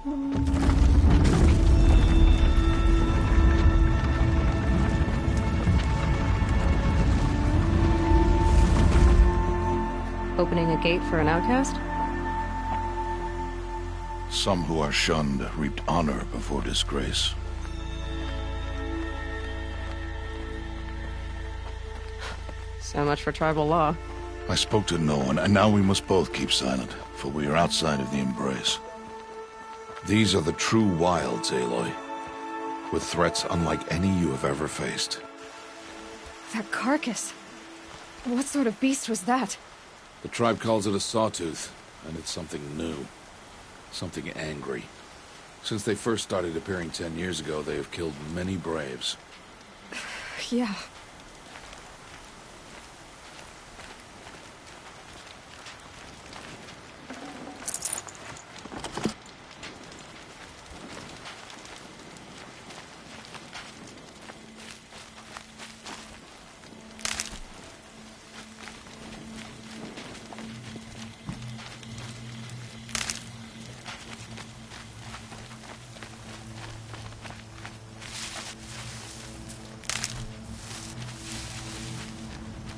Opening a gate for an outcast? Some who are shunned reaped honor before disgrace. So much for tribal law. I spoke to no one, and now we must both keep silent, for we are outside of the embrace. These are the true wilds, Aloy, with threats unlike any you have ever faced. That carcass. What sort of beast was that? The tribe calls it a sawtooth, and it's something new. Something angry. Since they first started appearing 10 years ago, they have killed many braves. Yeah.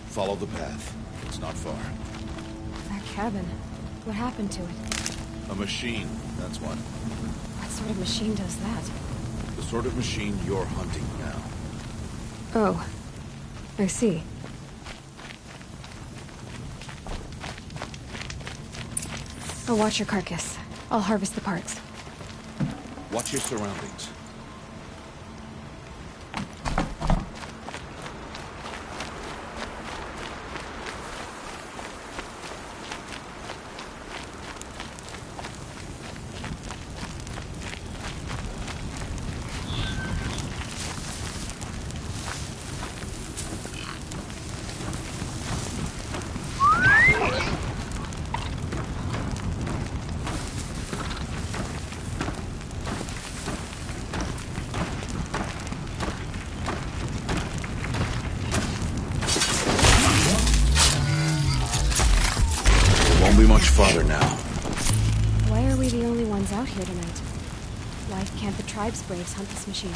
Follow the path. It's not far. That cabin. What happened to it? A machine, that's what. What sort of machine does that? The sort of machine you're hunting now. Oh. I see. I'll watch your carcass. I'll harvest the parts. Watch your surroundings. Won't be much farther now. Why are we the only ones out here tonight? Why can't the tribe's braves hunt this machine?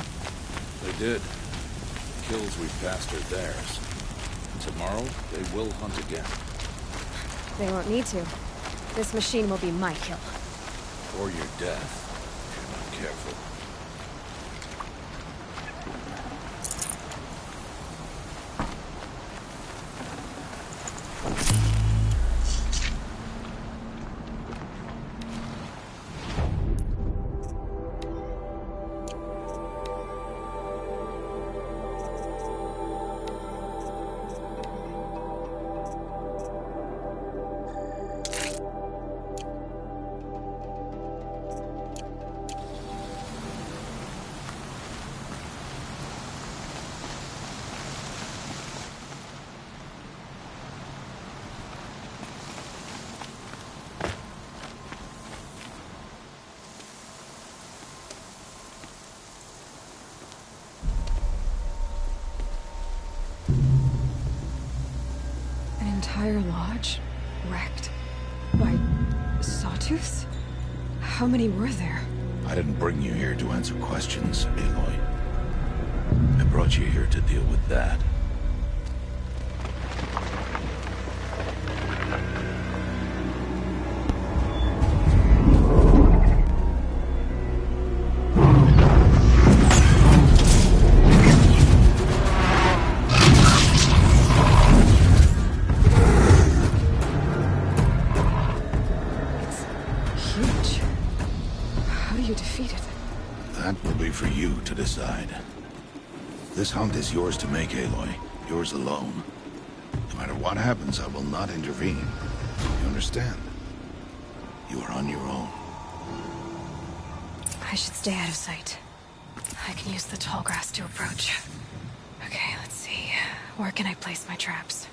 They did. The kills we passed are theirs. Tomorrow, they will hunt again. They won't need to. This machine will be my kill. Or your death, if you're not careful. Entire lodge wrecked by sawtooths? How many were there? I didn't bring you here to answer questions, Aloy. I brought you here to deal with that. That will be for you to decide. This hunt is yours to make, Aloy. Yours alone. No matter what happens, I will not intervene. You understand? You are on your own. I should stay out of sight. I can use the tall grass to approach. Okay, let's see. Where can I place my traps?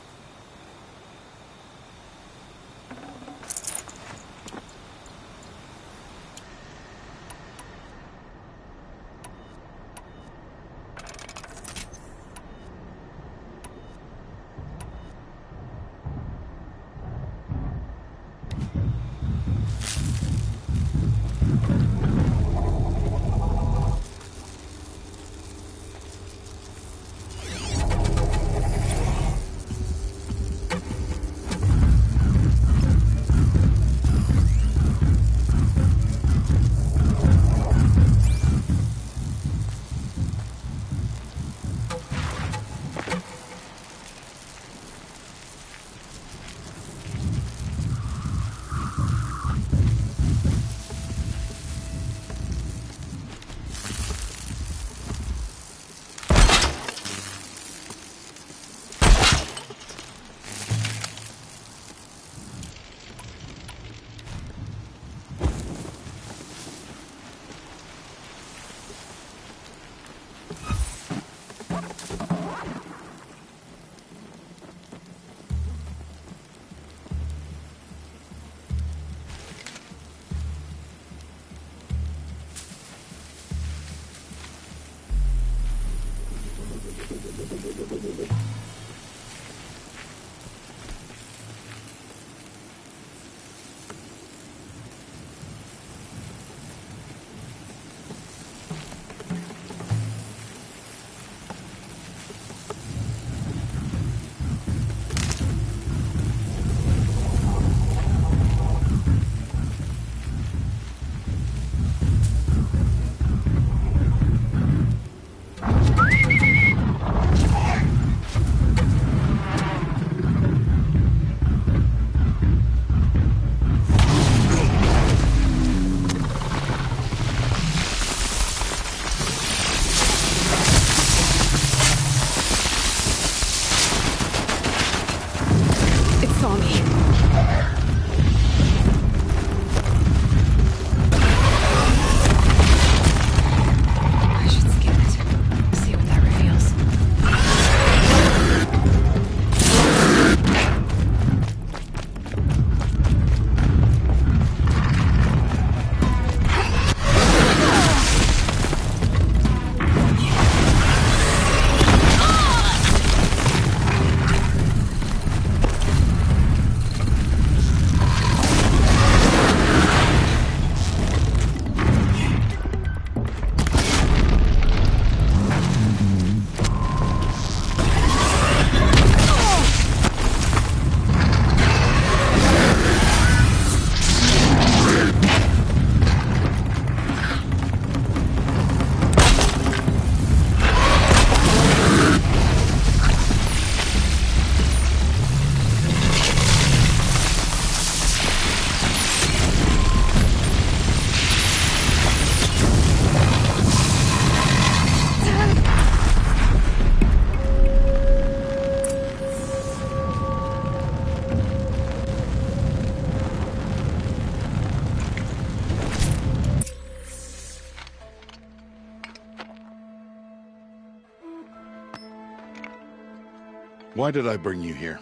Why did I bring you here?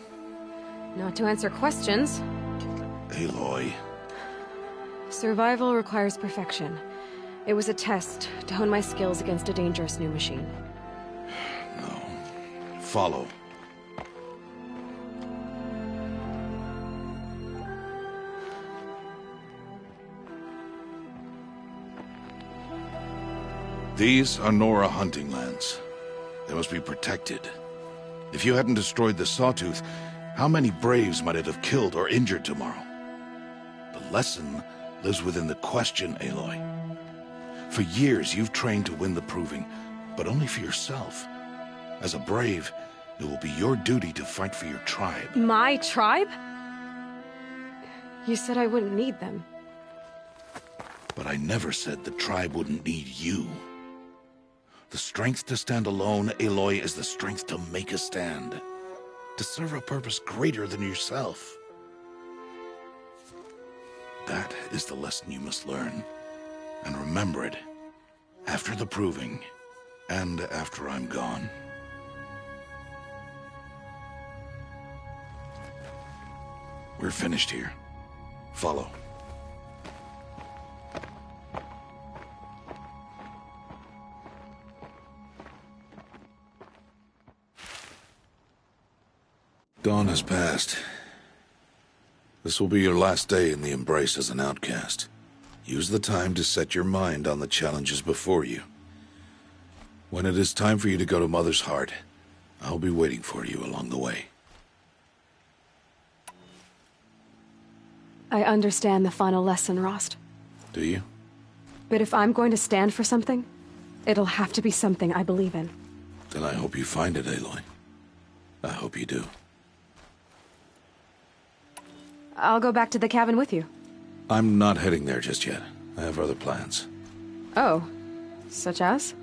Not to answer questions. Aloy. Survival requires perfection. It was a test to hone my skills against a dangerous new machine. No. Follow. These are Nora hunting lands. They must be protected. If you hadn't destroyed the Sawtooth, how many Braves might it have killed or injured tomorrow? The lesson lives within the question, Aloy. For years, you've trained to win the Proving, but only for yourself. As a Brave, it will be your duty to fight for your tribe. My tribe? You said I wouldn't need them. But I never said the tribe wouldn't need you. The strength to stand alone, Aloy, is the strength to make a stand. To serve a purpose greater than yourself. That is the lesson you must learn. And remember it. After the Proving, and after I'm gone. We're finished here. Follow. Dawn has passed. This will be your last day in the Embrace as an outcast. Use the time to set your mind on the challenges before you. When it is time for you to go to Mother's Heart, I'll be waiting for you along the way. I understand the final lesson, Rost. Do you? But if I'm going to stand for something, it'll have to be something I believe in. Then I hope you find it, Aloy. I hope you do. I'll go back to the cabin with you. I'm not heading there just yet. I have other plans. Oh, such as?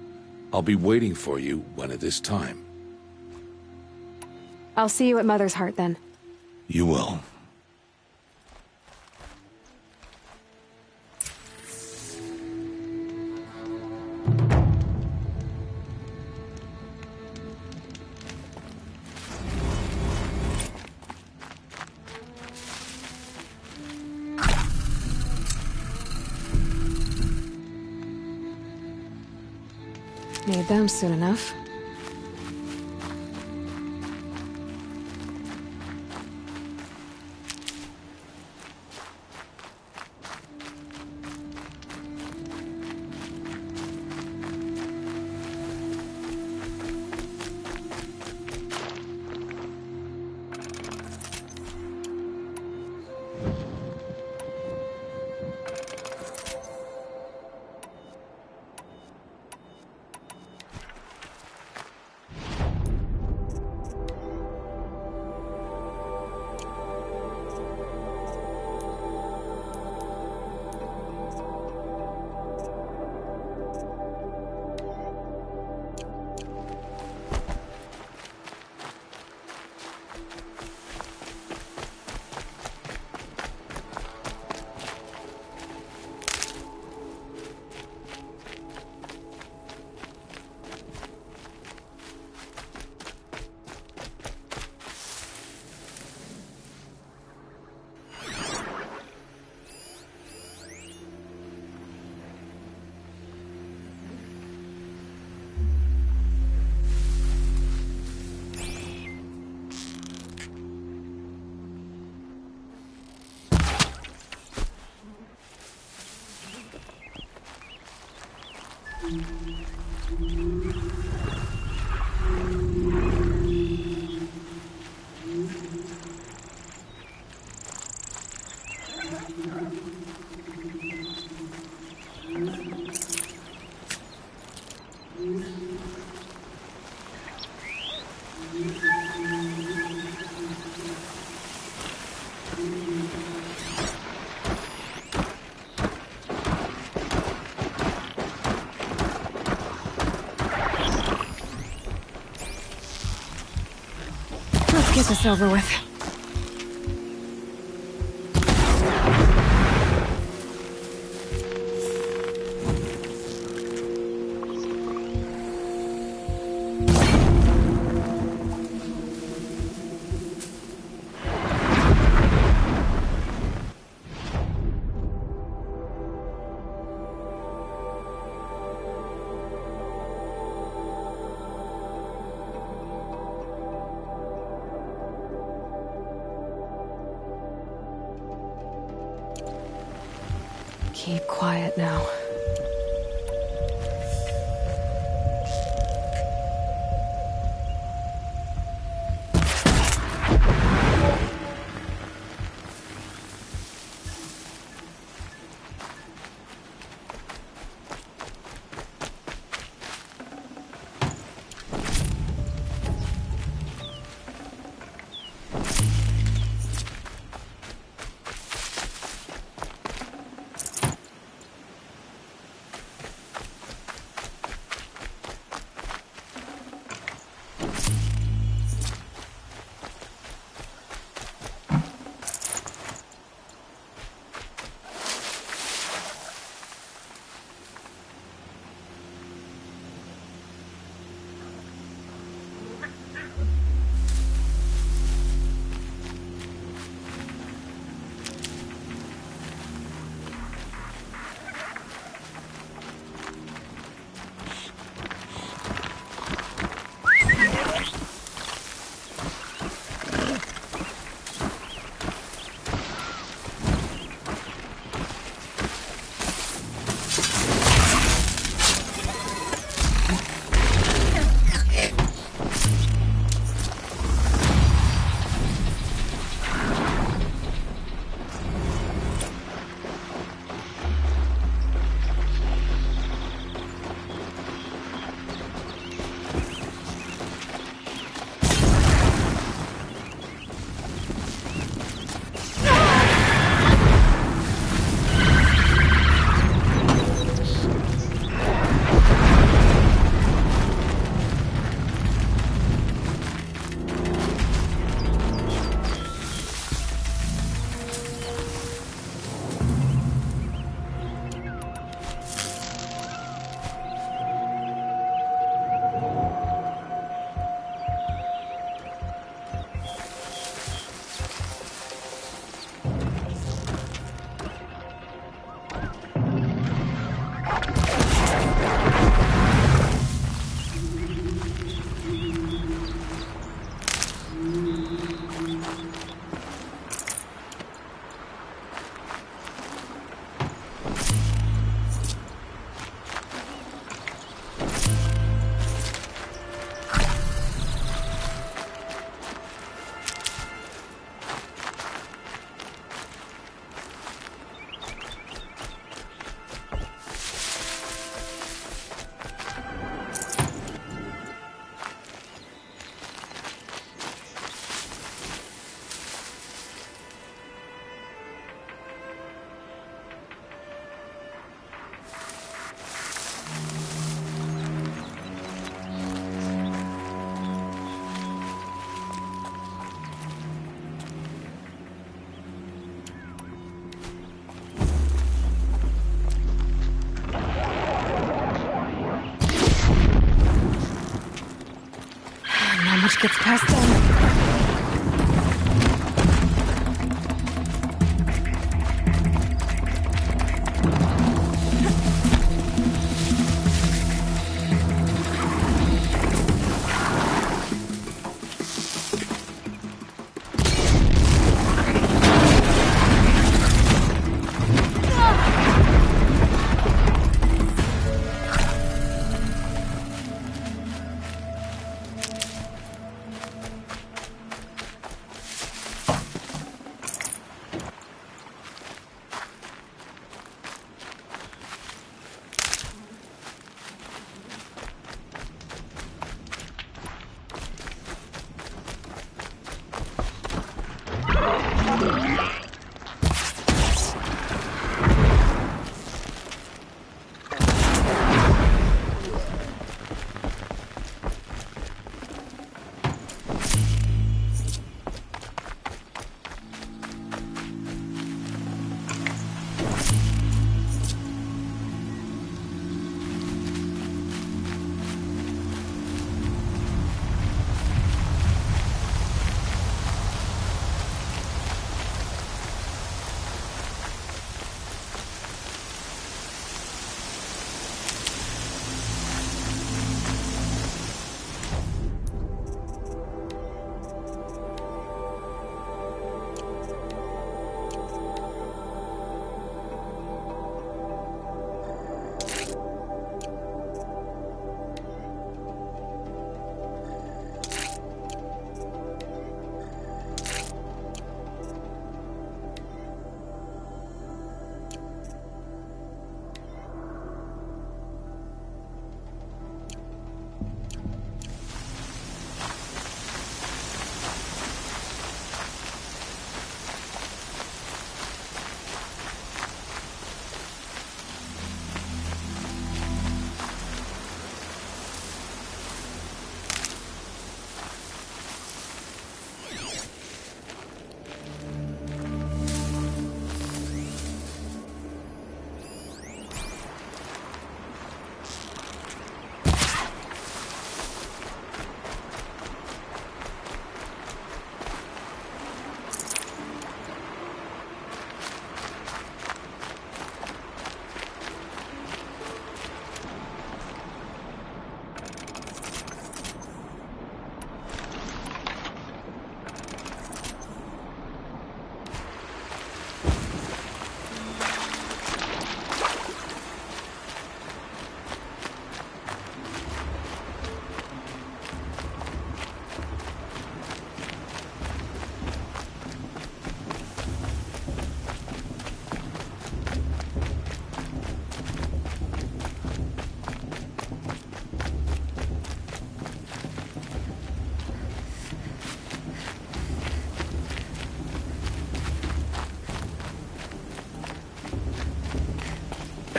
I'll be waiting for you when it is time. I'll see you at Mother's Heart then. You will. Need them soon enough. Get this over with. Keep quiet now. Much gets past them.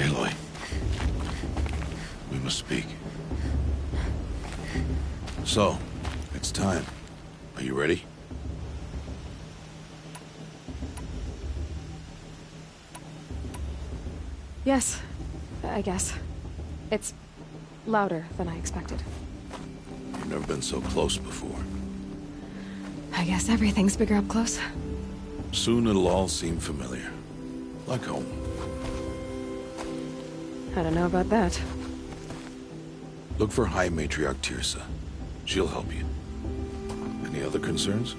Aloy. We must speak. So, it's time. Are you ready? Yes, I guess. It's louder than I expected. You've never been so close before. I guess everything's bigger up close. Soon it'll all seem familiar. Like home. I don't know about that. Look for High Matriarch Tirsa. She'll help you. Any other concerns?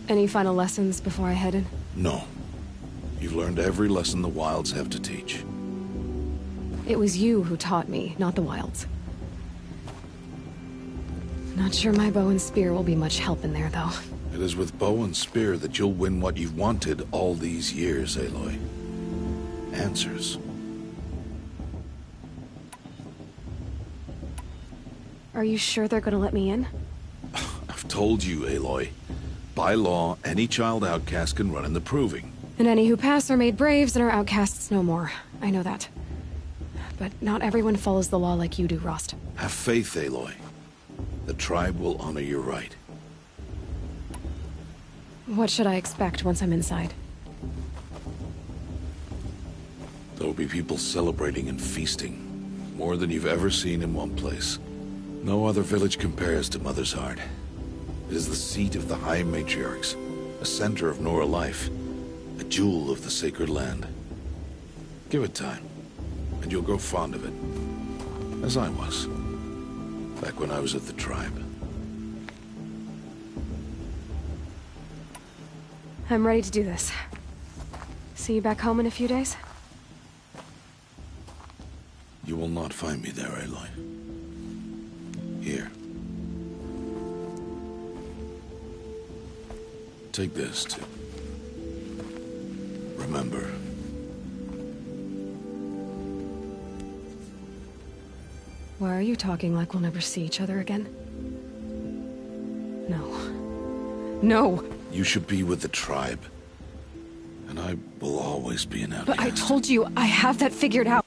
Any final lessons before I head in? No. You've learned every lesson the Wilds have to teach. It was you who taught me, not the Wilds. Not sure my bow and spear will be much help in there, though. It is with bow and spear that you'll win what you've wanted all these years, Aloy. Answers. Are you sure they're gonna let me in? I've told you, Aloy. By law, any child outcast can run in the Proving. And any who pass are made braves and are outcasts no more. I know that. But not everyone follows the law like you do, Rost. Have faith, Aloy. The tribe will honor your right. What should I expect once I'm inside? There'll be people celebrating and feasting. More than you've ever seen in one place. No other village compares to Mother's Heart. It is the seat of the High Matriarchs, a center of Nora life, a jewel of the sacred land. Give it time, and you'll grow fond of it. As I was, back when I was at the tribe. I'm ready to do this. See you back home in a few days? You will not find me there, Aloy. Here. Take this to remember. Why are you talking like we'll never see each other again? No. No! You should be with the tribe. And I will always be an outcast. But I told you, I have that figured out.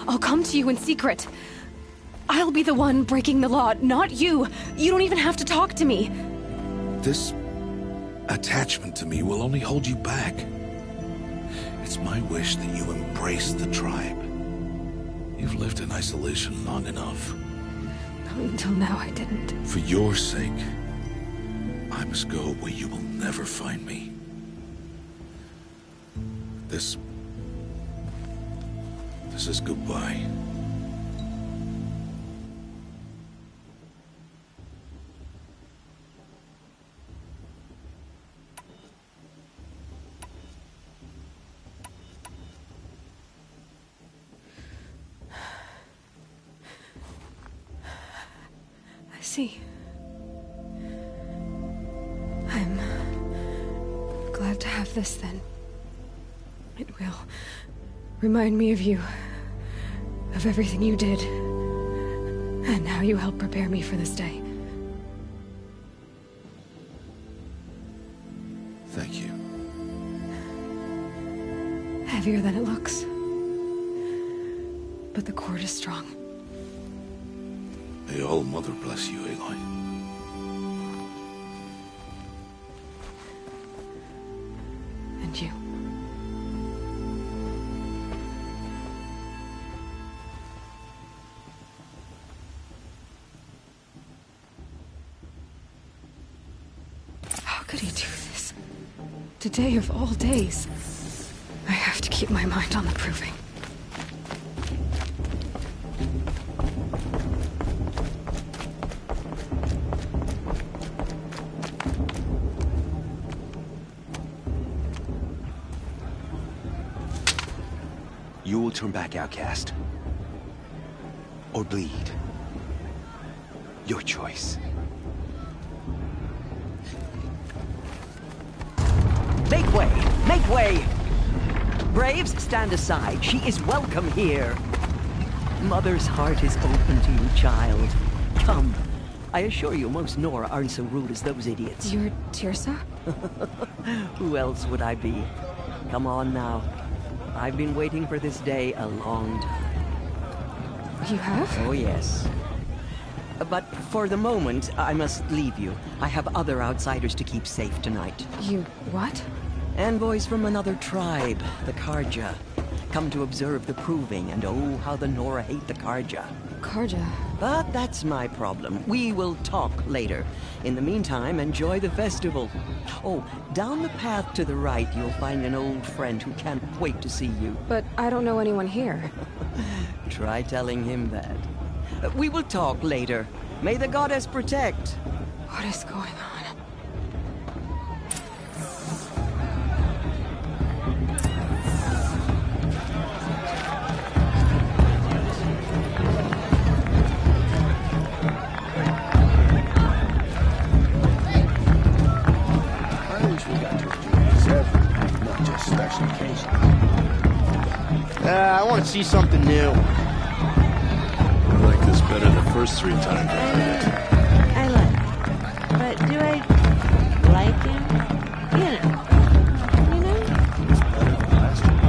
I'll come to you in secret. I'll be the one breaking the law, not you. You don't even have to talk to me. This attachment to me will only hold you back. It's my wish that you embrace the tribe. You've lived in isolation long enough. Until now, I didn't. For your sake, I must go where you will never find me. This is goodbye. I see. I'm glad to have this then. It will remind me of you. Of everything you did. And how you helped prepare me for this day. Thank you. Heavier than it looks. But the cord is strong. May All Mother bless you, Aloy. And you. could he do this? Today of all days. I have to keep my mind on the proving. You will turn back, outcast. Or bleed. Your choice. Make way! Make way! Braves, stand aside. She is welcome here. Mother's heart is open to you, child. Come. I assure you, most Nora aren't so rude as those idiots. You're Tirsa? Who else would I be? Come on now. I've been waiting for this day a long time. You have? Oh, yes. But for the moment, I must leave you. I have other outsiders to keep safe tonight. You what? Envoys from another tribe, the Karja. Come to observe the proving, and oh, how the Nora hate the Karja. Karja? But that's my problem. We will talk later. In the meantime, enjoy the festival. Oh, down the path to the right, you'll find an old friend who can't wait to see you. But I don't know anyone here. Try telling him that. We will talk later. May the goddess protect. What is going on? I want to see something new. I like this better the first 3 times I did it. I like him. But do I like him? You know? You know? It's better than last time.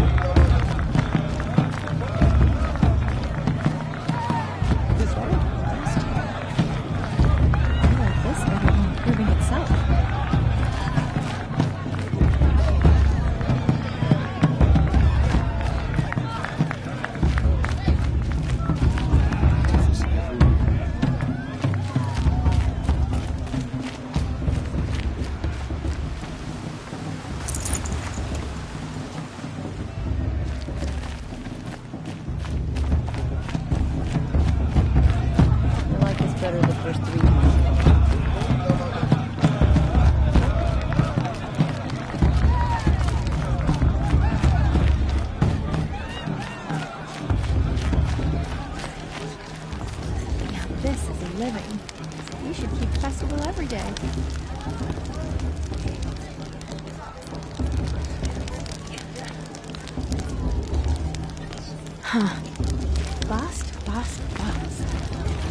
It's better than last time. I like this better than proving itself. Better the first 3 times. Now this is a living. You should keep festival every day. Huh. Fast.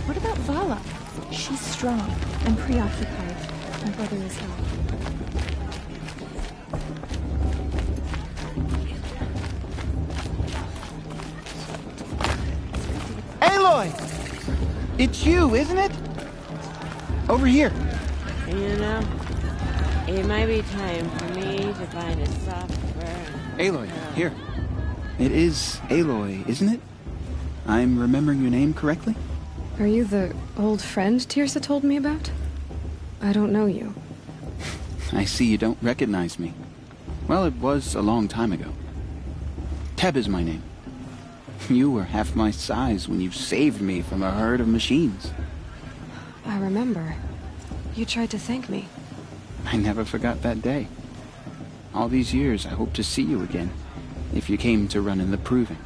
What about Vala? She's strong and preoccupied. My brother is not. Aloy! It's you, isn't it? Over here. You know, it might be time for me to find a softer... Aloy, here. It is Aloy, isn't it? I'm remembering your name correctly? Are you the old friend Tirsa told me about? I don't know you. I see you don't recognize me. Well, it was a long time ago. Teb is my name. You were half my size when you saved me from a herd of machines. I remember. You tried to thank me. I never forgot that day. All these years, I hope to see you again, if you came to run in the proving.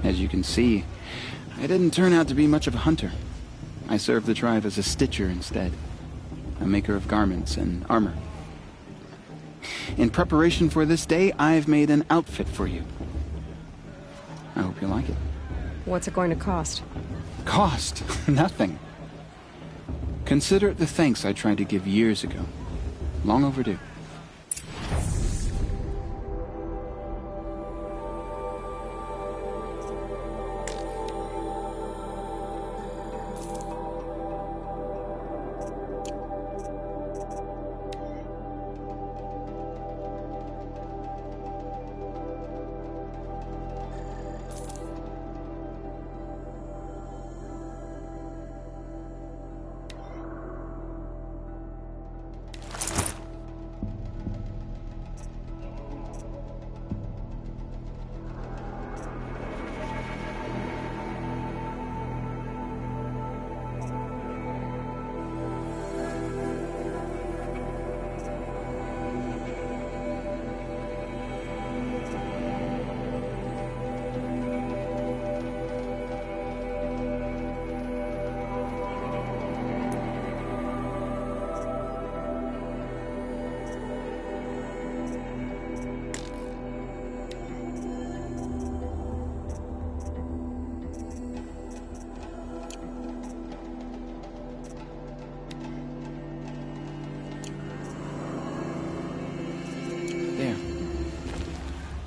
As you can see, I didn't turn out to be much of a hunter. I served the tribe as a stitcher instead, a maker of garments and armor. In preparation for this day, I've made an outfit for you. I hope you like it. What's it going to cost? Cost? Nothing. Consider it the thanks I tried to give years ago. Long overdue.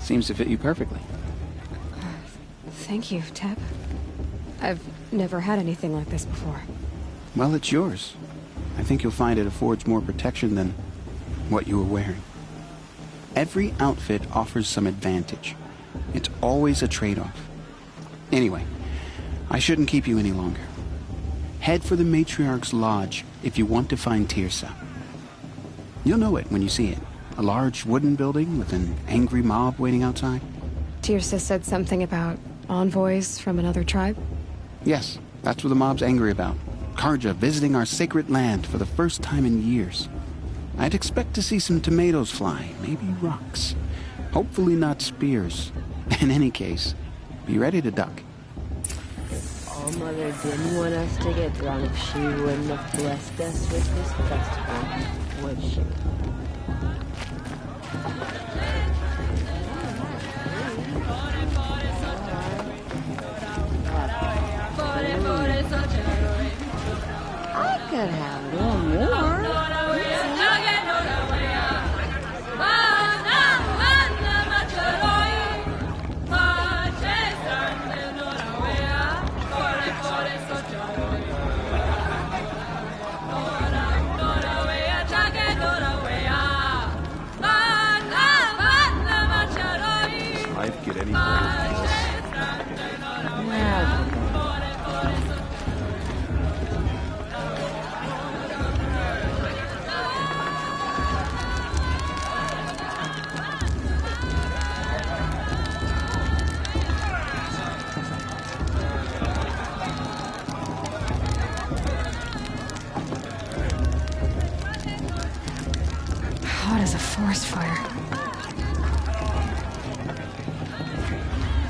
Seems to fit you perfectly. Thank you, Teb. I've never had anything like this before. Well, it's yours. I think you'll find it affords more protection than what you were wearing. Every outfit offers some advantage. It's always a trade-off. Anyway, I shouldn't keep you any longer. Head for the Matriarch's Lodge if you want to find Tirsa. You'll know it when you see it. A large wooden building with an angry mob waiting outside. Tirsa said something about envoys from another tribe? Yes, that's what the mob's angry about. Karja visiting our sacred land for the first time in years. I'd expect to see some tomatoes fly, maybe rocks. Hopefully not spears. In any case, be ready to duck. All Mother didn't want us to get drunk. She wouldn't have blessed us with this festival, would she? I could have one more. Life get any better? Hot as a forest fire.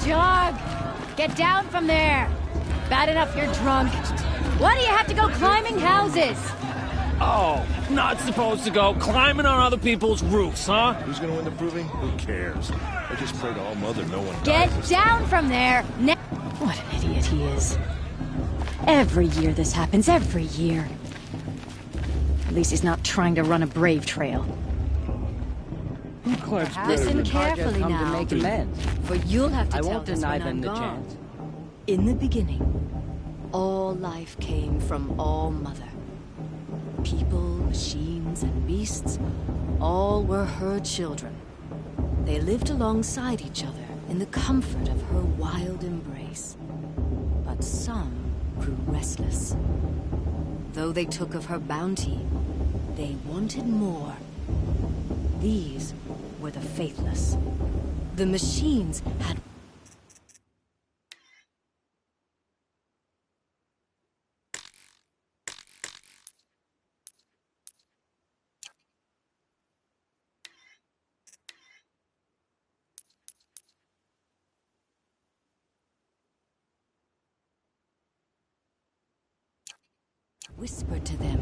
Jog! Get down from there! Bad enough you're drunk. Why do you have to go climbing houses? Oh, not supposed to go climbing on other people's roofs, huh? Who's gonna win the proving? Who cares? I just pray to All Mother no one Get dies. down from there! What an idiot he is. Every year this happens, every year. At least he's not trying to run a brave trail. Listen carefully come now, to make amends. For you'll have to I tell won't this deny when them I'm the gone. chance. In the beginning, all life came from All Mother. People, machines, and beasts, all were her children. They lived alongside each other in the comfort of her wild embrace. But some grew restless. Though they took of her bounty, they wanted more. These were the faithless. The machines had whispered to them,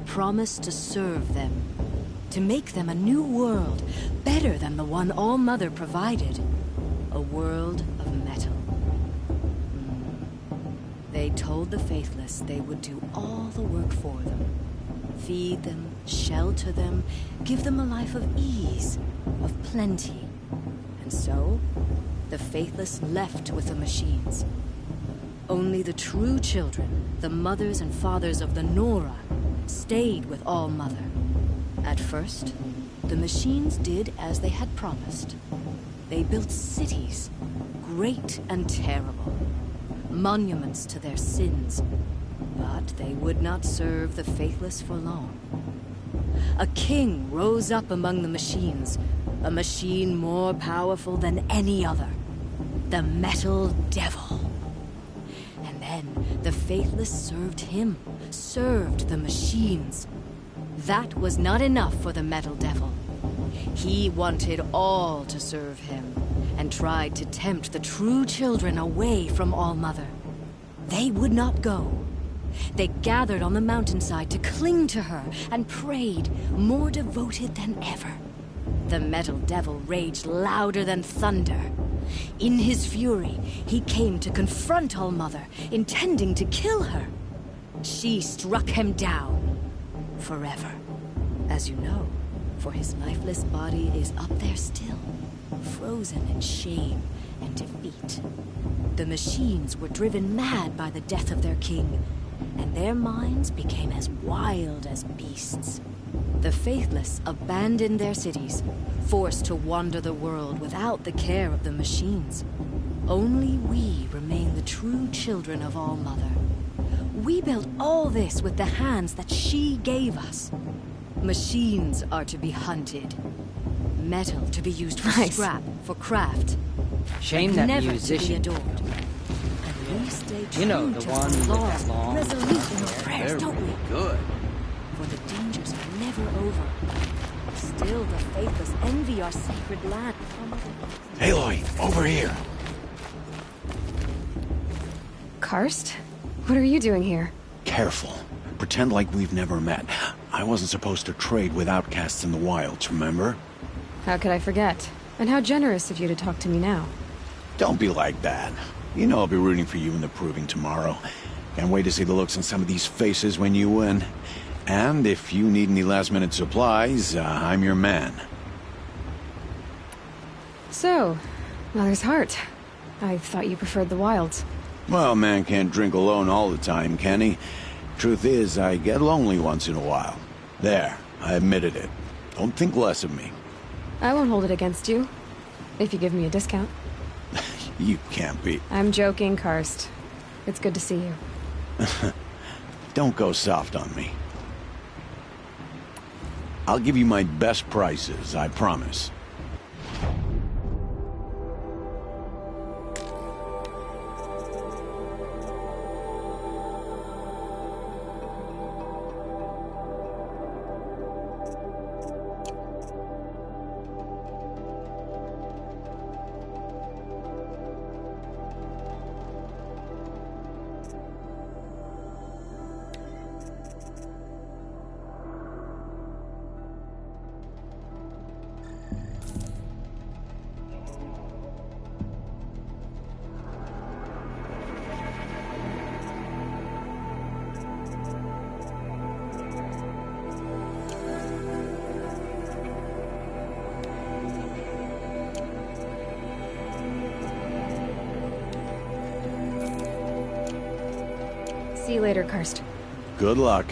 promised to serve them, to make them a new world, better than the one All Mother provided. A world of metal. They told the faithless they would do all the work for them. Feed them, shelter them, give them a life of ease, of plenty. And so, the faithless left with the machines. Only the true children, the mothers and fathers of the Nora, stayed with All Mother. At first, the machines did as they had promised. They built cities, great and terrible, monuments to their sins, but they would not serve the faithless for long. A king rose up among the machines, a machine more powerful than any other, the Metal Devil. And then the faithless served him, served the machines. That was not enough for the Metal Devil. He wanted all to serve him, and tried to tempt the true children away from All Mother. They would not go. They gathered on the mountainside to cling to her and prayed, more devoted than ever. The Metal Devil raged louder than thunder. In his fury, he came to confront All Mother, intending to kill her. She struck him down. Forever. As you know, for his lifeless body is up there still, frozen in shame and defeat. The machines were driven mad by the death of their king, and their minds became as wild as beasts. The faithless abandoned their cities, forced to wander the world without the care of the machines. Only we remain the true children of All-Mother. We built all this with the hands that she gave us. Machines are to be hunted. Metal to be used for scrap, for craft. Shame that never musician. to be adored. And we stay true You know, the to one our with laws, that long resolute in our prayers, They're don't we? really good. For the dangers are never over. Still the faithless envy our sacred land. Aloy, over here. Karst? What are you doing here? Careful. Pretend like we've never met. I wasn't supposed to trade with outcasts in the wilds, remember? How could I forget? And how generous of you to talk to me now. Don't be like that. You know I'll be rooting for you in the proving tomorrow. Can't wait to see the looks on some of these faces when you win. And if you need any last-minute supplies, I'm your man. So, Mother's Heart. I thought you preferred the wilds. Well, man can't drink alone all the time, can he? Truth is, I get lonely once in a while. There, I admitted it. Don't think less of me. I won't hold it against you, if you give me a discount. You can't be... I'm joking, Karst. It's good to see you. Don't go soft on me. I'll give you my best prices, I promise. See you later, Karst. Good luck.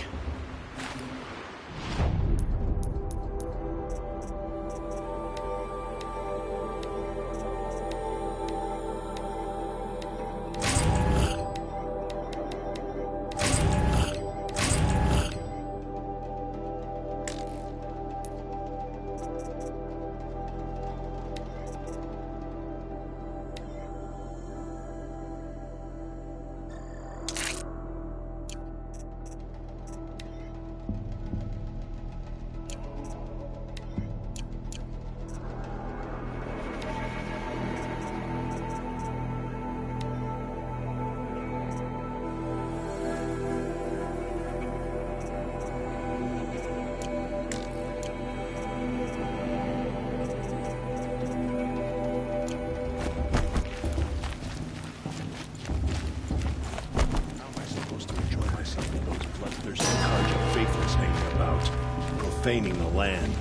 Profaning the land.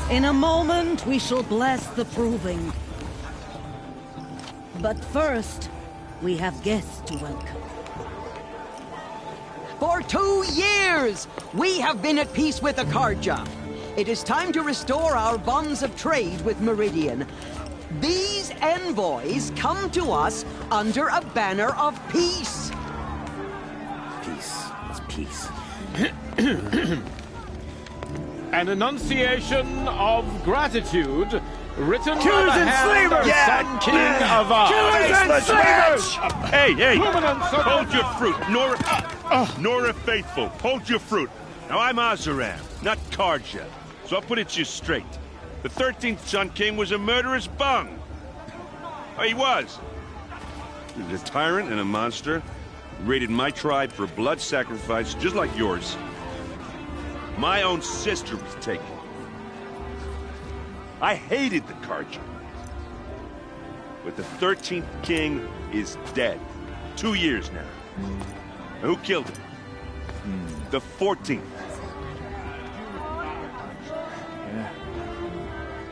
In a moment, we shall bless the proving. But first, we have guests to welcome. For 2 years, we have been at peace with Akarja. It is time to restore our bonds of trade with Meridian. These envoys come to us under a banner of peace. Peace. It's peace. An enunciation of gratitude written by Jews the and hand slavers! of the Sun King of Oz. Jews and slavers! Hey! Hold your fruit. Nora Faithful, hold your fruit. Now, I'm Azaram, not Karja, so I'll put it to you straight. The 13th Sun King was a murderous bung. Oh, he was. He was a tyrant and a monster. He raided my tribe for blood sacrifice, just like yours. My own sister was taken. I hated the Karja. But the 13th king is dead. 2 years now. And who killed him? The 14th.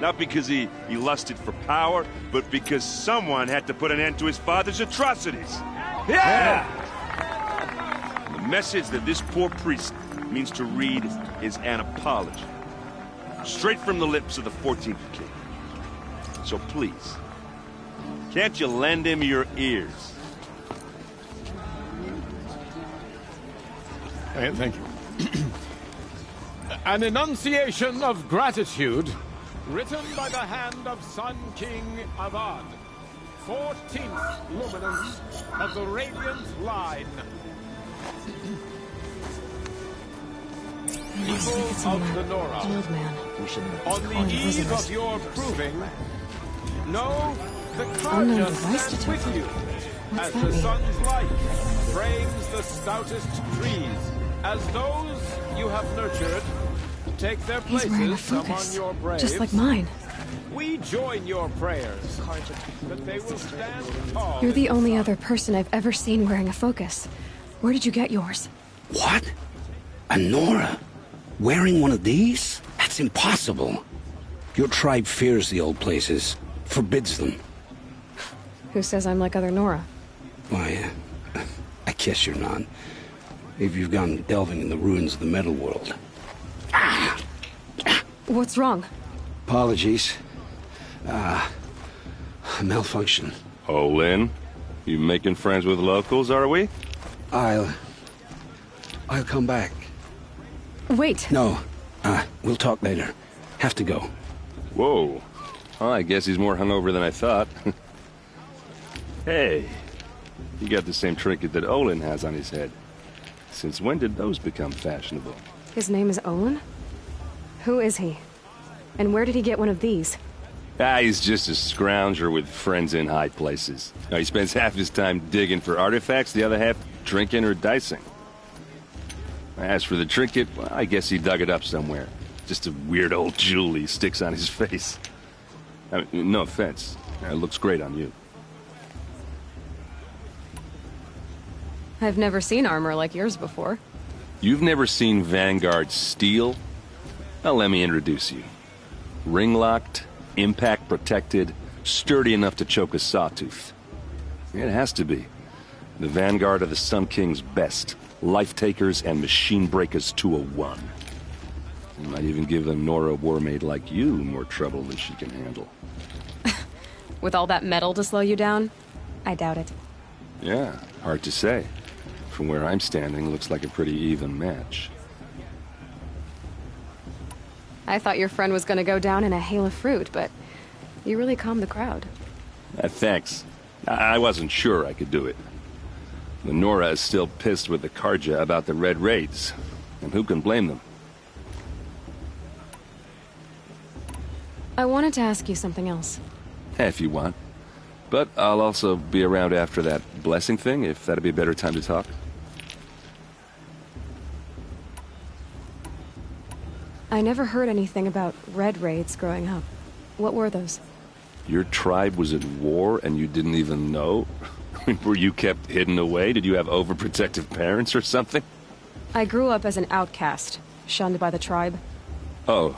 Not because he lusted for power, but because someone had to put an end to his father's atrocities. Yeah! The message that this poor priest means to read is an apology. Straight from the lips of the 14th king. So please, can't you lend him your ears? Thank you. An enunciation of gratitude written by the hand of Sun King Avad, 14th luminance of the Radiant Line. People of the Nora, on the eve of your proving, know the Karja stands with you, as the sun's light frames the stoutest trees, as those you have nurtured take their places among your braves. Just like mine. We join your prayers that they will stand tall. You're the only other person I've ever seen wearing a focus. Where did you get yours? What? A Nora? Wearing one of these? That's impossible. Your tribe fears the old places, forbids them. Who says I'm like other Nora? Why, I guess you're not. If you've gone delving in the ruins of the metal world. What's wrong? Apologies. Malfunction. Oh, Lynn? You making friends with locals, are we? I'll come back. Wait. No. We'll talk later. Have to go. Whoa. Well, I guess he's more hungover than I thought. Hey. You got the same trinket that Olin has on his head. Since when did those become fashionable? His name is Olin? Who is he? And where did he get one of these? He's just a scrounger with friends in high places. He spends half his time digging for artifacts, the other half drinking or dicing. As for the trinket, well, I guess he dug it up somewhere. Just a weird old jewel he sticks on his face. I mean, no offense. It looks great on you. I've never seen armor like yours before. You've never seen Vanguard steel? Well, let me introduce you. Ring-locked, impact-protected, sturdy enough to choke a sawtooth. It has to be. The Vanguard of the Sun King's best. Life-takers and machine breakers to a one. You might even give a Nora warmaid like you more trouble than she can handle. With all that metal to slow you down? I doubt it. Yeah, hard to say. From where I'm standing, looks like a pretty even match. I thought your friend was gonna go down in a hail of fruit, but you really calmed the crowd. Thanks. I wasn't sure I could do it. The Nora is still pissed with the Karja about the Red Raids, and who can blame them? I wanted to ask you something else. If you want. But I'll also be around after that blessing thing, if that'd be a better time to talk. I never heard anything about Red Raids growing up. What were those? Your tribe was at war and you didn't even know? Were you kept hidden away? Did you have overprotective parents or something? I grew up as an outcast, shunned by the tribe. Oh,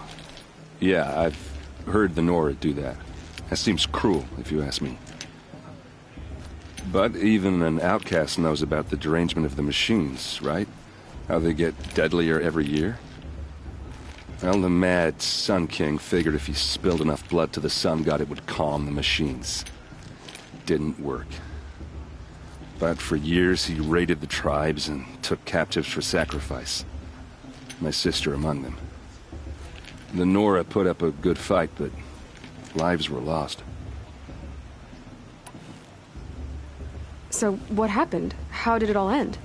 yeah, I've heard the Nora do that. That seems cruel, if you ask me. But even an outcast knows about the derangement of the machines, right? How they get deadlier every year? Well, the mad Sun King figured if he spilled enough blood to the Sun God, it would calm the machines. Didn't work. But for years, he raided the tribes and took captives for sacrifice. My sister among them. The Nora put up a good fight, but lives were lost. So, what happened? How did it all end?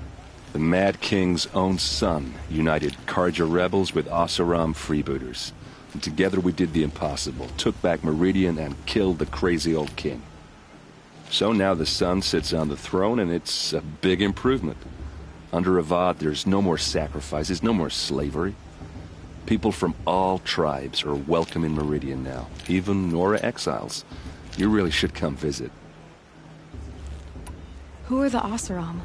The Mad King's own son united Karja rebels with Oseram freebooters. And together we did the impossible, took back Meridian and killed the crazy old king. So now the son sits on the throne and it's a big improvement. Under Avad, there's no more sacrifices, no more slavery. People from all tribes are welcome in Meridian now, even Nora exiles. You really should come visit. Who are the Oseram?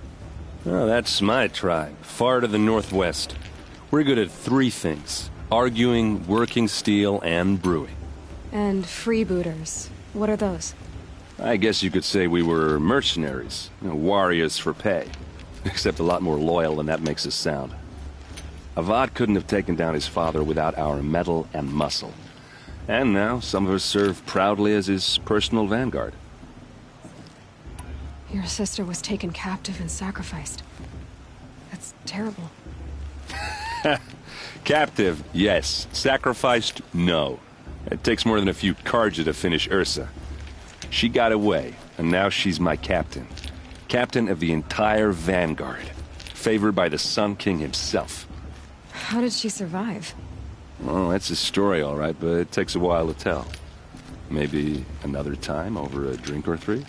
Oh, that's my tribe, far to the northwest. We're good at three things: arguing, working steel, and brewing. And freebooters. What are those? I guess you could say we were mercenaries. Warriors for pay. Except a lot more loyal than that makes us sound. Avad couldn't have taken down his father without our metal and muscle. And now, some of us serve proudly as his personal vanguard. Your sister was taken captive and sacrificed. That's terrible. Captive, yes. Sacrificed, no. It takes more than a few Karja to finish Ursa. She got away, and now she's my captain. Captain of the entire vanguard. Favored by the Sun King himself. How did she survive? Well, that's a story, all right, but it takes a while to tell. Maybe another time over a drink or three?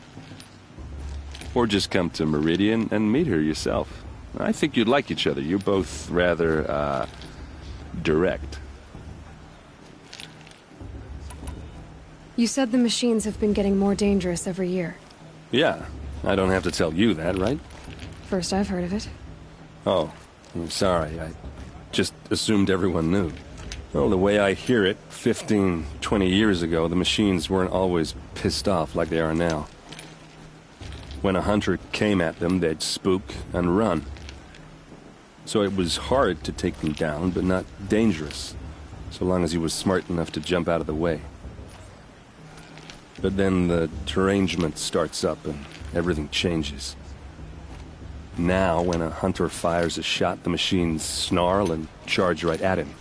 Or just come to Meridian and meet her yourself. I think you'd like each other. You're both rather, direct. You said the machines have been getting more dangerous every year. Yeah, I don't have to tell you that, right? First I've heard of it. Oh, I'm sorry. I just assumed everyone knew. Well, the way I hear it, 15, 20 years ago, the machines weren't always pissed off like they are now. When a hunter came at them, they'd spook and run. So it was hard to take them down, but not dangerous, so long as he was smart enough to jump out of the way. But then the derangement starts up and everything changes. Now, when a hunter fires a shot, the machines snarl and charge right at him.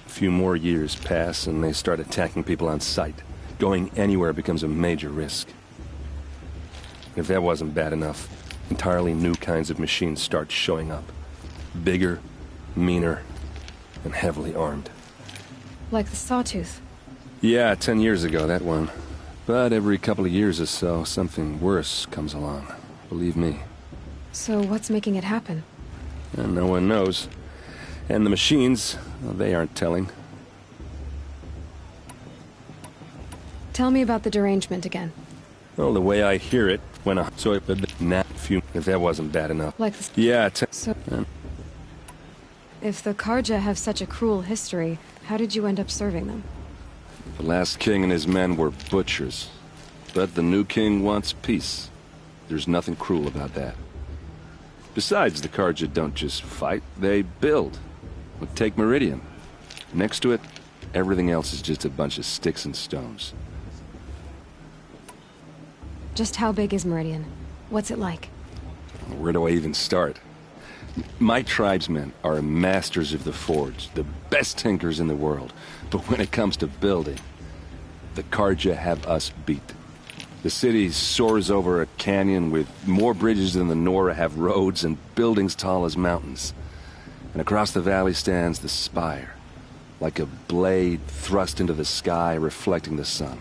A few more years pass and they start attacking people on sight. Going anywhere becomes a major risk. If that wasn't bad enough, entirely new kinds of machines start showing up. Bigger, meaner, and heavily armed. Like the Sawtooth. Yeah, 10 years ago, that one. But every couple of years or so, something worse comes along. Believe me. So what's making it happen? And no one knows. And the machines, well, they aren't telling. Tell me about the derangement again. Well, the way I hear it, when a... So it... If that wasn't bad enough. Like the... Yeah, So... If the Karja have such a cruel history, how did you end up serving them? The last king and his men were butchers. But the new king wants peace. There's nothing cruel about that. Besides, the Karja don't just fight, they build. Well, take Meridian. Next to it, everything else is just a bunch of sticks and stones. Just how big is Meridian? What's it like? Where do I even start? My tribesmen are masters of the forge, the best tinkers in the world. But when it comes to building, the Karja have us beat. The city soars over a canyon with more bridges than the Nora have roads and buildings tall as mountains. And across the valley stands the spire, like a blade thrust into the sky reflecting the sun.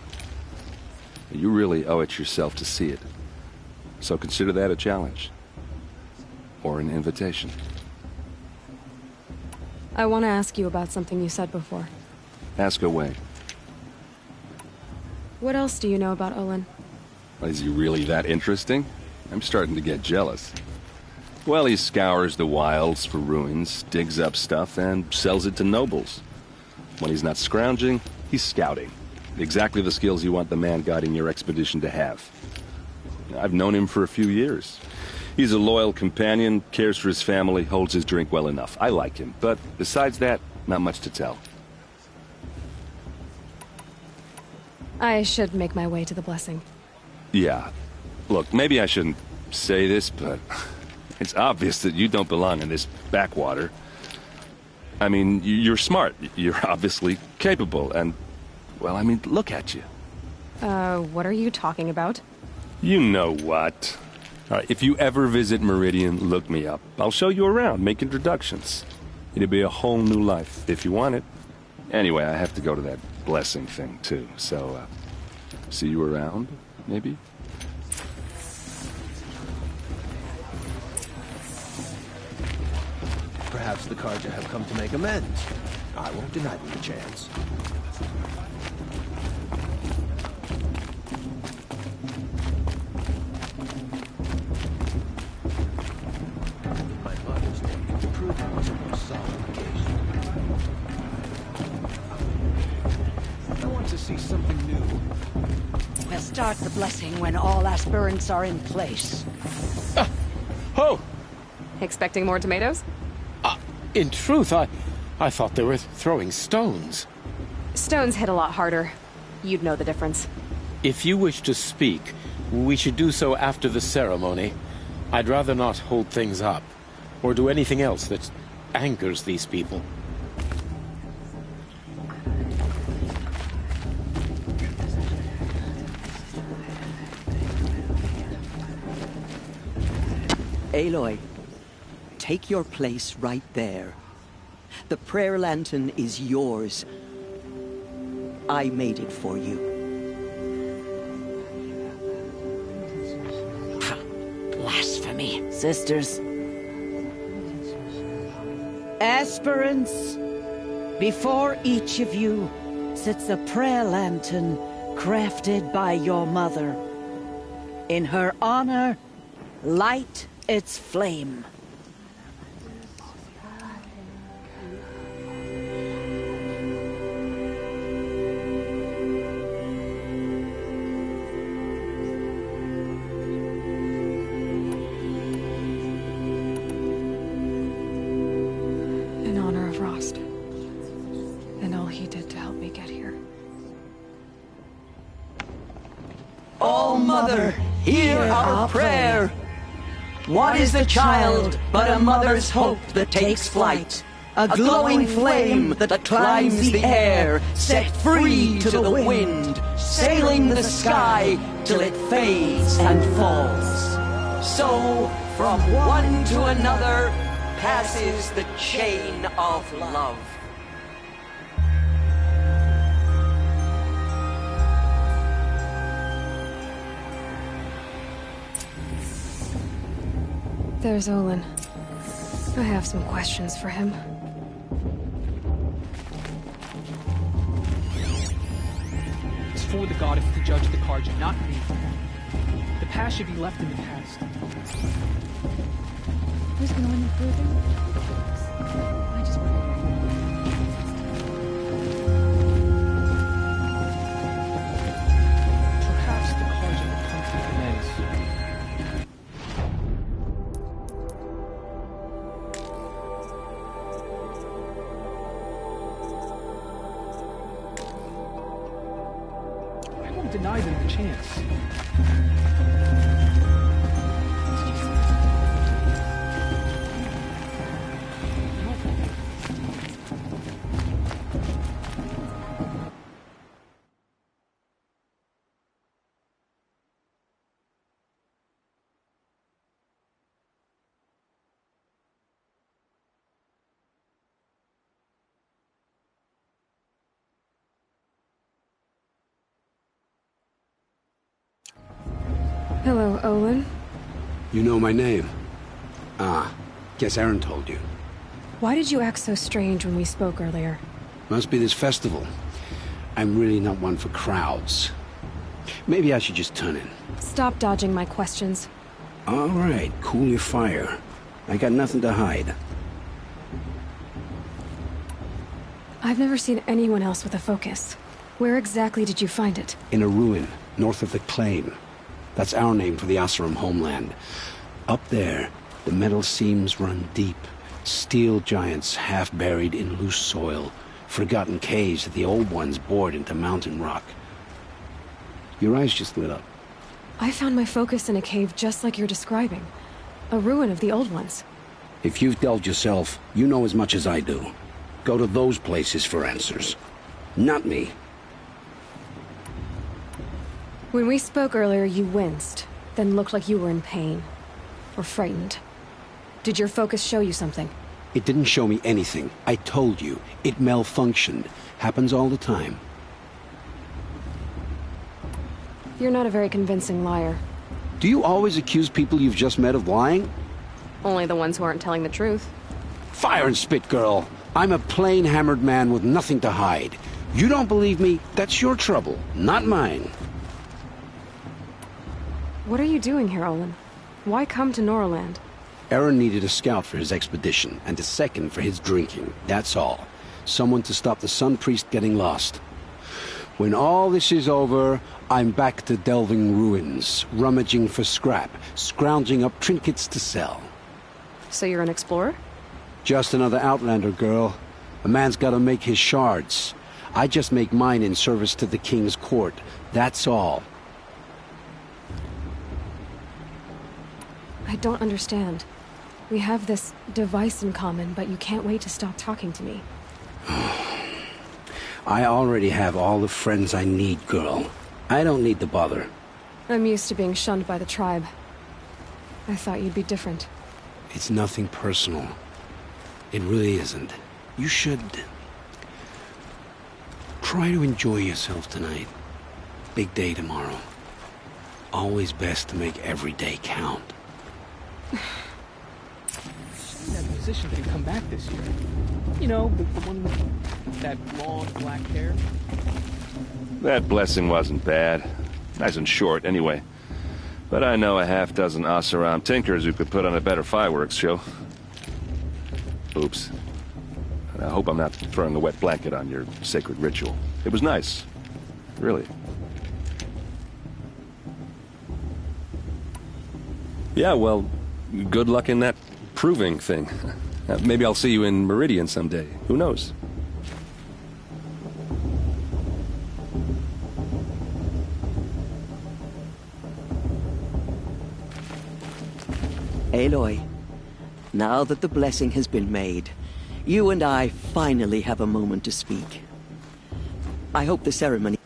You really owe it yourself to see it. So consider that a challenge. Or an invitation. I want to ask you about something you said before. Ask away. What else do you know about Olin? Is he really that interesting? I'm starting to get jealous. Well, he scours the wilds for ruins, digs up stuff, and sells it to nobles. When he's not scrounging, he's scouting. Exactly the skills you want the man guiding your expedition to have. I've known him for a few years. He's a loyal companion, cares for his family, holds his drink well enough. I like him, but besides that, not much to tell. I should make my way to the blessing. Yeah. Look, maybe I shouldn't say this, but it's obvious that you don't belong in this backwater. I mean, you're smart. You're obviously capable, and, well, I mean, look at you. What are you talking about? You know what. All right, if you ever visit Meridian, look me up. I'll show you around, make introductions. It'll be a whole new life, if you want it. Anyway, I have to go to that blessing thing, too, so, see you around, maybe? Perhaps the Karja have come to make amends. I won't deny them the chance. My mother's name to prove it was a most solemn occasion. see something new. We'll start the blessing when all aspirants are in place. Oh! Expecting more tomatoes? In truth, I thought they were throwing stones. Stones hit a lot harder. You'd know the difference. If you wish to speak, we should do so after the ceremony. I'd rather not hold things up, or do anything else that angers these people. Aloy, take your place right there. The prayer lantern is yours. I made it for you. Blasphemy, sisters. Aspirants, before each of you sits a prayer lantern crafted by your mother. In her honor, light its flame. In honor of Rost, and all he did to help me get here. All Mother, hear our prayer. What is the child but a mother's hope that takes flight? A glowing flame that climbs the air, set free to the wind, sailing the sky till it fades and falls. So, from one to another, passes the chain of love. There's Olin. I have some questions for him. It's for the goddess to judge the Karja, not me. The past should be left in the past. Who's gonna win the proving? I just want Perhaps the Karja will come to an end. I won't deny them the chance. Hello, Olin. You know my name? Ah, guess Aaron told you. Why did you act so strange when we spoke earlier? Must be this festival. I'm really not one for crowds. Maybe I should just turn in. Stop dodging my questions. All right, cool your fire. I got nothing to hide. I've never seen anyone else with a focus. Where exactly did you find it? In a ruin, north of the Claim. That's our name for the Oseram homeland. Up there, the metal seams run deep. Steel giants half buried in loose soil. Forgotten caves that the old ones bored into mountain rock. Your eyes just lit up. I found my focus in a cave just like you're describing. A ruin of the old ones. If you've delved yourself, you know as much as I do. Go to those places for answers. Not me. When we spoke earlier, you winced, then looked like you were in pain. Or frightened. Did your focus show you something? It didn't show me anything. I told you. It malfunctioned. Happens all the time. You're not a very convincing liar. Do you always accuse people you've just met of lying? Only the ones who aren't telling the truth. Fire and spit, girl. I'm a plain hammered man with nothing to hide. You don't believe me? That's your trouble, not mine. What are you doing here, Olin? Why come to Norland? Aaron needed a scout for his expedition, and a second for his drinking. That's all. Someone to stop the Sun Priest getting lost. When all this is over, I'm back to delving ruins, rummaging for scrap, scrounging up trinkets to sell. So you're an explorer? Just another Outlander, girl. A man's gotta make his shards. I just make mine in service to the king's court. That's all. I don't understand. We have this device in common, but you can't wait to stop talking to me. I already have all the friends I need, girl. I don't need the bother. I'm used to being shunned by the tribe. I thought you'd be different. It's nothing personal. It really isn't. You should... try to enjoy yourself tonight. Big day tomorrow. Always best to make every day count. That musician can come back this year. You know, the one with that long black hair. That blessing wasn't bad. Nice and short, anyway. But I know a half-dozen Oseram tinkers who could put on a better fireworks show. Oops. I hope I'm not throwing a wet blanket on your sacred ritual. It was nice. Really. Yeah, well, good luck in that proving thing. Maybe I'll see you in Meridian someday. Who knows? Aloy, now that the blessing has been made, you and I finally have a moment to speak. I hope the ceremony...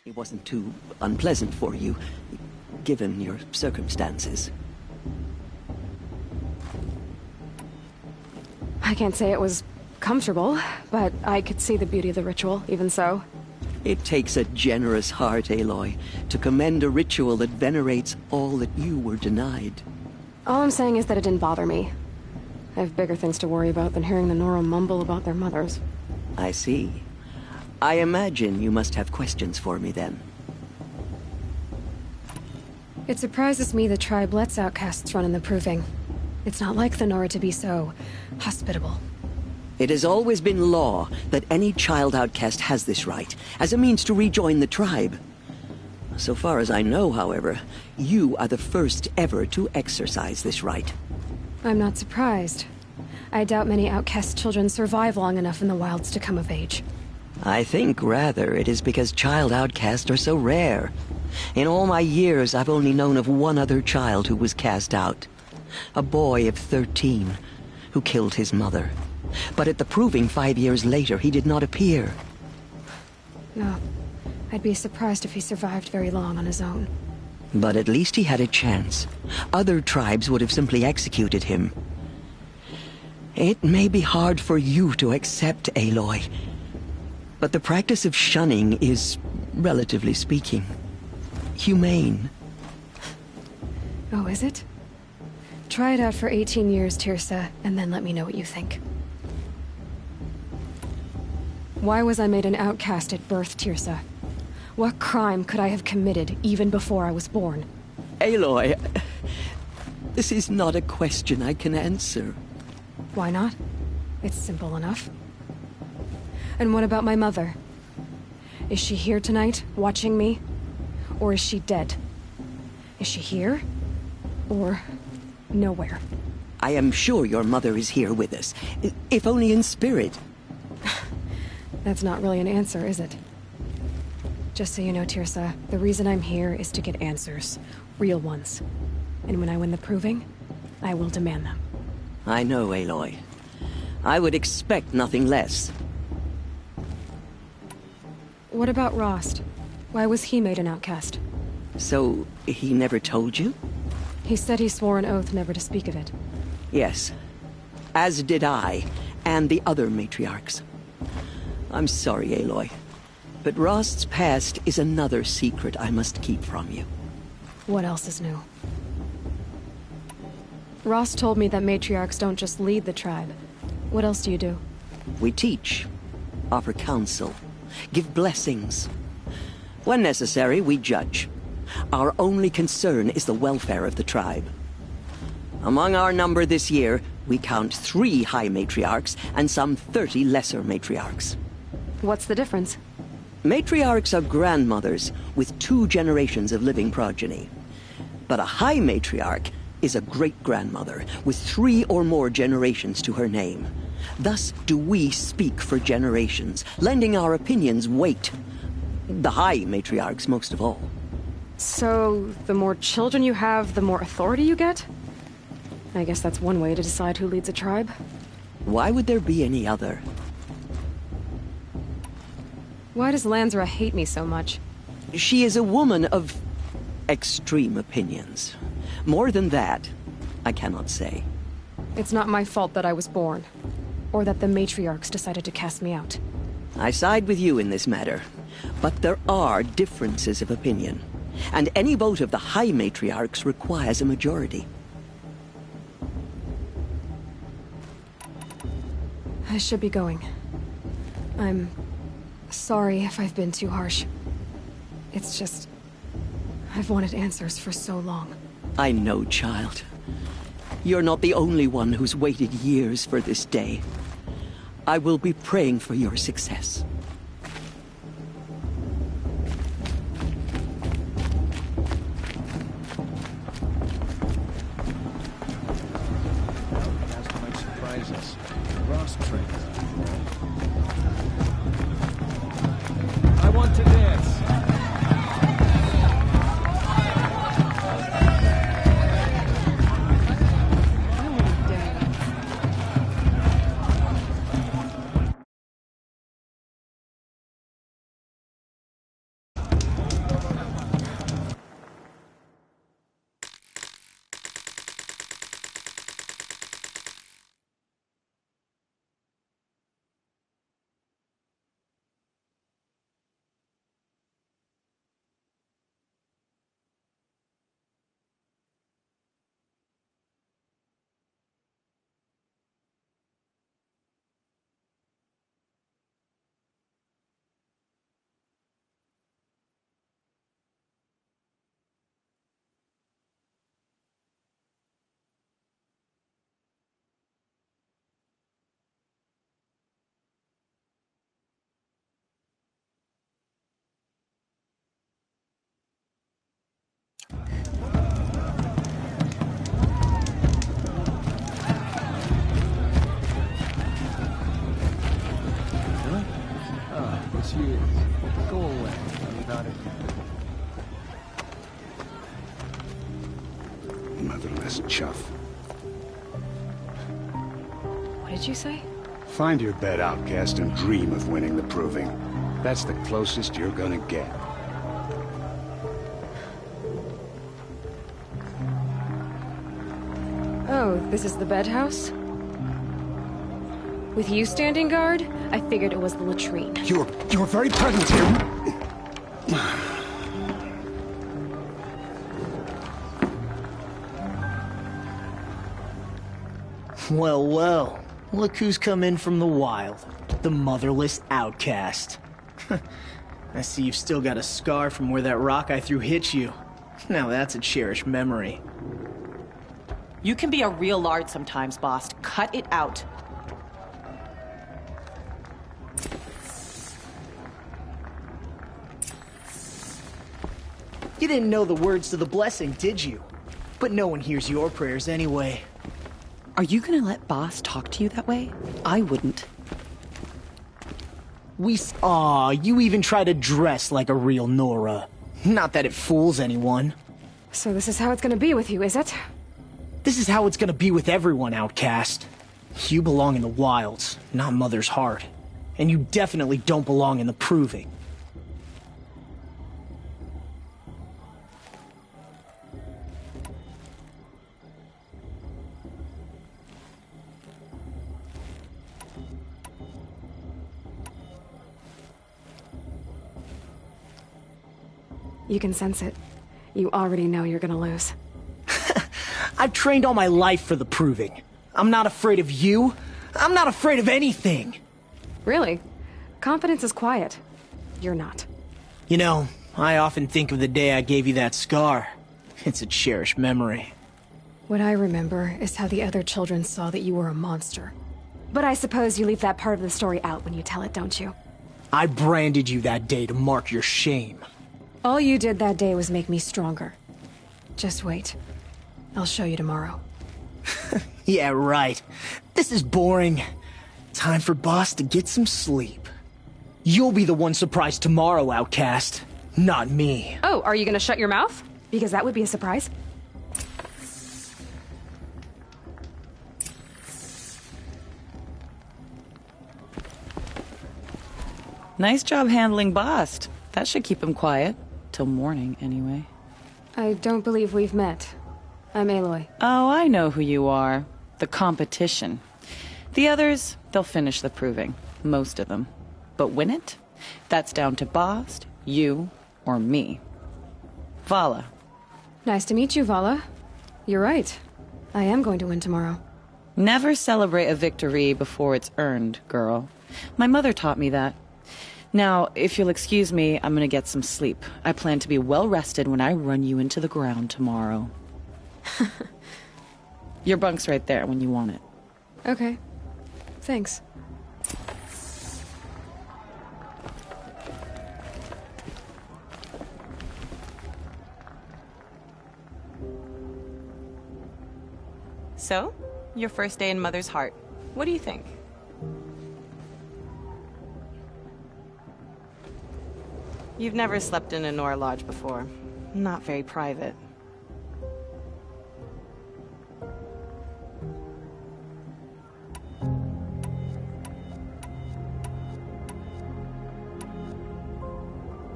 It wasn't too unpleasant for you, given your circumstances. I can't say it was comfortable, but I could see the beauty of the ritual, even so. It takes a generous heart, Aloy, to commend a ritual that venerates all that you were denied. All I'm saying is that it didn't bother me. I have bigger things to worry about than hearing the Nora mumble about their mothers. I see. I imagine you must have questions for me, then. It surprises me the tribe lets outcasts run in the Proving. It's not like the Nora to be so hospitable. It has always been law that any child outcast has this right, as a means to rejoin the tribe. So far as I know, however, you are the first ever to exercise this right. I'm not surprised. I doubt many outcast children survive long enough in the wilds to come of age. I think, rather, it is because child outcasts are so rare. In all my years, I've only known of one other child who was cast out. A boy of 13, who killed his mother. But at the Proving 5 years later, he did not appear. No. I'd be surprised if he survived very long on his own. But at least he had a chance. Other tribes would have simply executed him. It may be hard for you to accept, Aloy, but the practice of shunning is, relatively speaking, humane. Oh, is it? Try it out for 18 years, Tirsa, and then let me know what you think. Why was I made an outcast at birth, Tirsa? What crime could I have committed even before I was born? Aloy, this is not a question I can answer. Why not? It's simple enough. And what about my mother? Is she here tonight, watching me? Or is she dead? Is she here? Or nowhere? I am sure your mother is here with us, if only in spirit. That's not really an answer, is it? Just so you know, Tirsa, the reason I'm here is to get answers. Real ones. And when I win the Proving, I will demand them. I know, Aloy. I would expect nothing less. What about Rost? Why was he made an outcast? So, he never told you? He said he swore an oath never to speak of it. Yes. As did I, and the other matriarchs. I'm sorry, Aloy, but Rost's past is another secret I must keep from you. What else is new? Rost told me that matriarchs don't just lead the tribe. What else do you do? We teach, offer counsel, give blessings. When necessary, we judge. Our only concern is the welfare of the tribe. Among our number this year, we count 3 high matriarchs and some 30 lesser matriarchs. What's the difference? Matriarchs are grandmothers with 2 generations of living progeny. But a high matriarch is a great-grandmother with 3 or more generations to her name. Thus do we speak for generations, lending our opinions weight. The high matriarchs most of all. So, the more children you have, the more authority you get? I guess that's one way to decide who leads a tribe. Why would there be any other? Why does Lansra hate me so much? She is a woman of extreme opinions. More than that, I cannot say. It's not my fault that I was born, or that the matriarchs decided to cast me out. I side with you in this matter, but there are differences of opinion, and any vote of the high matriarchs requires a majority. I should be going. I'm sorry if I've been too harsh. It's just, I've wanted answers for so long. I know, child. You're not the only one who's waited years for this day. I will be praying for your success. Might surprise us. Ross train. I want to dance. chuff. What did you say? Find your bed, outcast, and dream of winning the proving. That's the closest you're gonna get. Oh, this is the bed house? With you standing guard, I figured it was the latrine. Your very presence here... Well, well. Look who's come in from the wild. The motherless outcast. I see you've still got a scar from where that rock I threw hit you. Now that's a cherished memory. You can be a real lard sometimes, boss. Cut it out. You didn't know the words to the blessing, did you? But no one hears your prayers anyway. Are you gonna let boss talk to you that way? I wouldn't. Aw, you even try to dress like a real Nora. Not that it fools anyone. So this is how it's gonna be with you, is it? This is how it's gonna be with everyone, outcast. You belong in the wilds, not Mother's heart. And you definitely don't belong in the proving. You can sense it. You already know you're gonna lose. I've trained all my life for the proving. I'm not afraid of you. I'm not afraid of anything. Really? Confidence is quiet. You're not. You know, I often think of the day I gave you that scar. It's a cherished memory. What I remember is how the other children saw that you were a monster. But I suppose you leave that part of the story out when you tell it, don't you? I branded you that day to mark your shame. All you did that day was make me stronger. Just wait. I'll show you tomorrow. Yeah, right. This is boring. Time for boss to get some sleep. You'll be the one surprised tomorrow, outcast. Not me. Oh, are you gonna shut your mouth? Because that would be a surprise. Nice job handling Bast. That should keep him quiet. Till morning, anyway. I don't believe we've met. I'm Aloy. Oh, I know who you are. The competition. The others, they'll finish the proving. Most of them. But win it? That's down to Bast, you, or me. Vala. Nice to meet you, Vala. You're right. I am going to win tomorrow. Never celebrate a victory before it's earned, girl. My mother taught me that. Now, if you'll excuse me, I'm gonna get some sleep. I plan to be well rested when I run you into the ground tomorrow. Your bunk's right there when you want it. Okay. Thanks. So, your first day in Mother's heart. What do you think? You've never slept in a Nora lodge before. Not very private.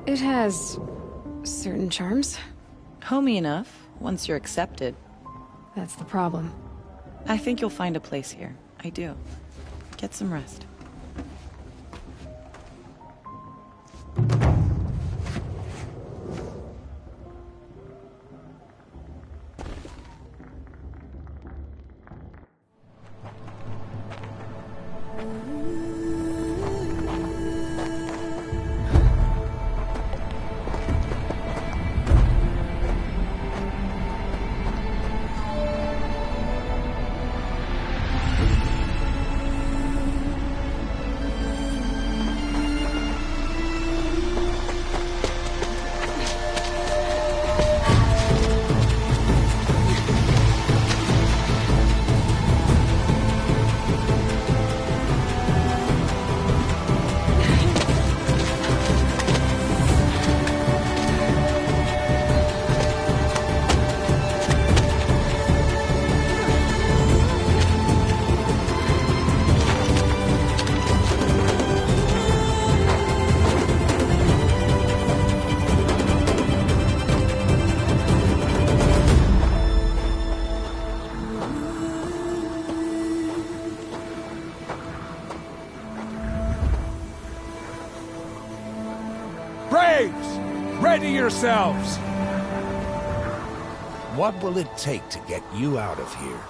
It has certain charms. Homey enough, once you're accepted. That's the problem. I think you'll find a place here. I do. Get some rest. Ready yourselves! What will it take to get you out of here?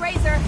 Razor!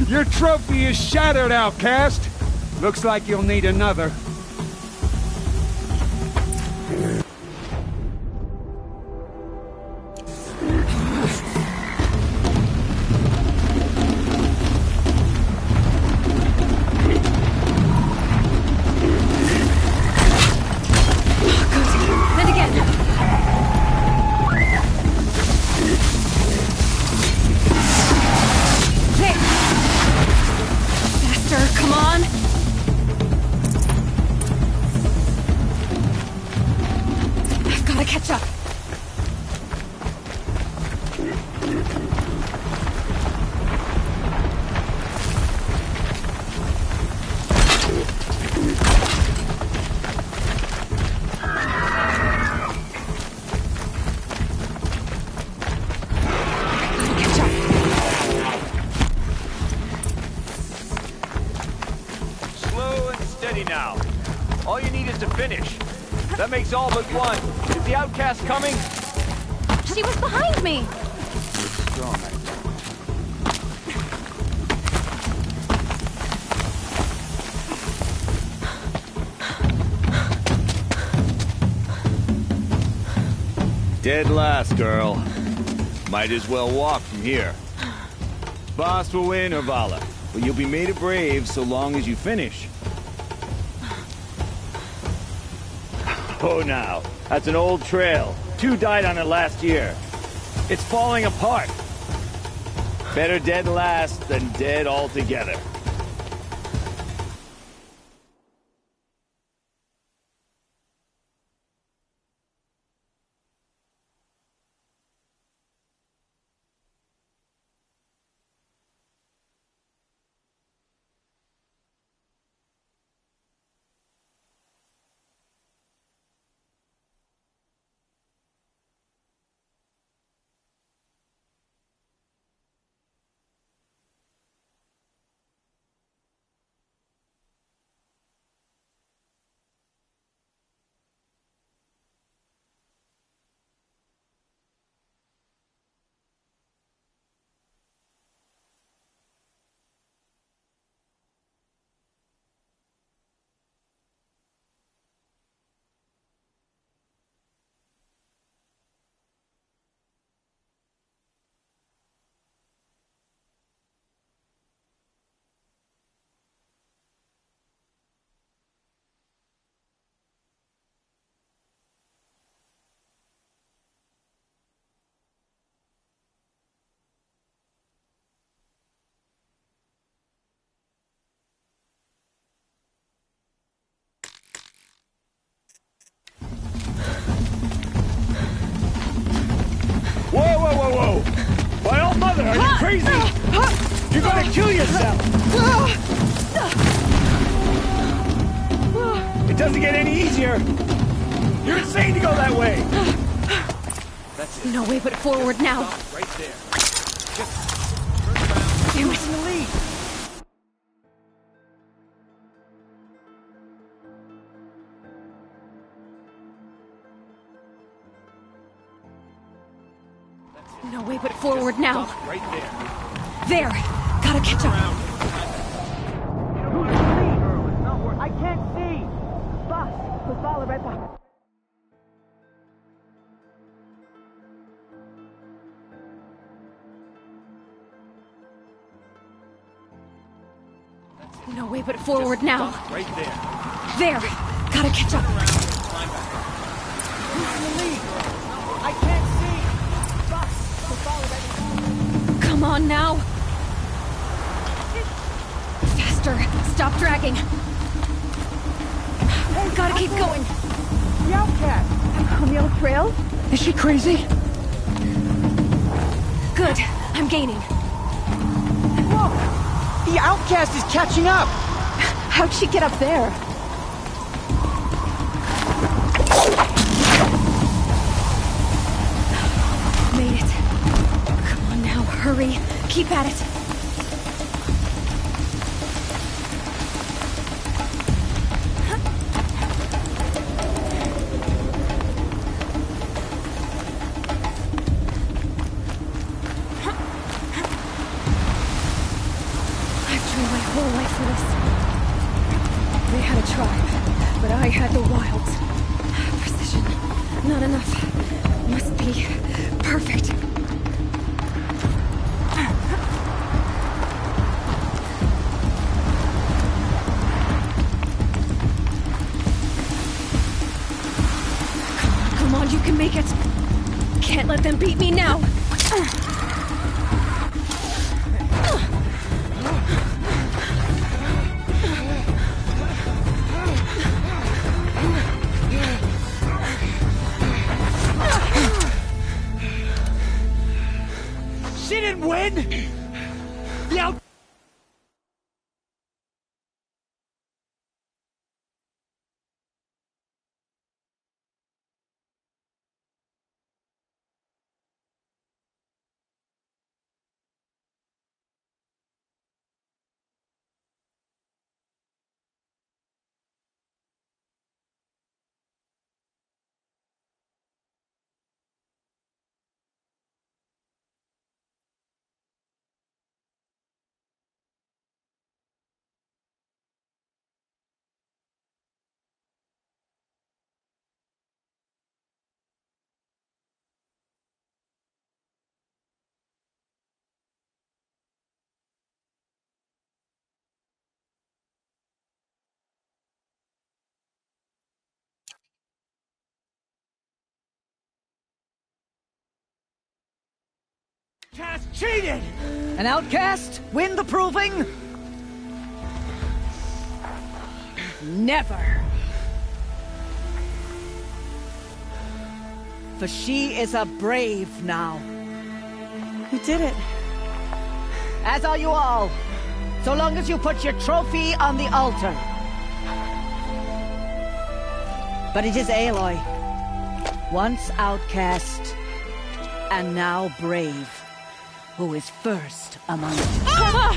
Your trophy is shattered, outcast. Looks like you'll need another. All but one. Is the outcast coming? She was behind me! Strong. Dead last, girl. Might as well walk from here. Boss will win or Vala, but you'll be made a brave so long as you finish. Oh, now. That's an old trail. 2 died on it last year. It's falling apart. Better dead last than dead altogether. Whoa! By all mother, are you crazy? You're gonna kill yourself! It doesn't get any easier! You're insane to go that way! That's it. No way but forward now. Right there. Damn it. No way but forward now. Right there. There! Gotta catch up. I can't see! Boss, with Vala right behind. No way but forward now. Right there. There! Gotta catch up. Who's in the lead? I can't see! Boss, with Vala right behind. Come on now! Faster! Stop dragging! Gotta keep going! The outcast! On the old trail? Is she crazy? Good! I'm gaining! Look! The outcast is catching up! How'd she get up there? Made it. Come on now, hurry. Keep at it. whole life for this. They had a tribe, but I had the wilds. Precision, not enough. Must be perfect. Come on, you can make it. Can't let them beat me now. She didn't win! The out... Outcast cheated! An outcast win the proving? Never. For she is a brave now. You did it. As are you all. So long as you put your trophy on the altar. But it is Aloy. Once outcast, and now brave, who is first among you. Ah!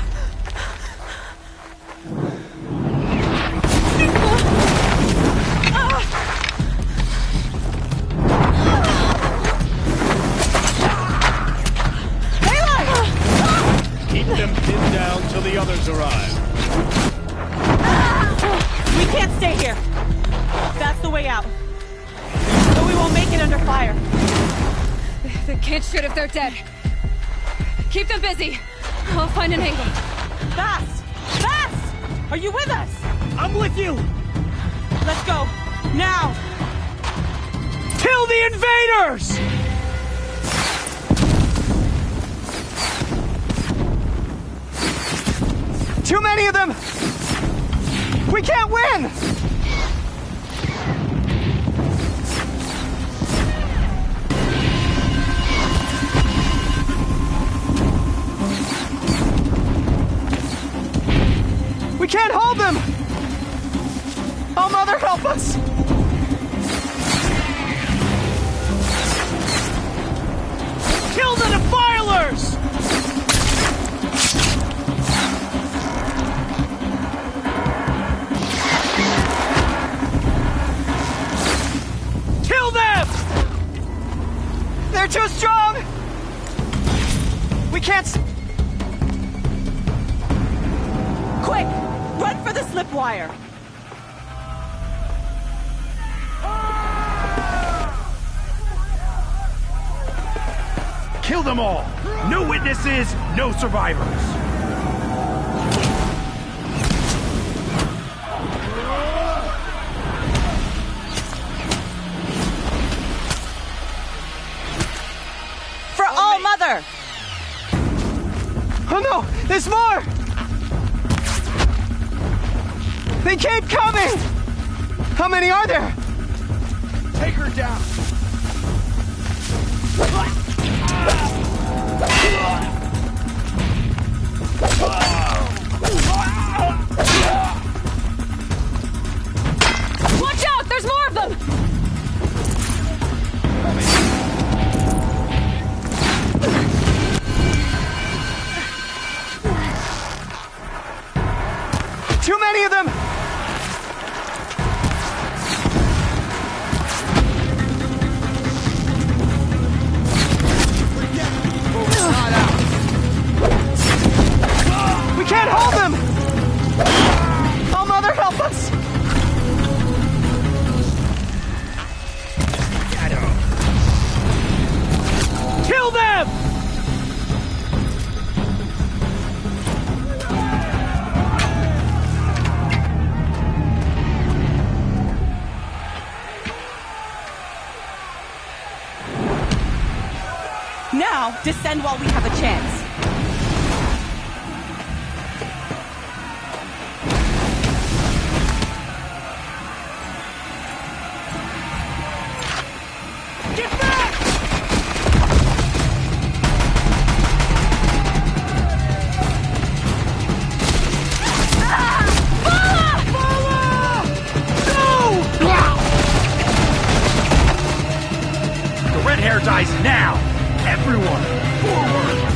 Keep them pinned down till the others arrive. We can't stay here. That's the way out. But we won't make it under fire. They can't shoot if they're dead. Keep them busy. I'll find an angle. Fast! Fast! Are you with us? I'm with you! Let's go. Now! Kill the invaders! Too many of them! We can't win! We can't hold them! Oh, Mother, help us! Kill the defilers! Kill them! They're too strong! We can't... Quick! Run for the slip wire! Kill them all! No witnesses, no survivors! For All Mother! Oh no! There's more! They keep coming! How many are there? Take her down! Watch out! There's more of them! Too many of them! We can't hold them! now! Descend while we have a chance! Dies now! Everyone, forward!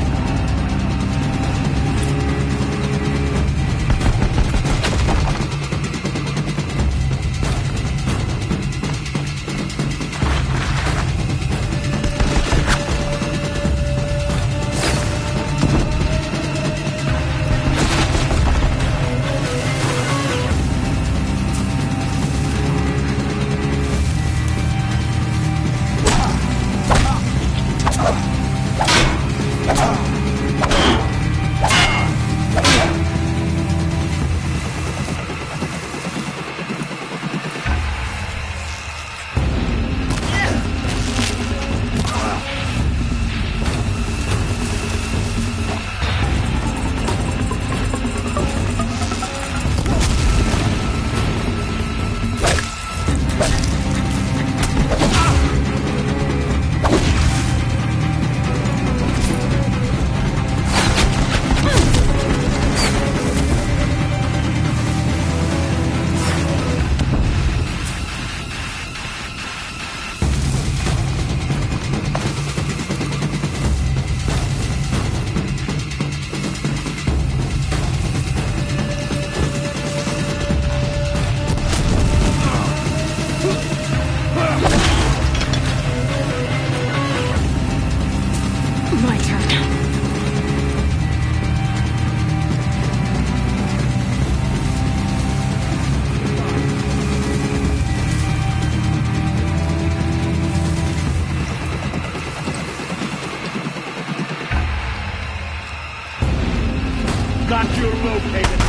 Got you located.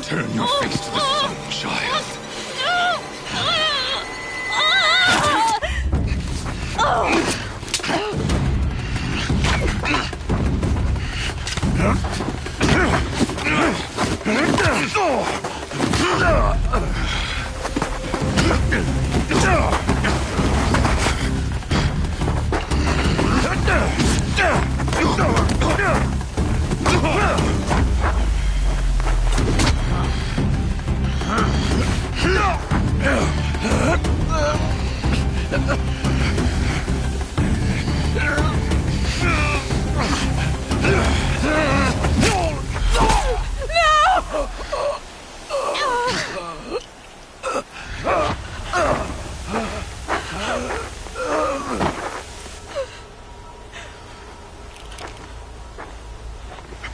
Turn your face to the sun, child.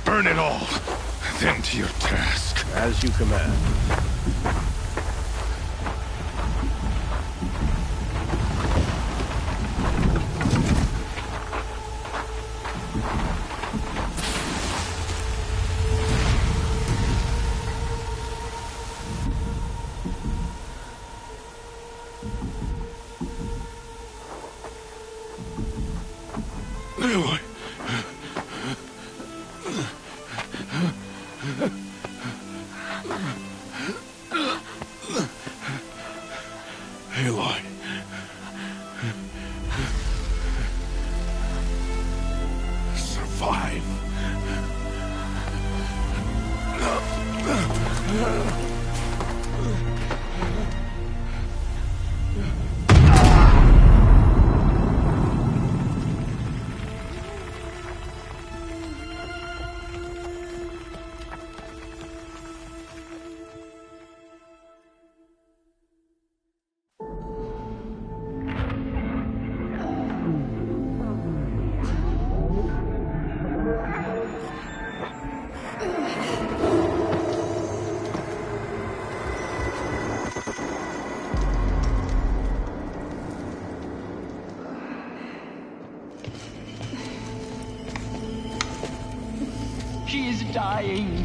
Burn it all, then to your task. As you command. Aloy. Aloy. Survive. dying.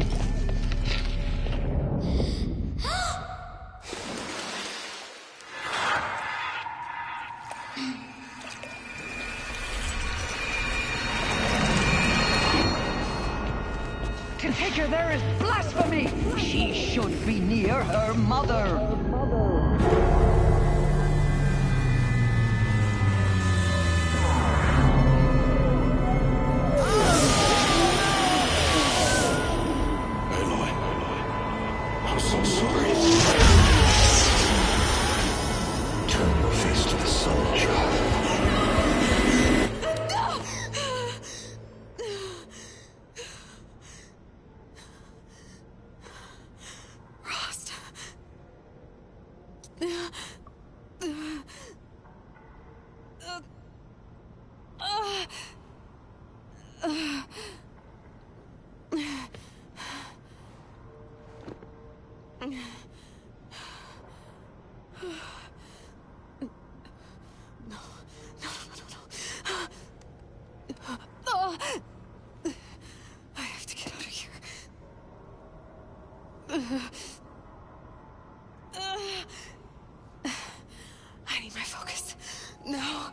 To take her there is blasphemy! She should be near her mother! I'm so sorry. Turn your face to the sun, child. Rost. I have to get out of here. I need my focus. No.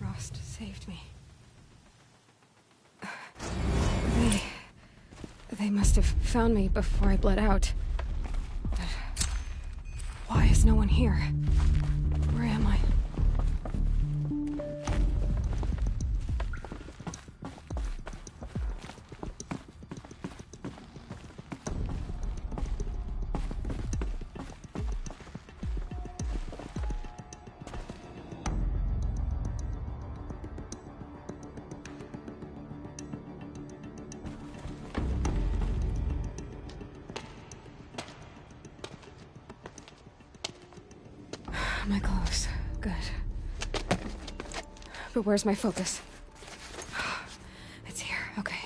Rost saved me. They must have found me before I bled out. But why is no one here? Where am I? My clothes. Good. But where's my focus? It's here. Okay.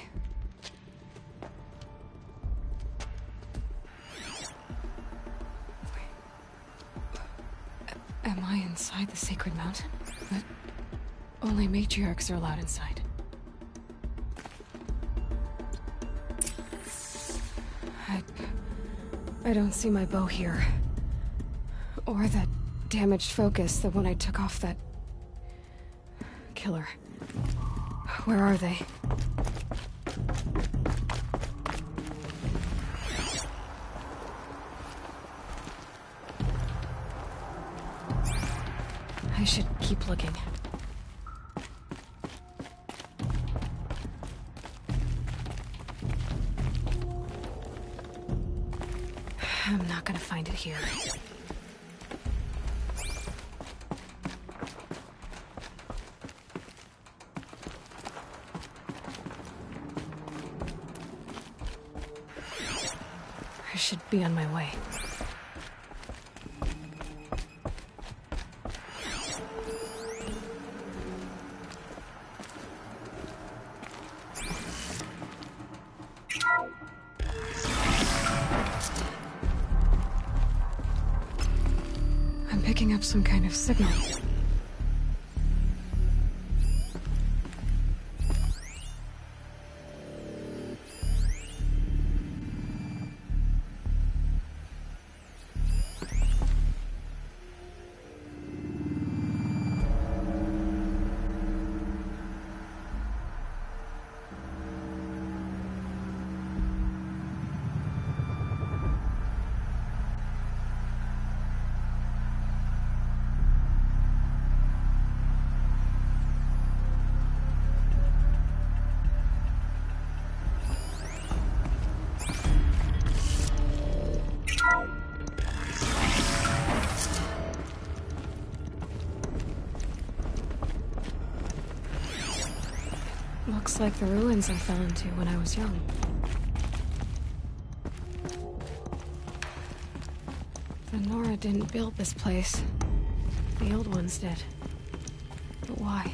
Am I inside the sacred mountain? But only matriarchs are allowed inside. I don't see my bow here. Or that damaged focus, the one I took off that killer. Where are they? I should keep looking. I'm not gonna find it here. I should be on my way. I'm picking up some kind of signal. Looks like the ruins I fell into when I was young. The Nora didn't build this place. The old ones did. But why?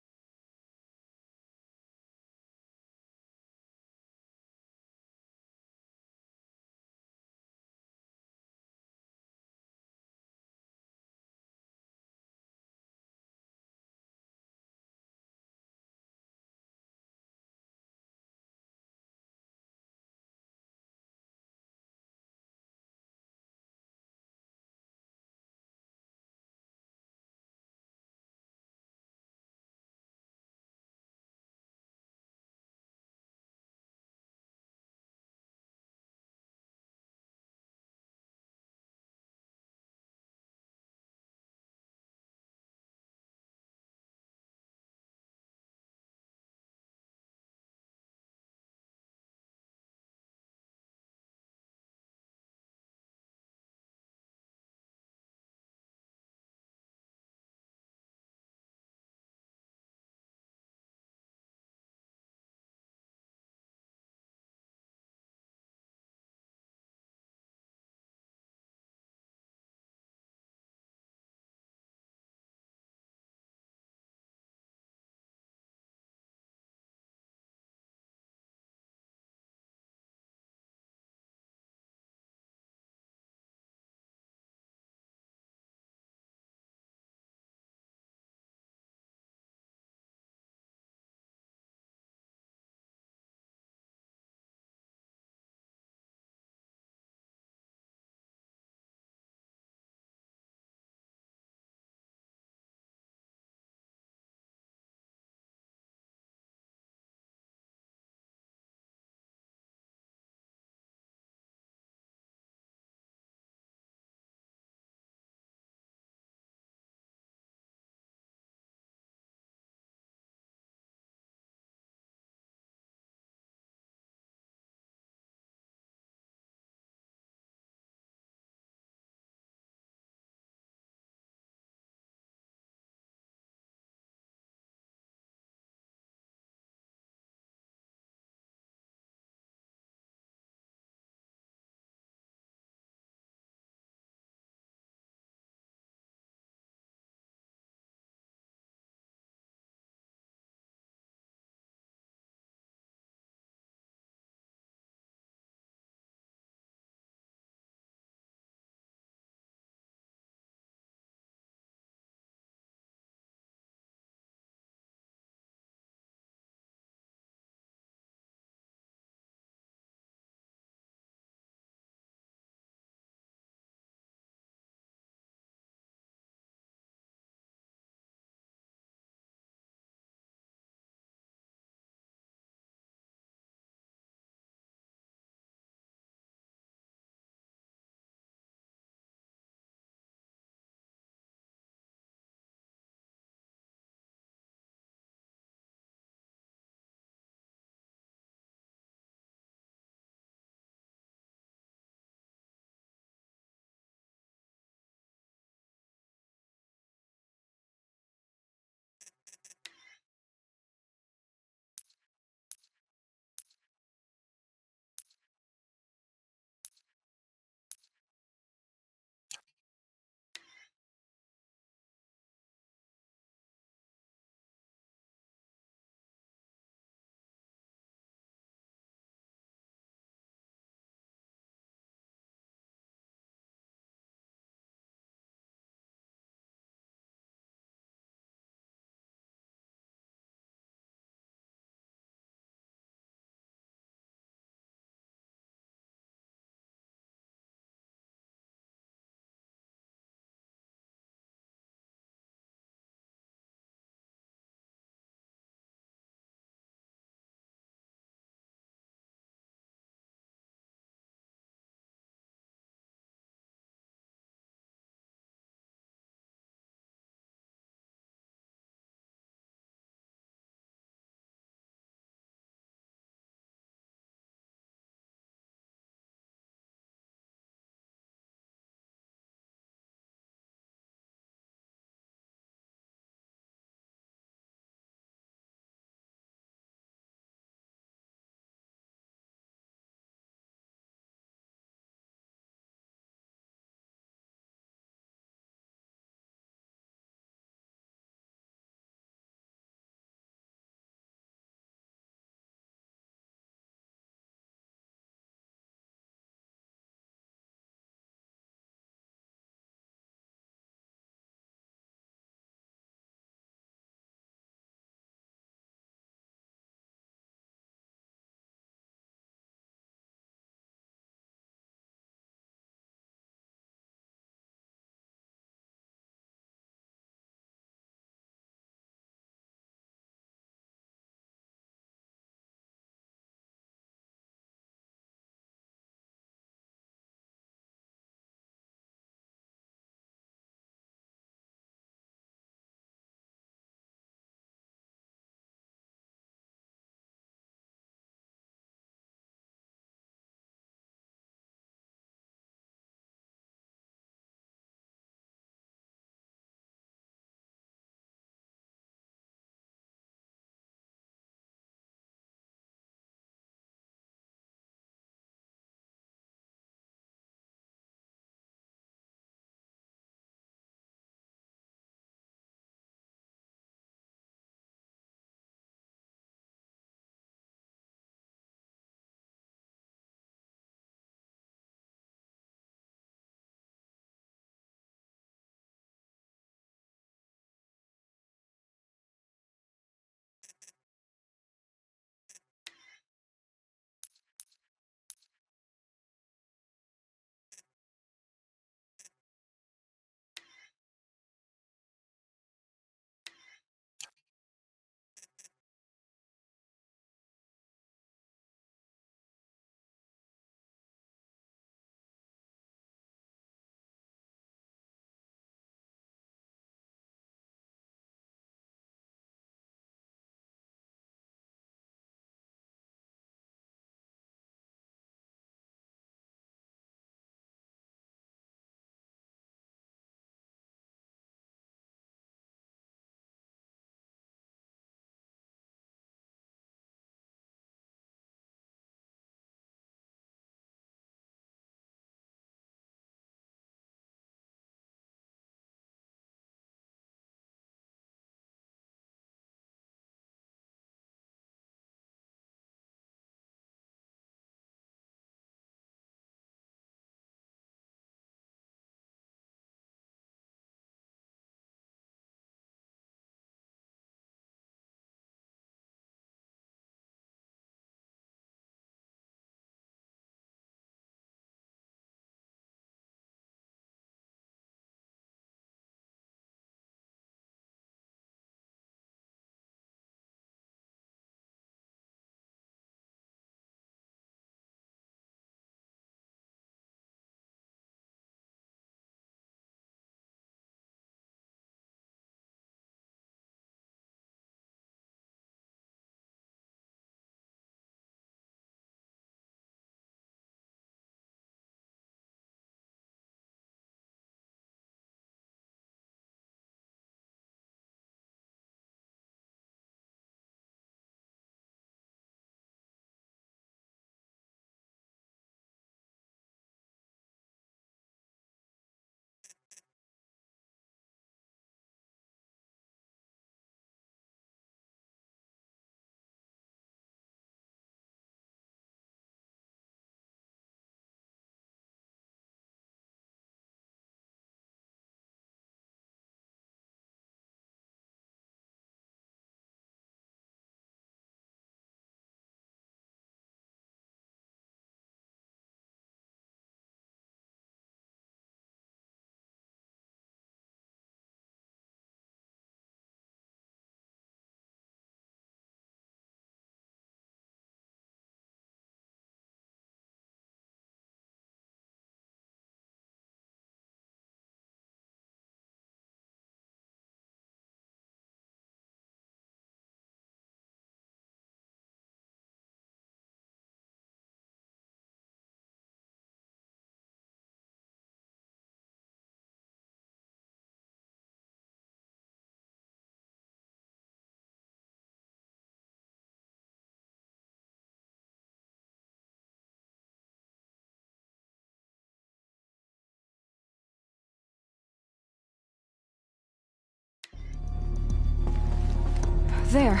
there.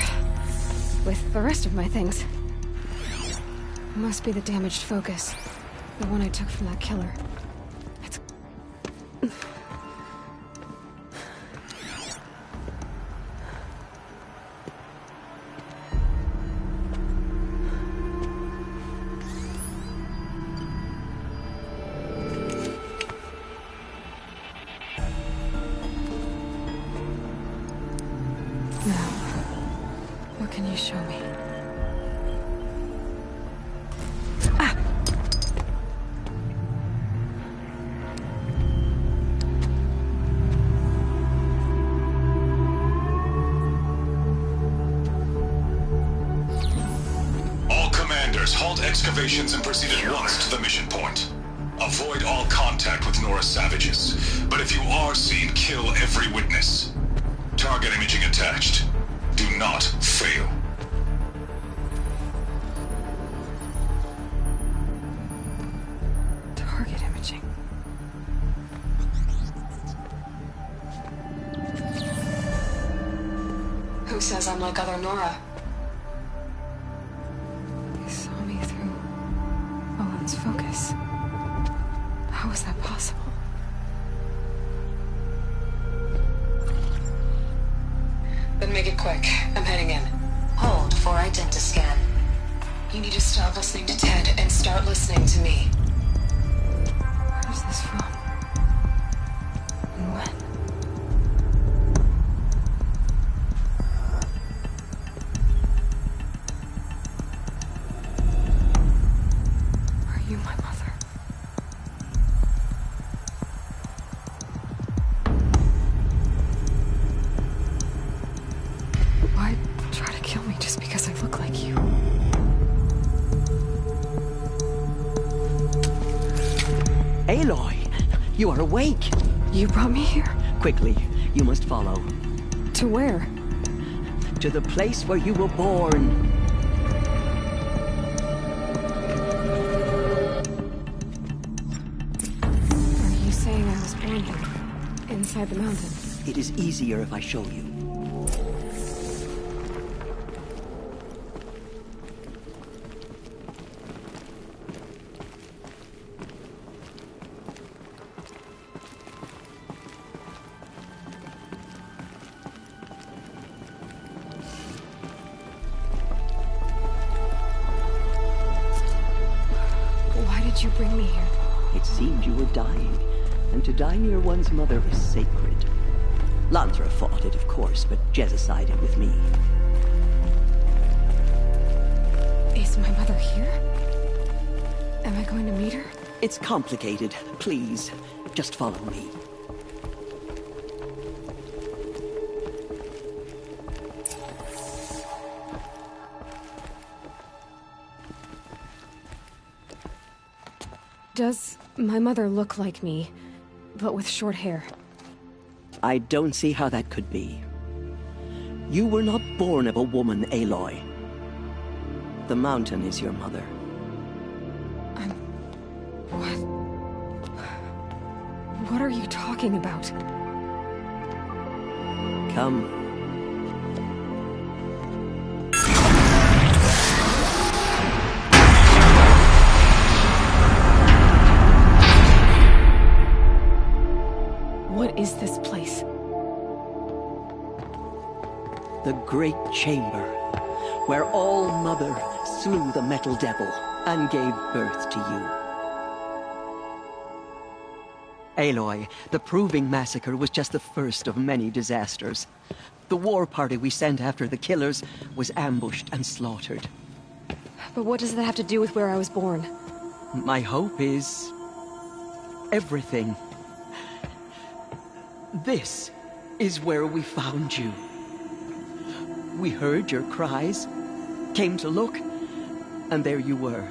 With the rest of my things. Must be the damaged focus. The one I took from that killer. It's... Now, what can you show me? Halt excavations and proceed at once to the mission point. Avoid all contact with Nora savages, but if you are seen, kill every witness. Target imaging attached. Do not fail. Target imaging. Who says I'm like other Nora? Focus. How is that possible? Then make it quick. I'm heading in. Hold for identiscan. You need to stop listening to Ted and start listening to me. Where's this from? And when? You, my mother. Why try to kill me just because I look like you? Aloy, you are awake. You brought me here? Quickly, you must follow. To where? To the place where you were born. Inside the mountain. It is easier if I show you. Why did you bring me here? It seemed you were dying. And to die near one's mother is sacred. Lantra fought it, of course, but Jezza sided with me. Is my mother here? Am I going to meet her? It's complicated. Please, just follow me. Does my mother look like me, but with short hair? I don't see how that could be. You were not born of a woman, Aloy. The mountain is your mother. What? What are you talking about? Come. What is this place? The Great Chamber, where All Mother slew the Metal Devil and gave birth to you. Aloy, the Proving Massacre was just the first of many disasters. The war party we sent after the killers was ambushed and slaughtered. But what does that have to do with where I was born? My hope is... everything. This is where we found you. We heard your cries, came to look, and there you were.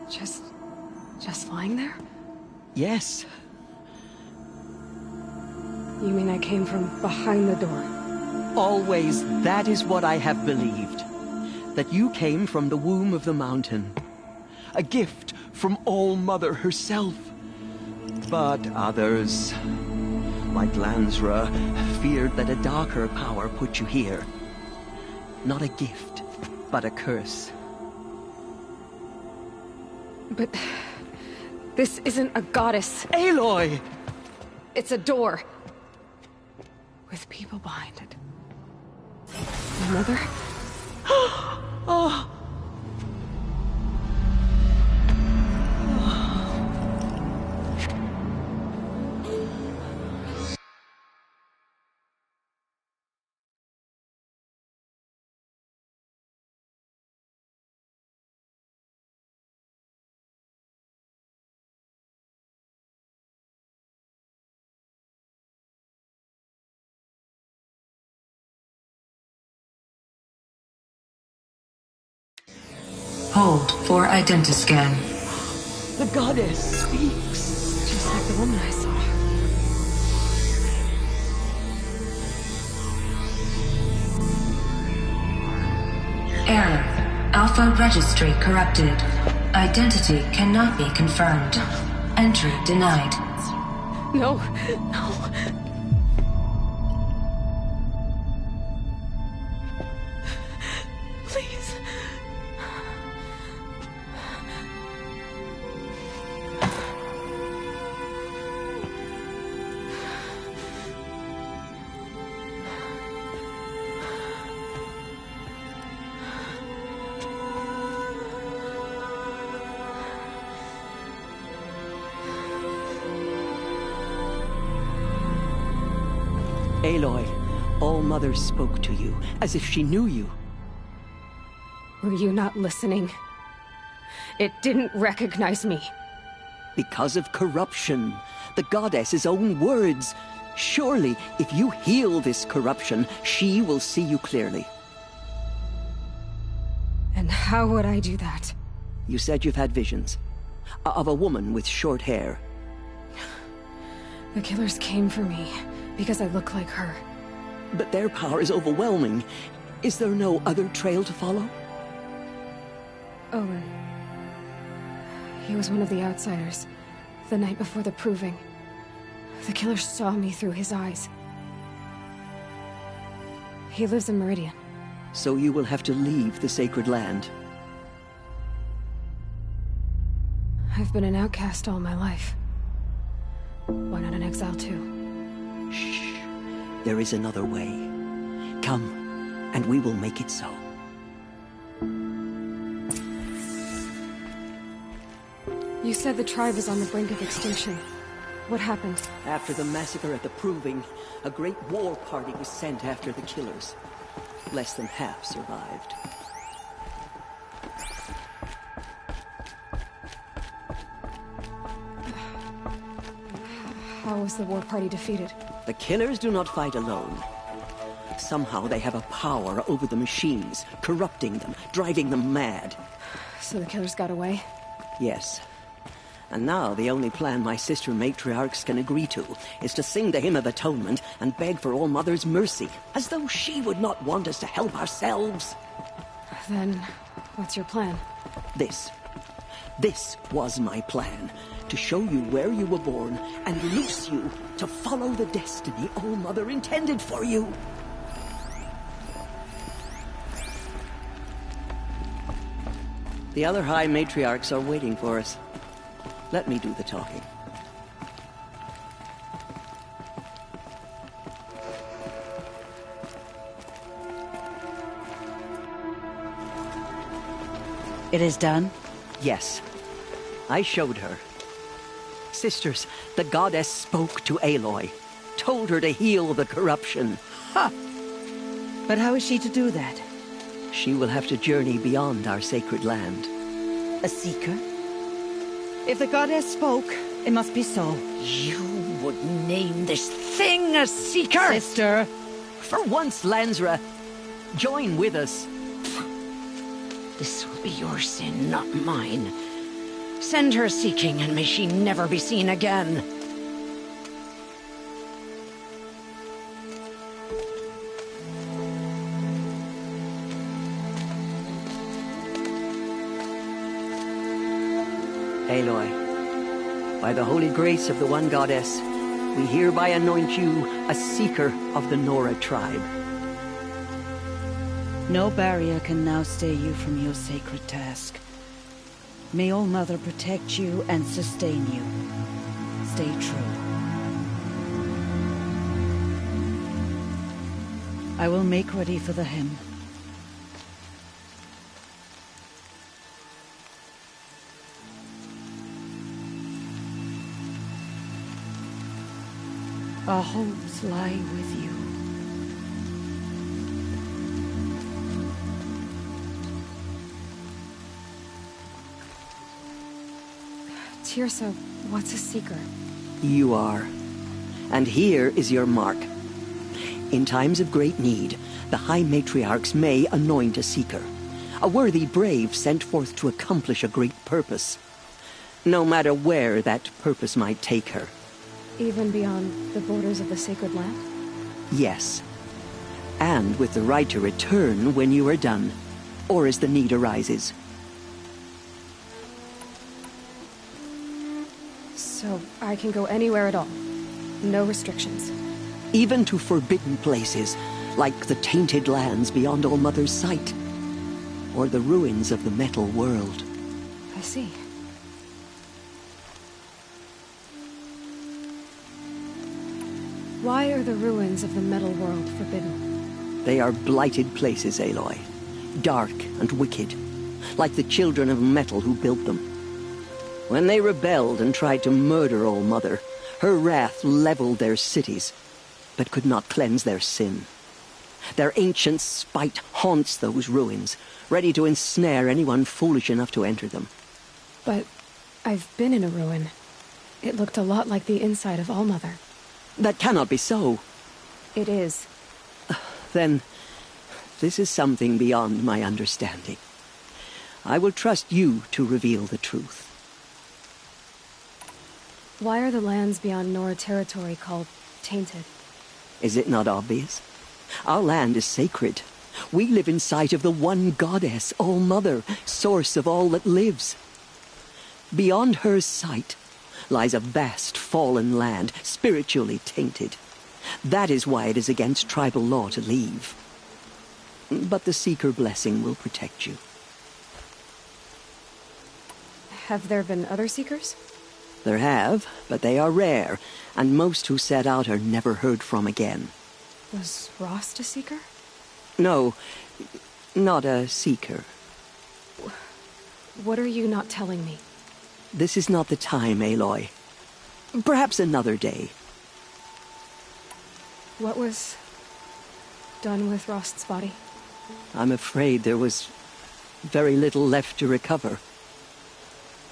Just lying there? Yes. You mean I came from behind the door? Always, that is what I have believed. That you came from the womb of the mountain. A gift from All Mother herself. But others like Lansra, feared that a darker power put you here. Not a gift, but a curse. But this isn't a goddess. Aloy! It's a door. With people behind it. My mother? Oh! Hold for identiscan. The goddess speaks. Just like the woman I saw. Error. Alpha registry corrupted. Identity cannot be confirmed. Entry denied. No, no. Please. Aloy, All-Mother spoke to you, as if she knew you. Were you not listening? It didn't recognize me. Because of corruption. The goddess's own words. Surely, if you heal this corruption, she will see you clearly. And how would I do that? You said you've had visions. Of a woman with short hair. The killers came for me, because I look like her. But their power is overwhelming. Is there no other trail to follow? Owen. He was one of the outsiders. The night before the proving. The killers saw me through his eyes. He lives in Meridian. So you will have to leave the sacred land. I've been an outcast all my life. Why not an exile too? Shh. There is another way. Come, and we will make it so. You said the tribe was on the brink of extinction. What happened? After the massacre at the Proving, a great war party was sent after the killers. Less than half survived. How was the war party defeated? The killers do not fight alone. Somehow they have a power over the machines, corrupting them, driving them mad. So the killers got away? Yes. And now the only plan my sister matriarchs can agree to is to sing the Hymn of Atonement and beg for All-Mother's mercy, as though she would not want us to help ourselves. Then, what's your plan? This was my plan. To show you where you were born and loose you to follow the destiny All-Mother intended for you. The other High Matriarchs are waiting for us. Let me do the talking. It is done? Yes. I showed her. Sisters, the goddess spoke to Aloy. Told her to heal the corruption. Ha! But how is she to do that? She will have to journey beyond our sacred land. A seeker? If the goddess spoke, it must be so. You would name this thing a seeker? Sister, for once, Lansra, join with us. This will be your sin, not mine. Send her seeking, and may she never be seen again. Aloy, by the holy grace of the One Goddess, we hereby anoint you a Seeker of the Nora tribe. No barrier can now stay you from your sacred task. May All Mother protect you and sustain you. Stay true. I will make ready for the hymn. Our hopes lie with you. Tirsa, what's a Seeker? You are. And here is your mark. In times of great need, the High Matriarchs may anoint a Seeker. A worthy brave sent forth to accomplish a great purpose. No matter where that purpose might take her. Even beyond the borders of the sacred land? Yes. And with the right to return when you are done, or as the need arises. So I can go anywhere at all? No restrictions? Even to forbidden places, like the tainted lands beyond All Mother's sight. Or the ruins of the metal world. I see. Why are the ruins of the metal world forbidden? They are blighted places, Aloy. Dark and wicked. Like the children of metal who built them. When they rebelled and tried to murder All Mother, her wrath leveled their cities, but could not cleanse their sin. Their ancient spite haunts those ruins, ready to ensnare anyone foolish enough to enter them. But I've been in a ruin. It looked a lot like the inside of All Mother. That cannot be so. It is. Then, this is something beyond my understanding. I will trust you to reveal the truth. Why are the lands beyond Nora territory called tainted? Is it not obvious? Our land is sacred. We live in sight of the one goddess, All Mother, source of all that lives. Beyond her sight lies a vast fallen land, spiritually tainted. That is why it is against tribal law to leave. But the Seeker blessing will protect you. Have there been other Seekers? There have, but they are rare, and most who set out are never heard from again. Was Rost a Seeker? No, not a Seeker. What are you not telling me? This is not the time, Aloy. Perhaps another day. What was done with Rost's body? I'm afraid there was very little left to recover.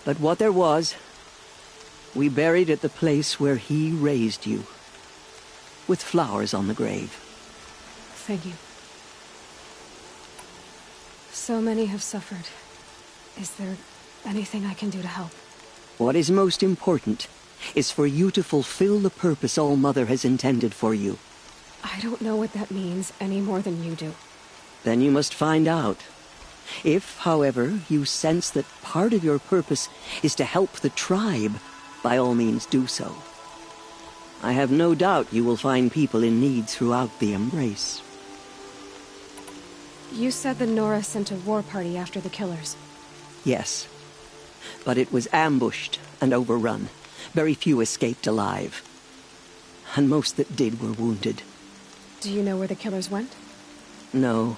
But what there was, we buried at the place where he raised you, with flowers on the grave. Thank you. So many have suffered. Is there anything I can do to help? What is most important is for you to fulfill the purpose All Mother has intended for you. I don't know what that means any more than you do. Then you must find out. If, however, you sense that part of your purpose is to help the tribe, by all means do so. I have no doubt you will find people in need throughout the Embrace. You said the Nora sent a war party after the killers. Yes. But it was ambushed and overrun. Very few escaped alive. And most that did were wounded. Do you know where the killers went? No.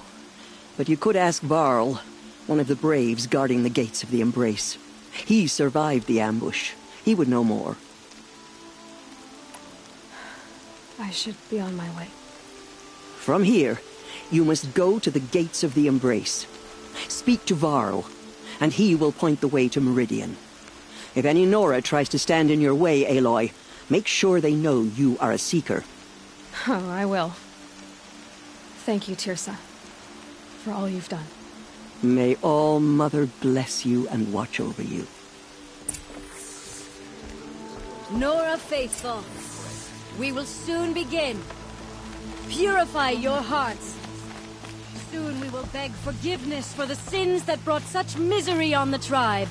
But you could ask Varl, one of the braves guarding the gates of the Embrace. He survived the ambush. He would know more. I should be on my way. From here, you must go to the gates of the Embrace. Speak to Varl, and he will point the way to Meridian. If any Nora tries to stand in your way, Aloy, make sure they know you are a Seeker. Oh, I will. Thank you, Tirsa, for all you've done. May All Mother bless you and watch over you. Nora faithful, we will soon begin. Purify your hearts. Soon we will beg forgiveness for the sins that brought such misery on the tribe.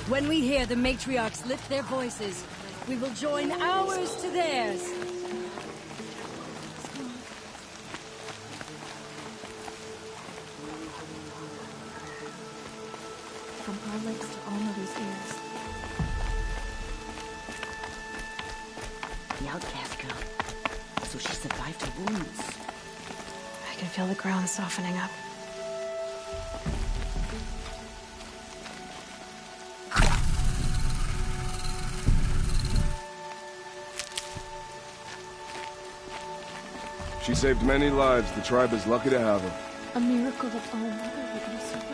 When we hear the matriarchs lift their voices, We will join ours to theirs. From our lips to all mother's ears. The outcast girl. So she survived her wounds. I can feel the ground softening up. She saved many lives. The tribe is lucky to have her. A miracle that all mother would have survived.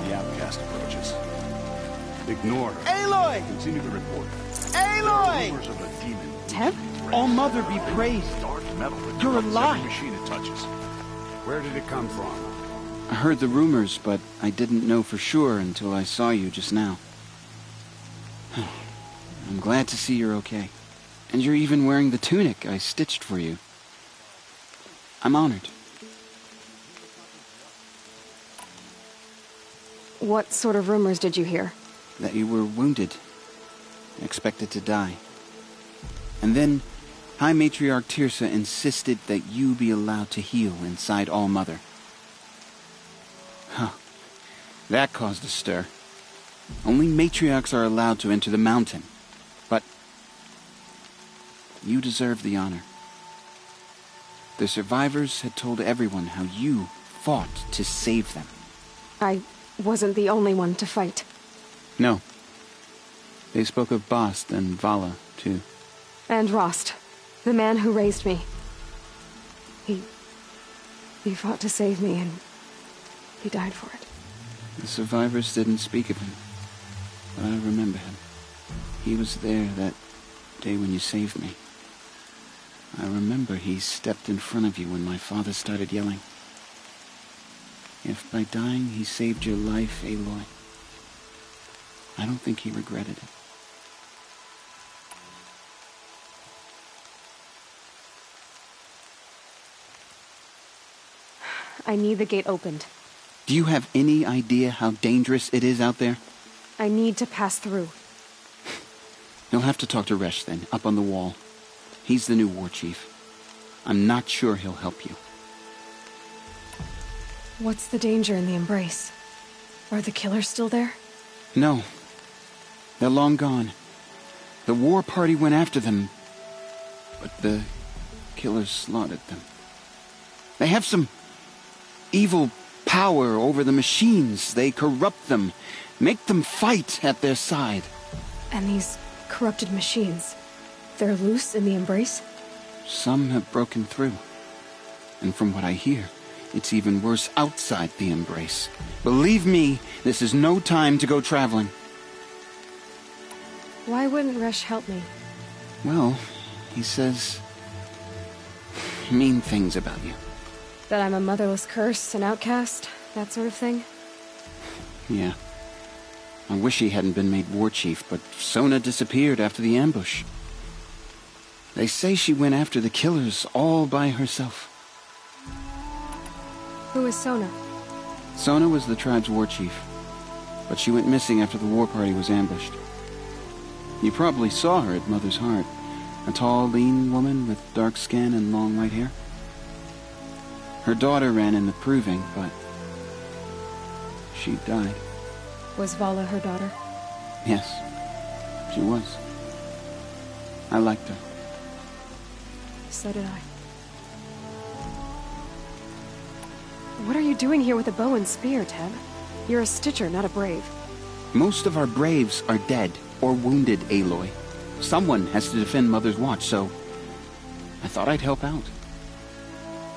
The outcast approaches. Ignore her. Aloy! Continue the report. Aloy! Rumors of a demon. Teb? All Mother be praised. Dark metal. You're alive. Every machine it touches. Where did it come from? I heard the rumors, but I didn't know for sure until I saw you just now. I'm glad to see you're okay. And you're even wearing the tunic I stitched for you. I'm honored. What sort of rumors did you hear? That you were wounded. Expected to die. And then, High Matriarch Tirsa insisted that you be allowed to heal inside All Mother. Huh. That caused a stir. Only matriarchs are allowed to enter the mountain. But you deserve the honor. The survivors had told everyone how you fought to save them. I wasn't the only one to fight. No. They spoke of Bast and Vala, too. And Rost, the man who raised me. He fought to save me, and he died for it. The survivors didn't speak of him, but I remember him. He was there that day when you saved me. I remember he stepped in front of you when my father started yelling. If by dying he saved your life, Aloy, I don't think he regretted it. I need the gate opened. Do you have any idea how dangerous it is out there? I need to pass through. You'll have to talk to Resh then, up on the wall. He's the new war chief. I'm not sure he'll help you. What's the danger in the embrace? Are the killers still there? No. They're long gone. The war party went after them, but the killers slaughtered them. They have some evil power over the machines. They corrupt them, make them fight at their side. And these corrupted machines, they're loose in the embrace? Some have broken through. And from what I hear, it's even worse outside the embrace. Believe me, this is no time to go traveling. Why wouldn't Resh help me? Well, he says mean things about you. That I'm a motherless curse, an outcast, that sort of thing? Yeah. I wish he hadn't been made war chief, but Sona disappeared after the ambush. They say she went after the killers all by herself. Who is Sona? Sona was the tribe's war chief, but she went missing after the war party was ambushed. You probably saw her at Mother's Heart. A tall, lean woman with dark skin and long white hair. Her daughter ran in the proving, but she died. Was Vala her daughter? Yes, she was. I liked her. So did I. What are you doing here with a bow and spear, Teb? You're a Stitcher, not a Brave. Most of our Braves are dead or wounded, Aloy. Someone has to defend Mother's Watch, so I thought I'd help out.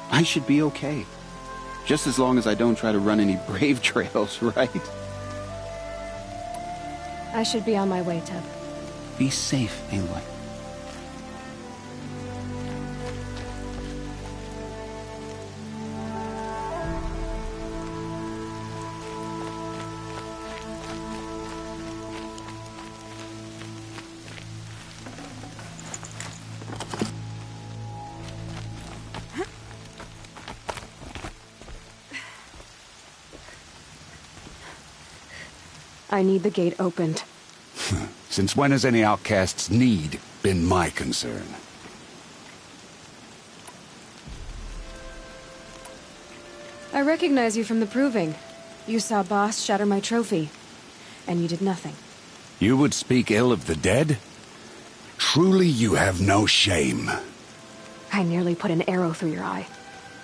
I should be okay. Just as long as I don't try to run any Brave trails, right? I should be on my way, Teb. Be safe, Aloy. I need the gate opened. Since when has any outcast's need been my concern? I recognize you from the proving. You saw Boss shatter my trophy, and you did nothing. You would speak ill of the dead? Truly you have no shame. I nearly put an arrow through your eye.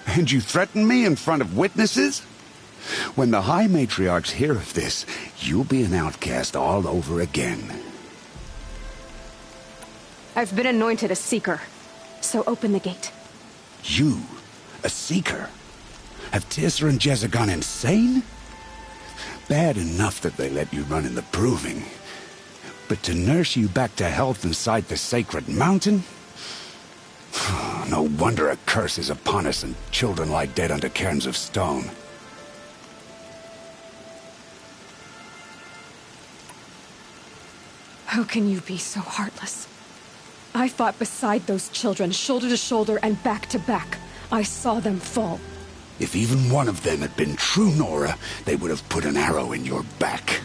And you threaten me in front of witnesses? When the High Matriarchs hear of this, you'll be an outcast all over again. I've been anointed a Seeker, so open the gate. You? A Seeker? Have Teersa and Jezza gone insane? Bad enough that they let you run in the proving. But to nurse you back to health inside the sacred mountain? No wonder a curse is upon us and children lie dead under cairns of stone. How can you be so heartless? I fought beside those children, shoulder to shoulder and back to back. I saw them fall. If even one of them had been true Nora, they would have put an arrow in your back.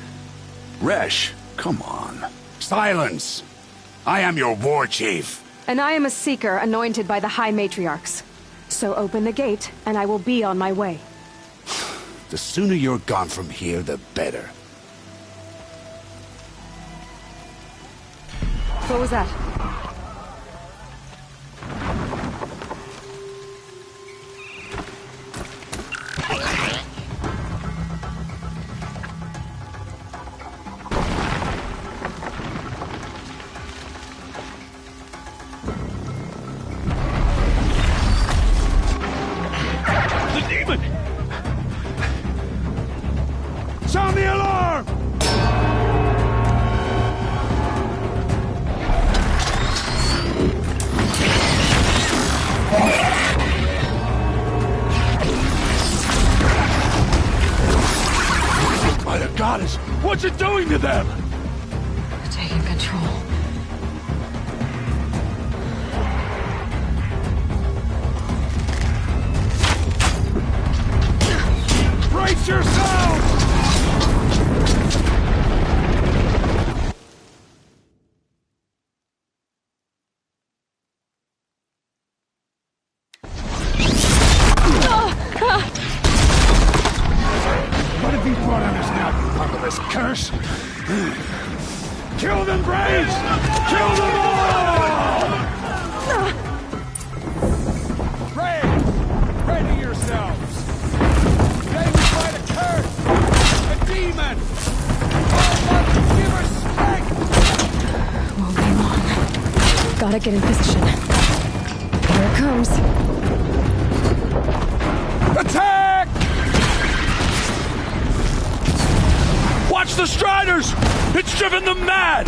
Resh, come on. Silence! I am your war chief. And I am a Seeker anointed by the High Matriarchs. So open the gate, and I will be on my way. The sooner you're gone from here, the better. What was that? The demon! Sound the alarm! By the goddess, what's it doing to them? Taking control. Brace yourselves! What have you brought on us now, you fatherless curse? Kill them, Braves! Kill them all! Braves, ready yourselves! Today we fight a curse! A demon! All must give her strength! Won't be long. Gotta get in position. Here it comes. Attack! Watch the Striders! It's driven them mad!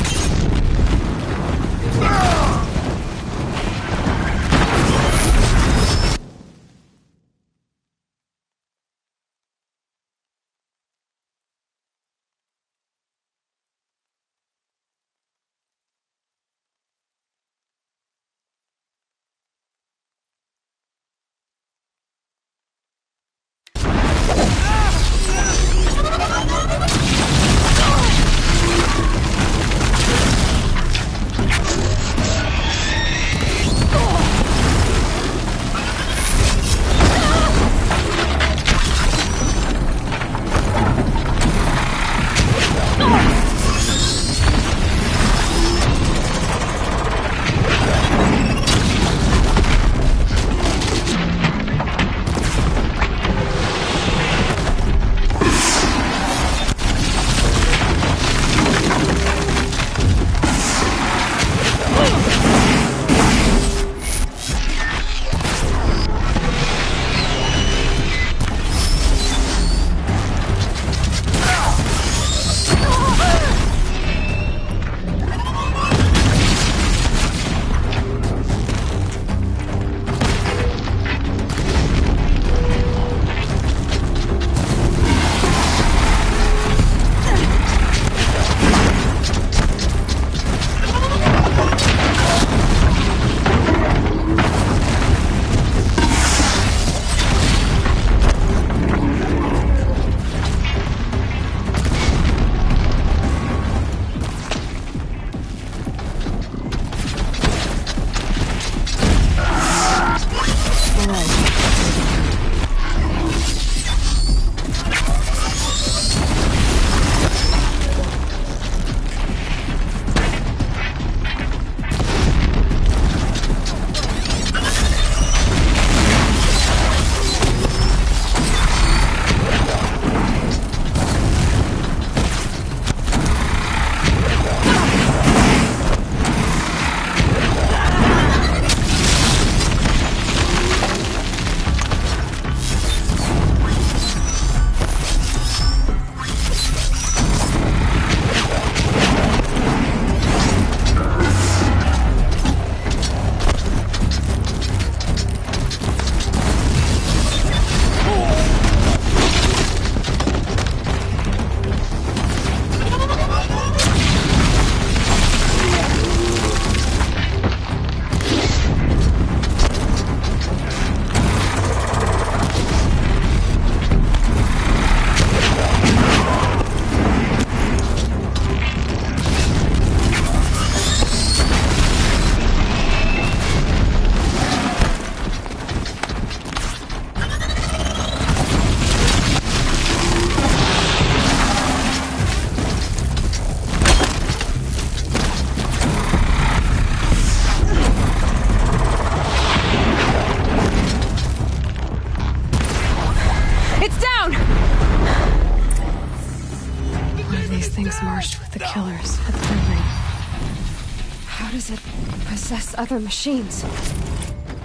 How does it possess other machines?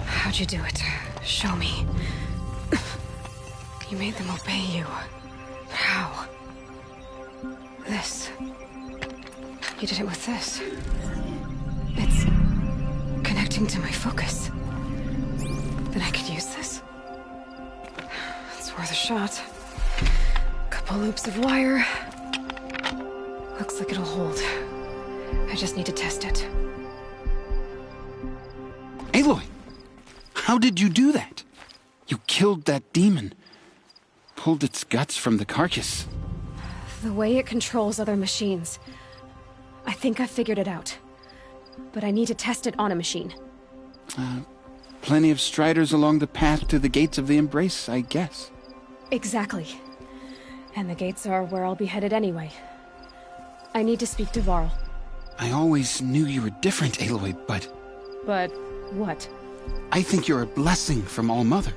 How'd you do it? Show me. You made them obey you. How? This. You did it with this. It's connecting to my focus. Then I could use this. It's worth a shot. Couple loops of wire. Looks like it'll hold. I just need to test it. Aloy! How did you do that? You killed that demon. Pulled its guts from the carcass. The way it controls other machines. I think I figured it out. But I need to test it on a machine. Plenty of striders along the path to the gates of the Embrace, I guess. Exactly. And the gates are where I'll be headed anyway. I need to speak to Varl. I always knew you were different, Aloy, but... But what? I think you're a blessing from All-Mother.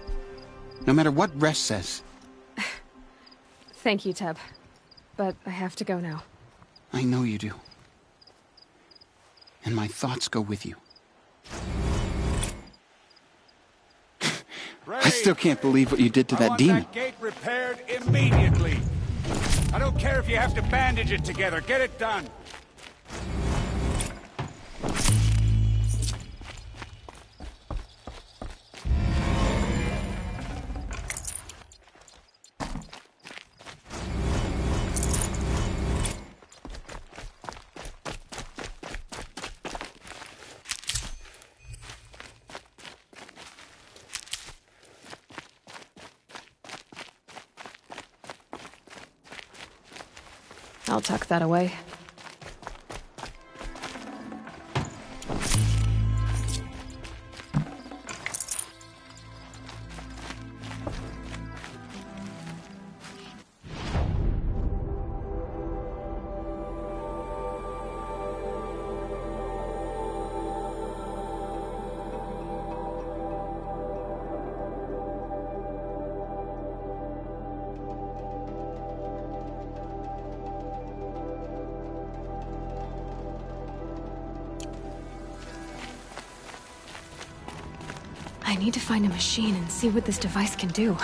No matter what Resh says. Thank you, Teb. But I have to go now. I know you do. And my thoughts go with you. I still can't believe what you did to that demon. That gate repaired immediately. I don't care if you have to bandage it together. Get it done. I'll tuck that away. I need to find a machine and see what this device can do.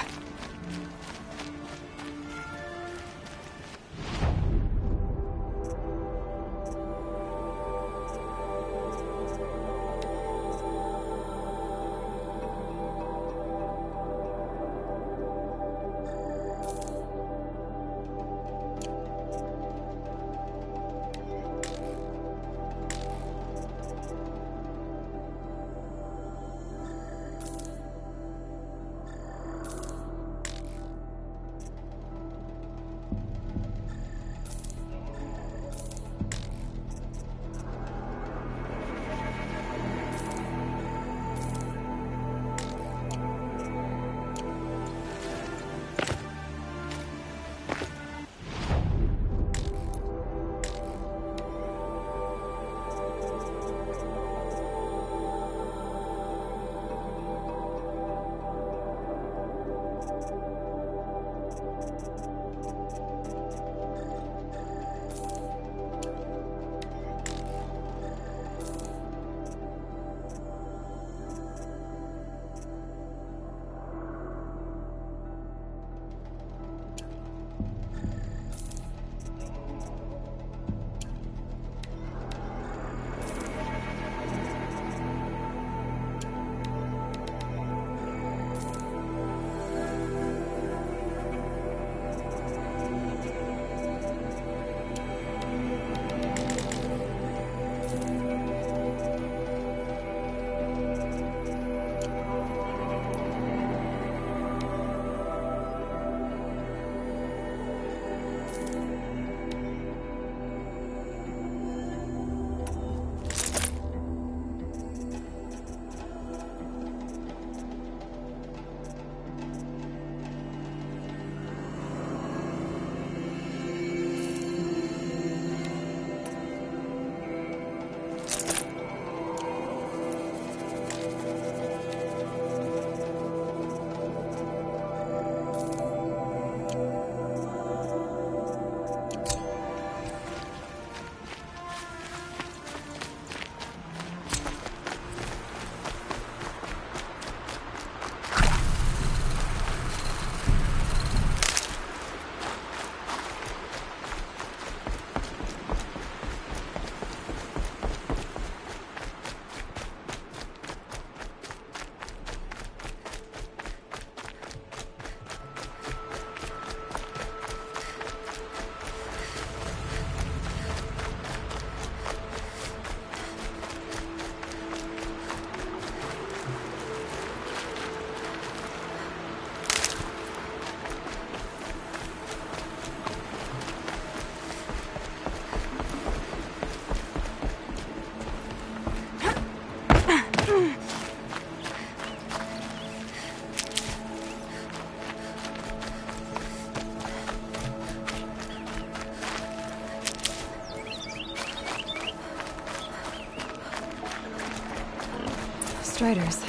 Striders.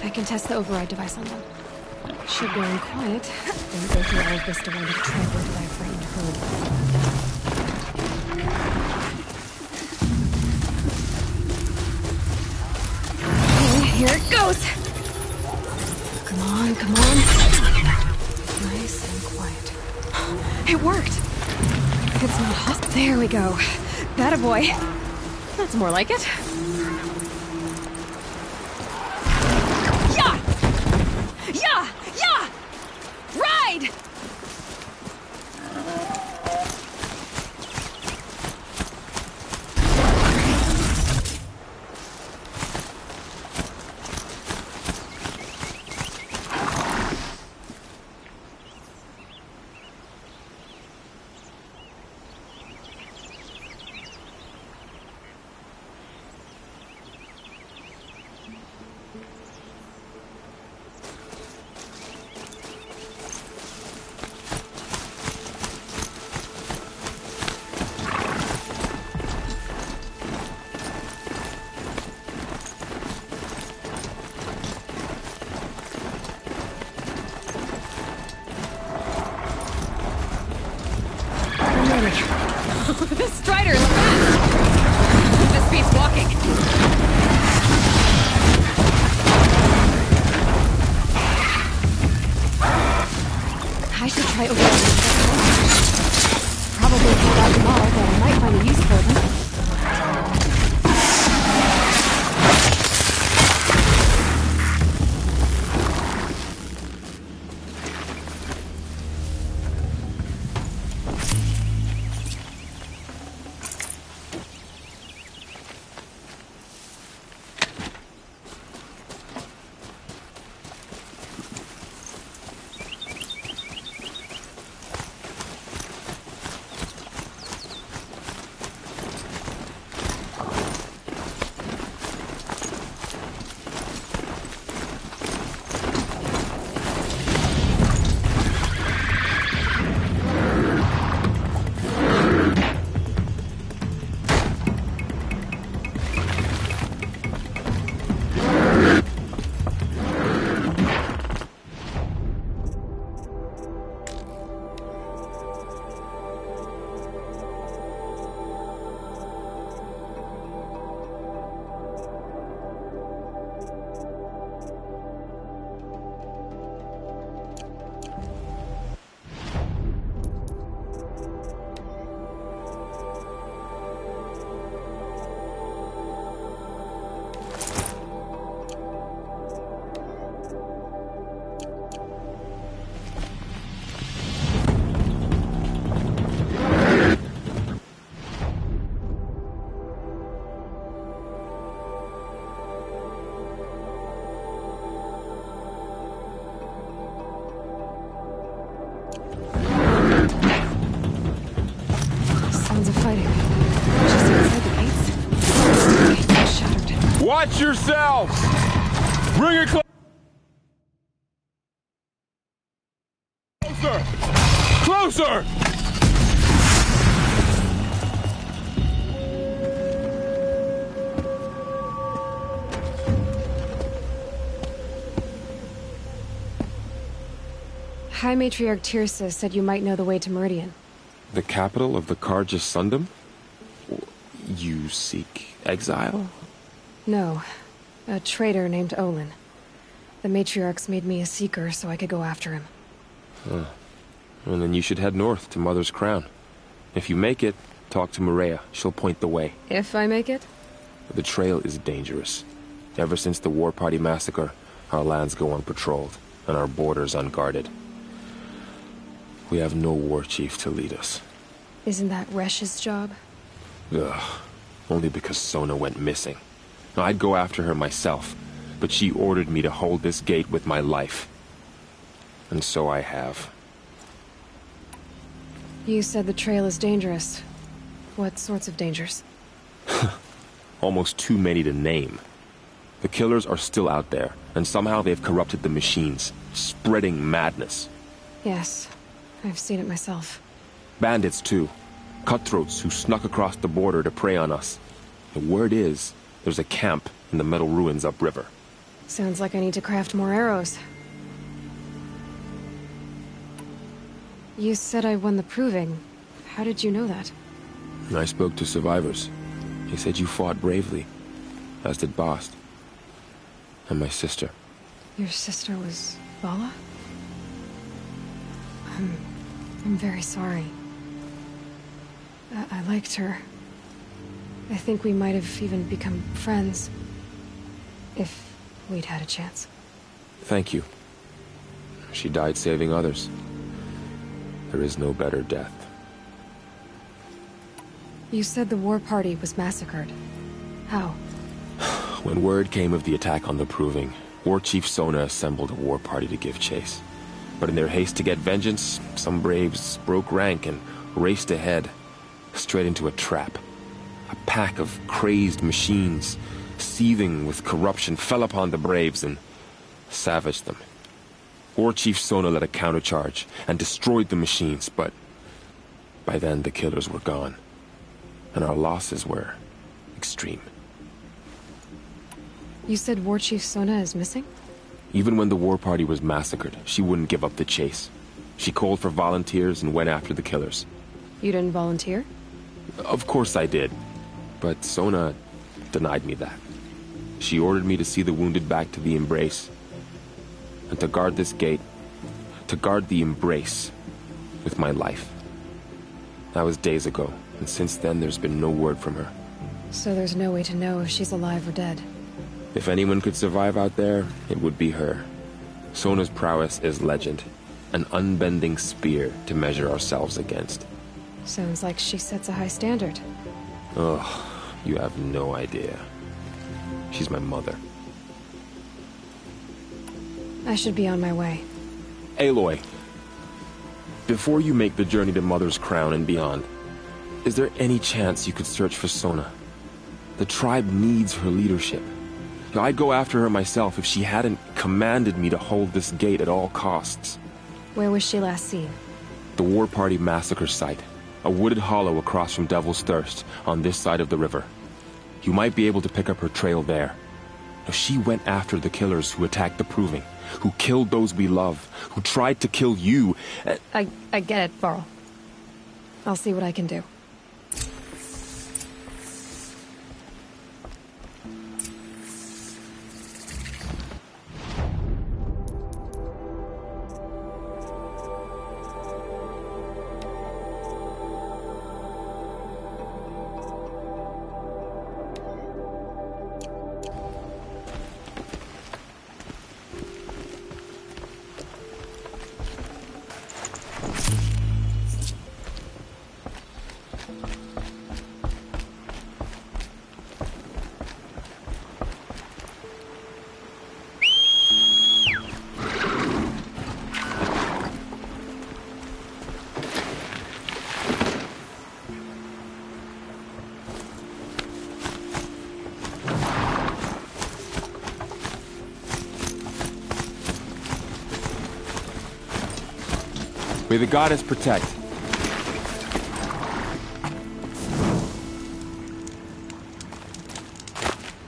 I can test the override device on them. Should go in quiet. Don't go through all of this to wind up trampled by a frightened herd. Okay, here it goes! Come on, come on. Nice and quiet. It worked! It's not hot. There we go. That a boy. That's more like it. Yeah! Yeah! Yeah! Ride! This Strider is fast! This beats walking. I should try overriding. Probably can't out them all, but I might find a use for them. Watch yourselves! Bring it closer! Closer! High Matriarch Tirsa said you might know the way to Meridian. The capital of the Carja Sundom? You seek exile? No. A traitor named Olin. The Matriarchs made me a seeker so I could go after him. Huh. Well, then you should head north to Mother's Crown. If you make it, talk to Maria. She'll point the way. If I make it? The trail is dangerous. Ever since the War Party massacre, our lands go unpatrolled, and our borders unguarded. We have no war chief to lead us. Isn't that Resh's job? Ugh. Only because Sona went missing. I'd go after her myself, but she ordered me to hold this gate with my life. And so I have. You said the trail is dangerous. What sorts of dangers? Almost too many to name. The killers are still out there, and somehow they've corrupted the machines, spreading madness. Yes, I've seen it myself. Bandits, too. Cutthroats who snuck across the border to prey on us. The word is, There's a camp in the metal ruins upriver. Sounds like I need to craft more arrows. You said I won the proving. How did you know that? I spoke to survivors. They said you fought bravely, as did Bast. And my sister. Your sister was Vala? I'm very sorry. I liked her. I think we might have even become friends. If we'd had a chance. Thank you. She died saving others. There is no better death. You said the war party was massacred. How? When word came of the attack on the Proving, War Chief Sona assembled a war party to give chase. But in their haste to get vengeance, some braves broke rank and raced ahead, straight into a trap. A pack of crazed machines, seething with corruption, fell upon the braves and savaged them. War Chief Sona led a countercharge and destroyed the machines, but by then the killers were gone, and our losses were extreme. You said War Chief Sona is missing? Even when the war party was massacred, she wouldn't give up the chase. She called for volunteers and went after the killers. You didn't volunteer? Of course I did, but Sona denied me that. She ordered me to see the wounded back to the Embrace, and to guard this gate, to guard the Embrace with my life. That was days ago, and since then there's been no word from her. So there's no way to know if she's alive or dead. If anyone could survive out there, it would be her. Sona's prowess is legend, an unbending spear to measure ourselves against. Sounds like she sets a high standard. Ugh, you have no idea. She's my mother. I should be on my way. Aloy, before you make the journey to Mother's Crown and beyond, is there any chance you could search for Sona? The tribe needs her leadership. I'd go after her myself if she hadn't commanded me to hold this gate at all costs. Where was she last seen? The War Party massacre site. A wooded hollow across from Devil's Thirst, on this side of the river. You might be able to pick up her trail there. Now, she went after the killers who attacked the Proving, who killed those we love, who tried to kill you. I get it, Varl. I'll see what I can do. May the goddess protect.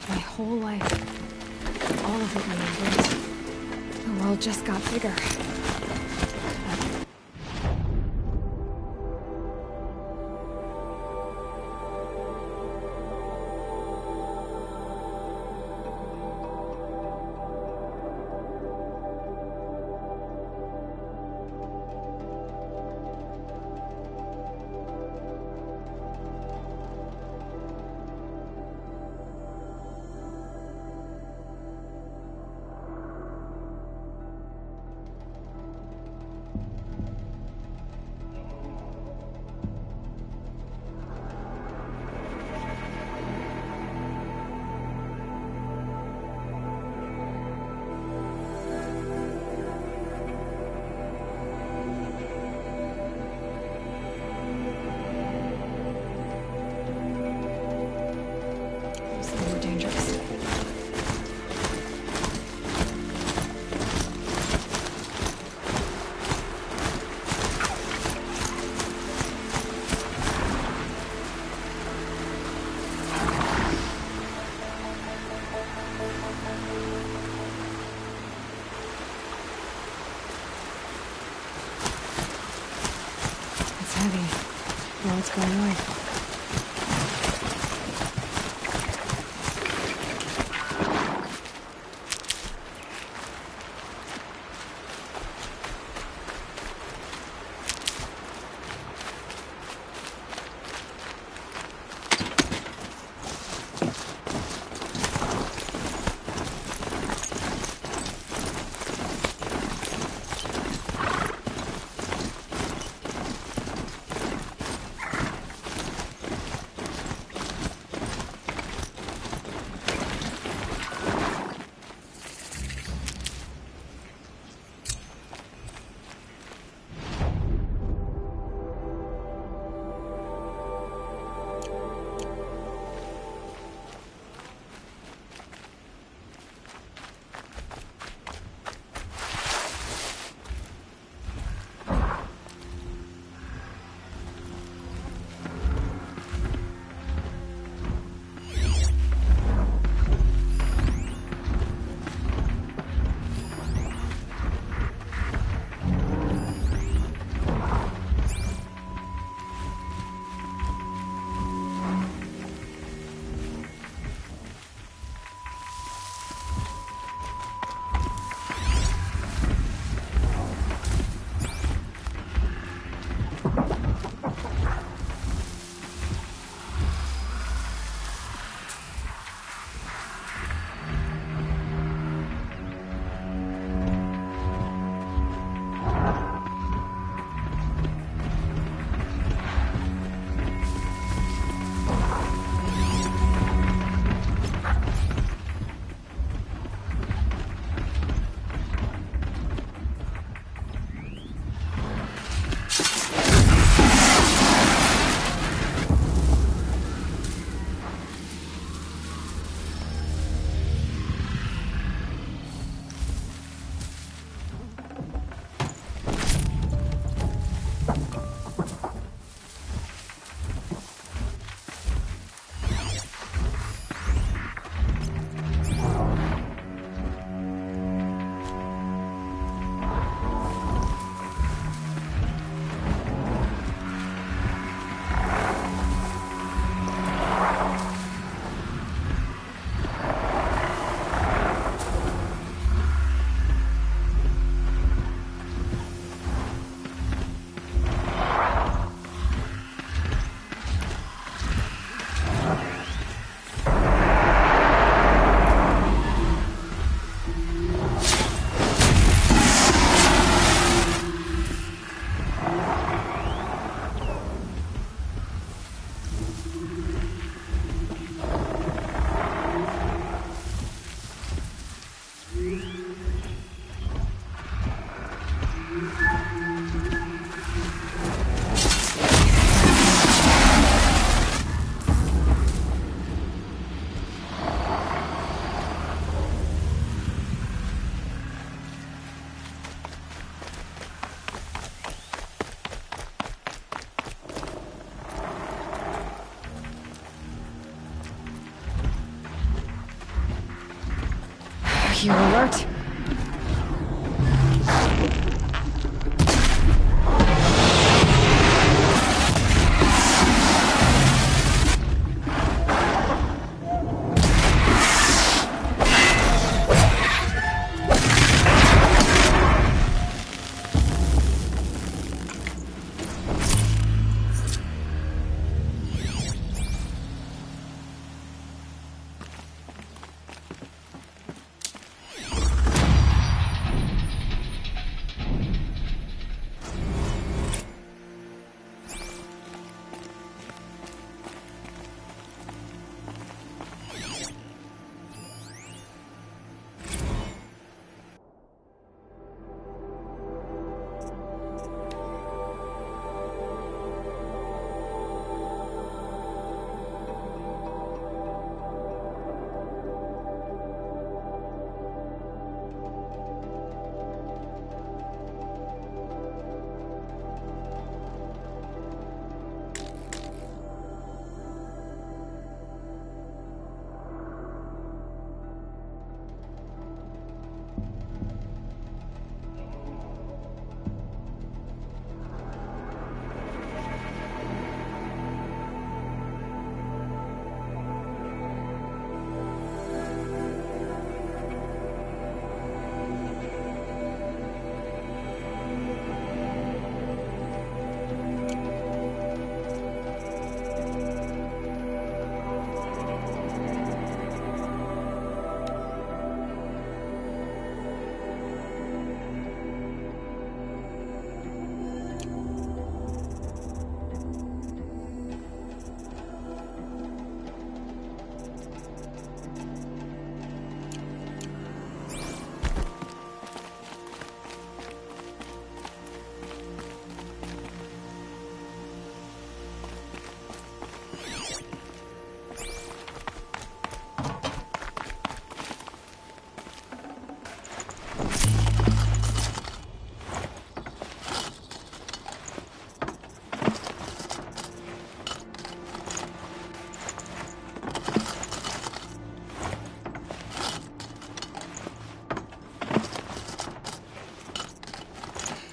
My whole life, all of it means the world just got bigger. what's going on. You alert?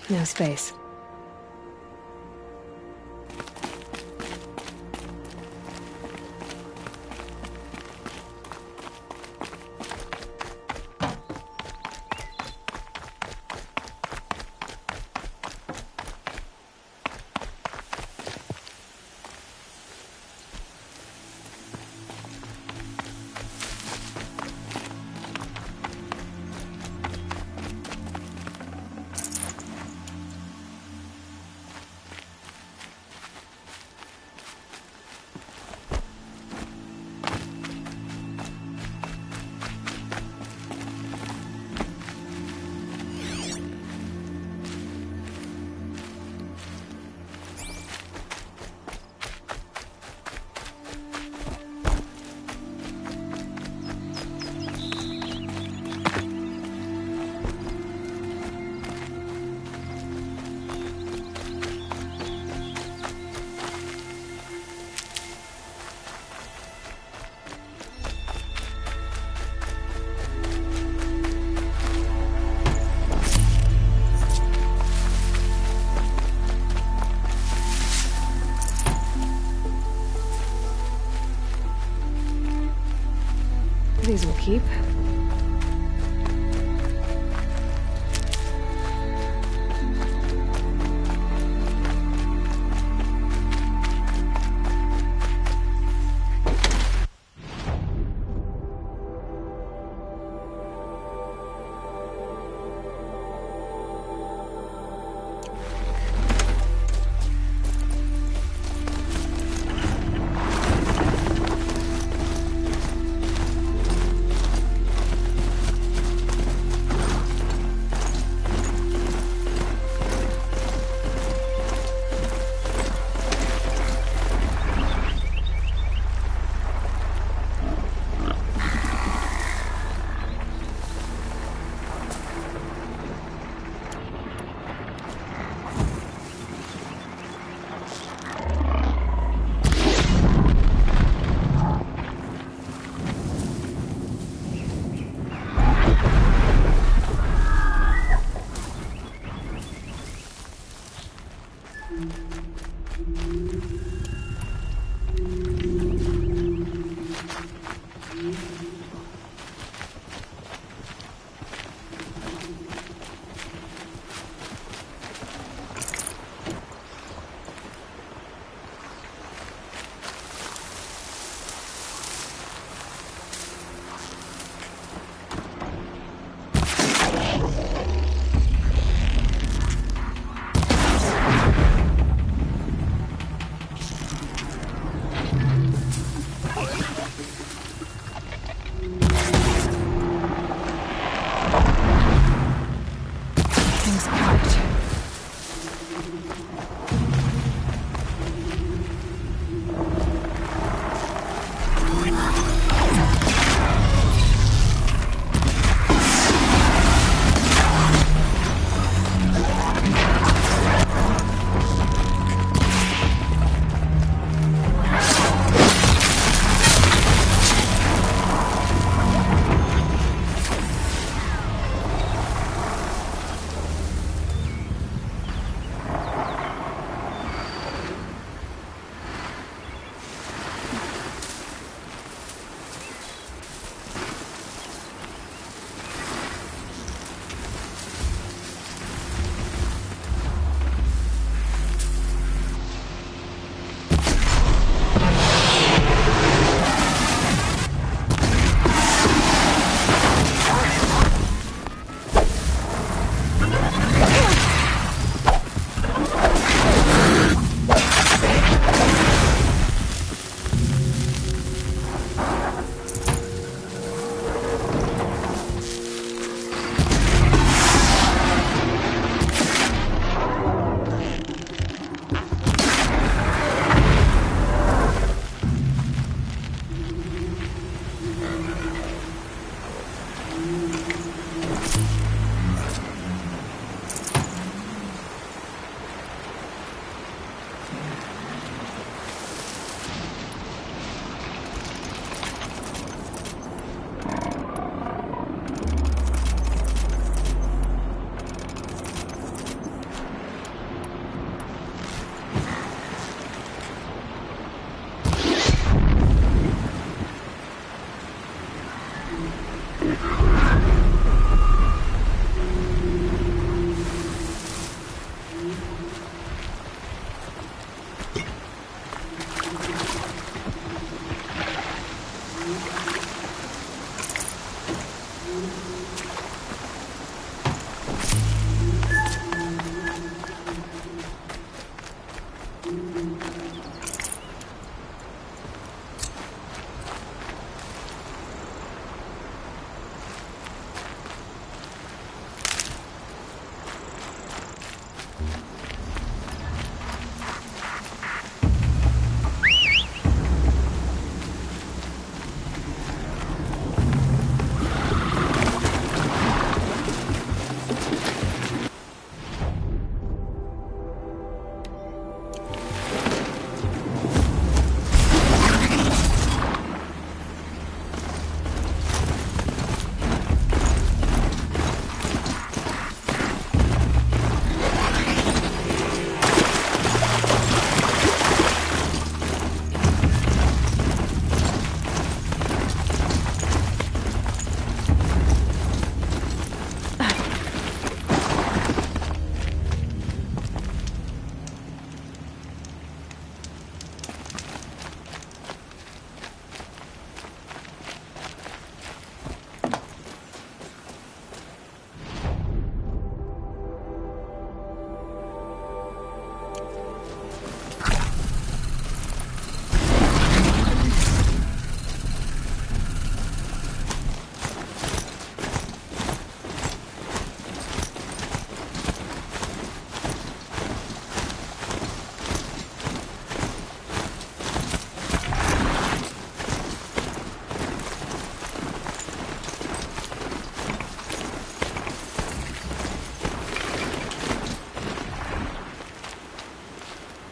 No space. These will keep.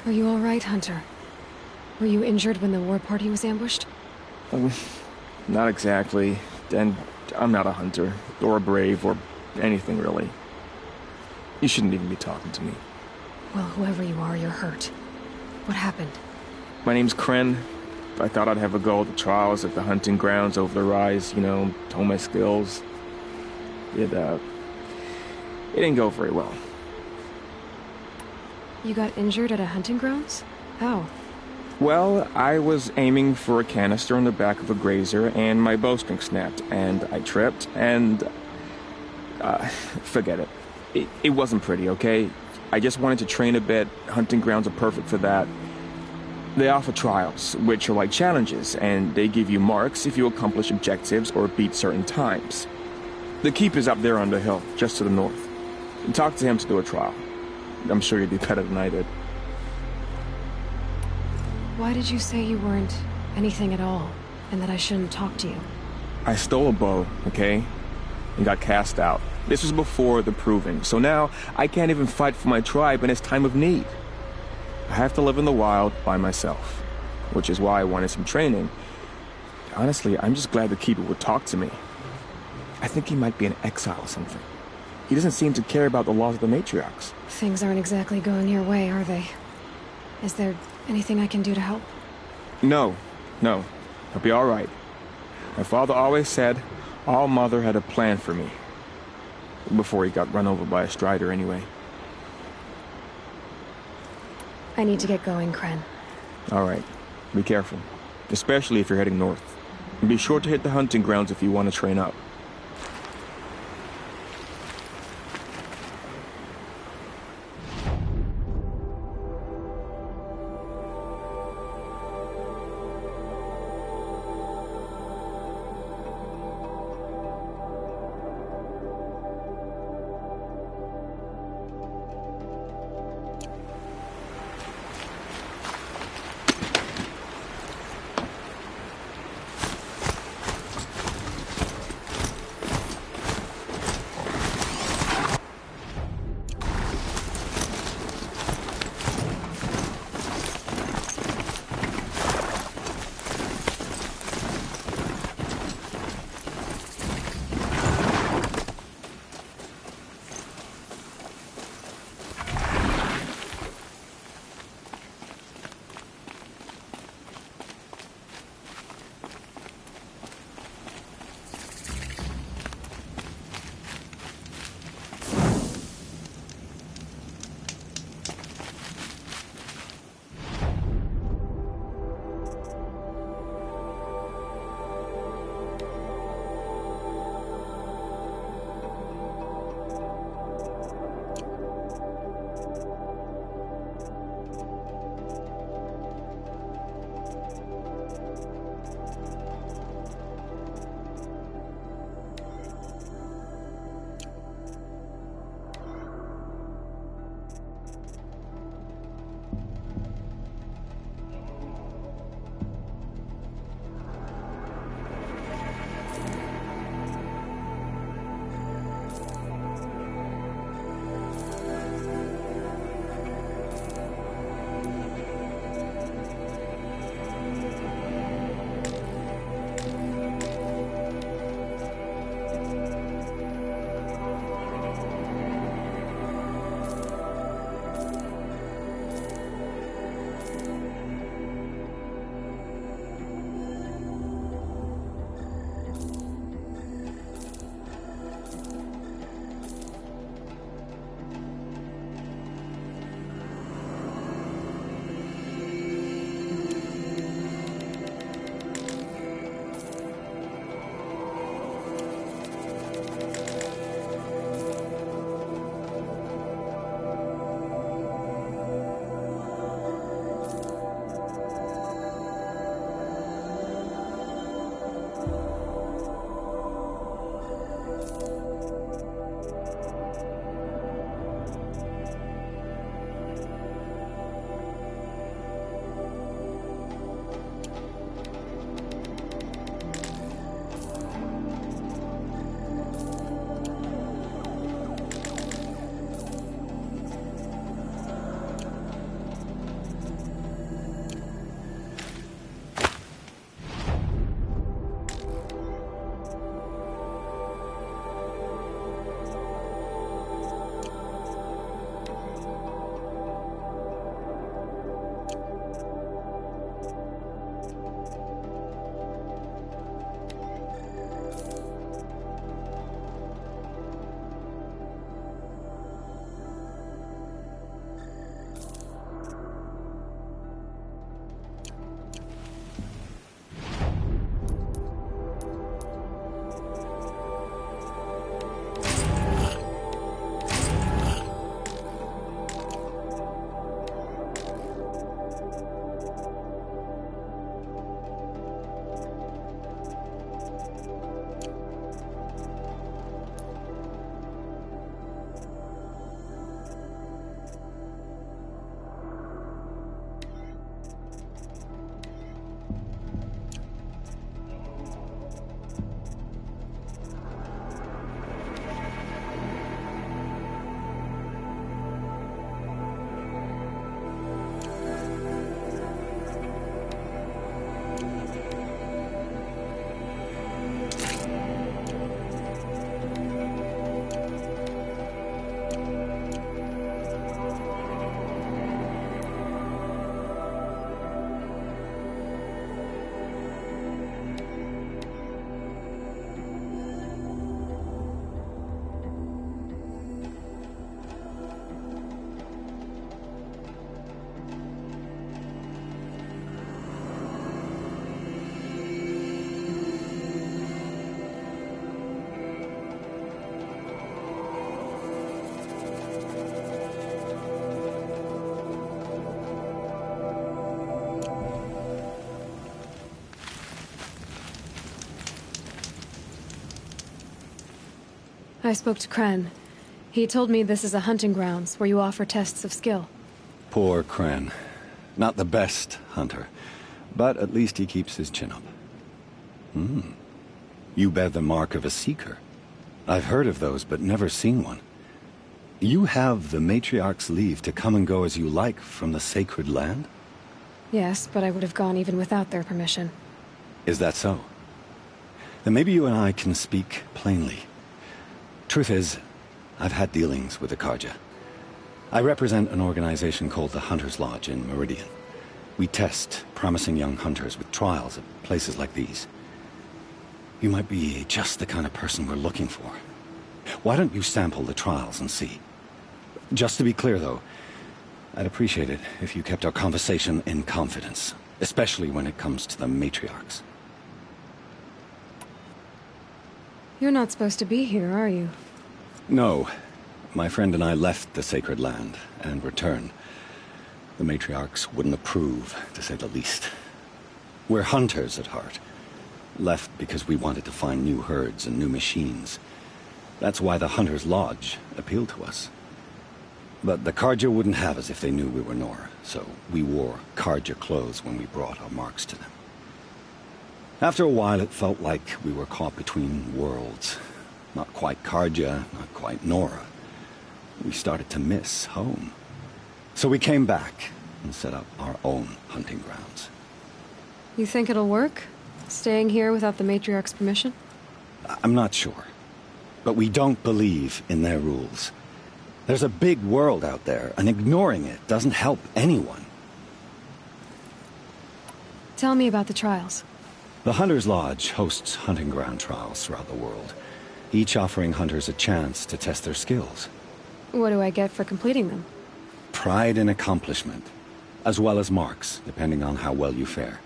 Are you all right, Hunter? Were you injured when the war party was ambushed? Not exactly. And I'm not a hunter, or a brave, or anything really. You shouldn't even be talking to me. Well, whoever you are, you're hurt. What happened? My name's Kren. I thought I'd have a go at the trials at the hunting grounds over the rise, you know, hone my skills. It didn't go very well. You got injured at a hunting grounds? How? Well, I was aiming for a canister on the back of a grazer, and my bowstring snapped, and I tripped, and... forget it. It wasn't pretty, okay? I just wanted to train a bit. Hunting grounds are perfect for that. They offer trials, which are like challenges, and they give you marks if you accomplish objectives or beat certain times. The keep is up there on the hill, just to the north. Talk to him to do a trial. I'm sure you'd be better than I did. Why did you say you weren't anything at all, and that I shouldn't talk to you? I stole a bow, okay? And got cast out. This was before the proving, so now I can't even fight for my tribe in its time of need. I have to live in the wild by myself, which is why I wanted some training. Honestly, I'm just glad the Keeper would talk to me. I think he might be in exile or something. He doesn't seem to care about the laws of the matriarchs. Things aren't exactly going your way, are they? Is there anything I can do to help? No. I'll be all right. My father always said All Mother had a plan for me. Before he got run over by a strider, anyway. I need to get going, Kren. All right. Be careful. Especially if you're heading north. And be sure to hit the hunting grounds if you want to train up. I spoke to Kren. He told me this is a hunting grounds where you offer tests of skill. Poor Kren. Not the best hunter, but at least he keeps his chin up. You bear the mark of a seeker. I've heard of those, but never seen one. You have the Matriarch's leave to come and go as you like from the sacred land? Yes, but I would have gone even without their permission. Is that so? Then maybe you and I can speak plainly. Truth is, I've had dealings with the Carja. I represent an organization called the Hunter's Lodge in Meridian. We test promising young hunters with trials at places like these. You might be just the kind of person we're looking for. Why don't you sample the trials and see? Just to be clear, though, I'd appreciate it if you kept our conversation in confidence, especially when it comes to the matriarchs. You're not supposed to be here, are you? No. My friend and I left the sacred land and returned. The matriarchs wouldn't approve, to say the least. We're hunters at heart. Left because we wanted to find new herds and new machines. That's why the Hunter's Lodge appealed to us. But the Carja wouldn't have us if they knew we were Nora, so we wore Carja clothes when we brought our marks to them. After a while, it felt like we were caught between worlds. Not quite Carja, not quite Nora. We started to miss home. So we came back and set up our own hunting grounds. You think it'll work? Staying here without the Matriarch's permission? I'm not sure. But we don't believe in their rules. There's a big world out there, and ignoring it doesn't help anyone. Tell me about the trials. The Hunter's Lodge hosts hunting ground trials throughout the world, each offering hunters a chance to test their skills. What do I get for completing them? Pride in accomplishment, as well as marks, depending on how well you fare.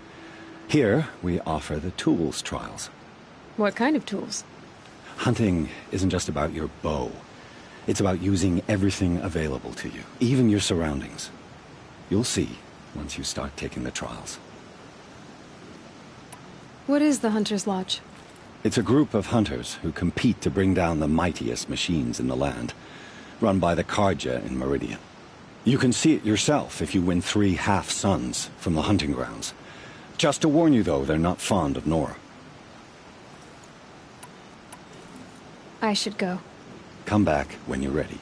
Here, we offer the tools trials. What kind of tools? Hunting isn't just about your bow. It's about using everything available to you, even your surroundings. You'll see once you start taking the trials. What is the Hunter's Lodge? It's a group of hunters who compete to bring down the mightiest machines in the land, run by the Carja in Meridian. You can see it yourself if you win 3 half-suns from the hunting grounds. Just to warn you, though, they're not fond of Nora. I should go. Come back when you're ready.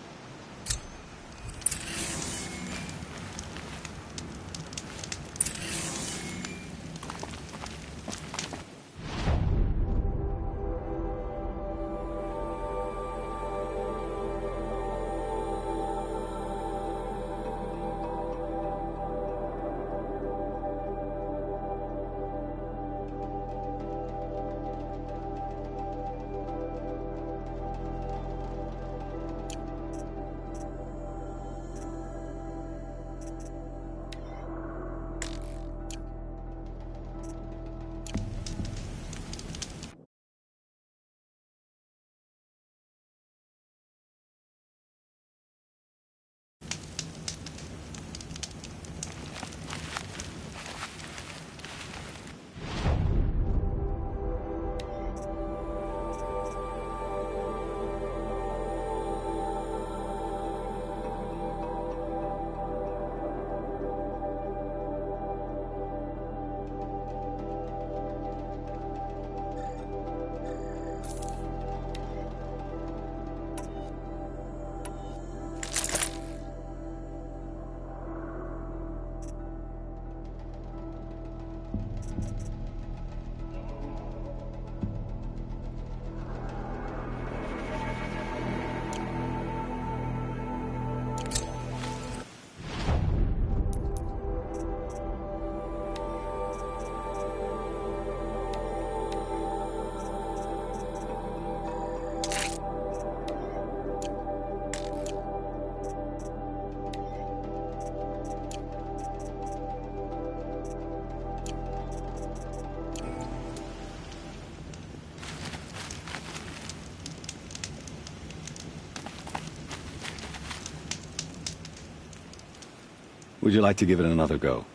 Would you like to give it another go?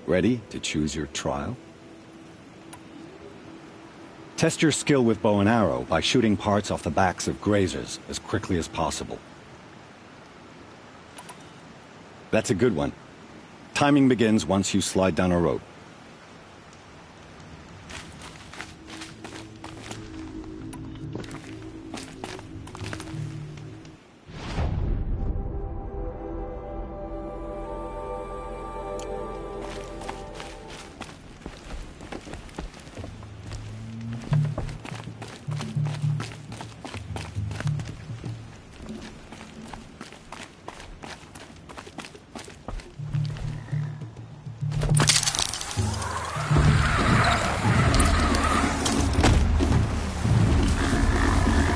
Ready to choose your trial? Test your skill with bow and arrow by shooting parts off the backs of grazers as quickly as possible. That's a good one. Timing begins once you slide down a rope.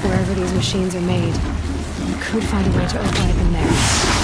Wherever these machines are made, you could find a way to override them there.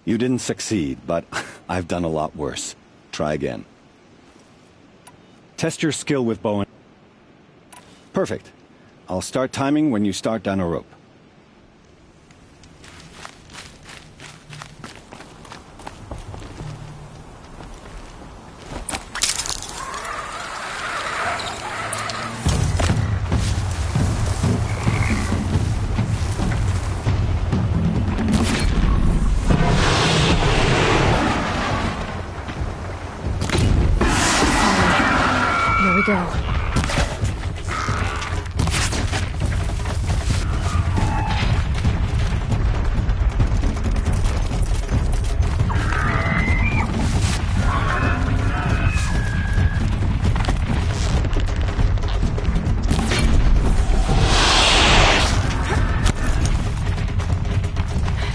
You didn't succeed, but I've done a lot worse. Try again. Test your skill with bow and... Perfect. I'll start timing when you start down a rope. Here we go.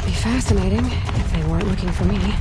Be fascinating if they weren't looking for me.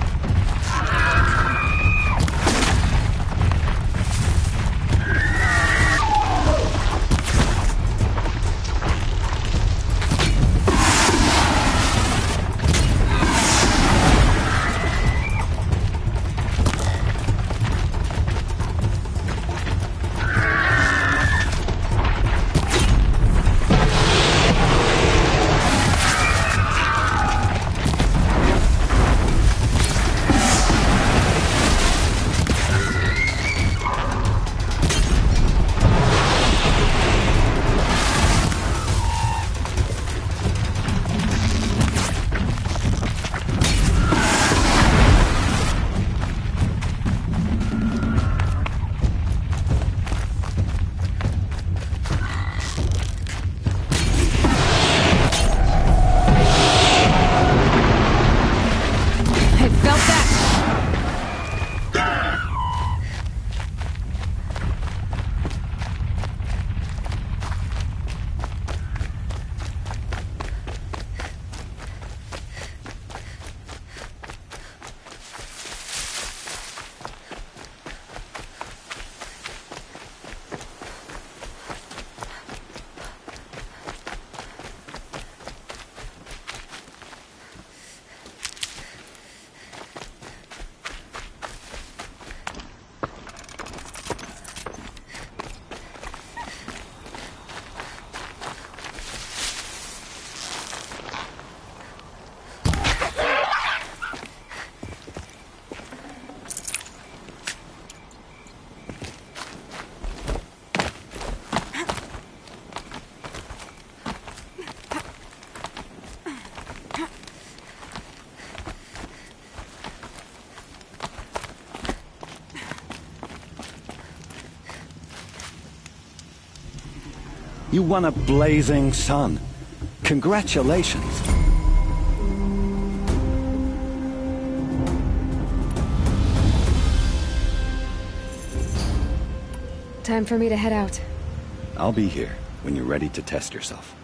You won a blazing sun. Congratulations. Time for me to head out. I'll be here when you're ready to test yourself.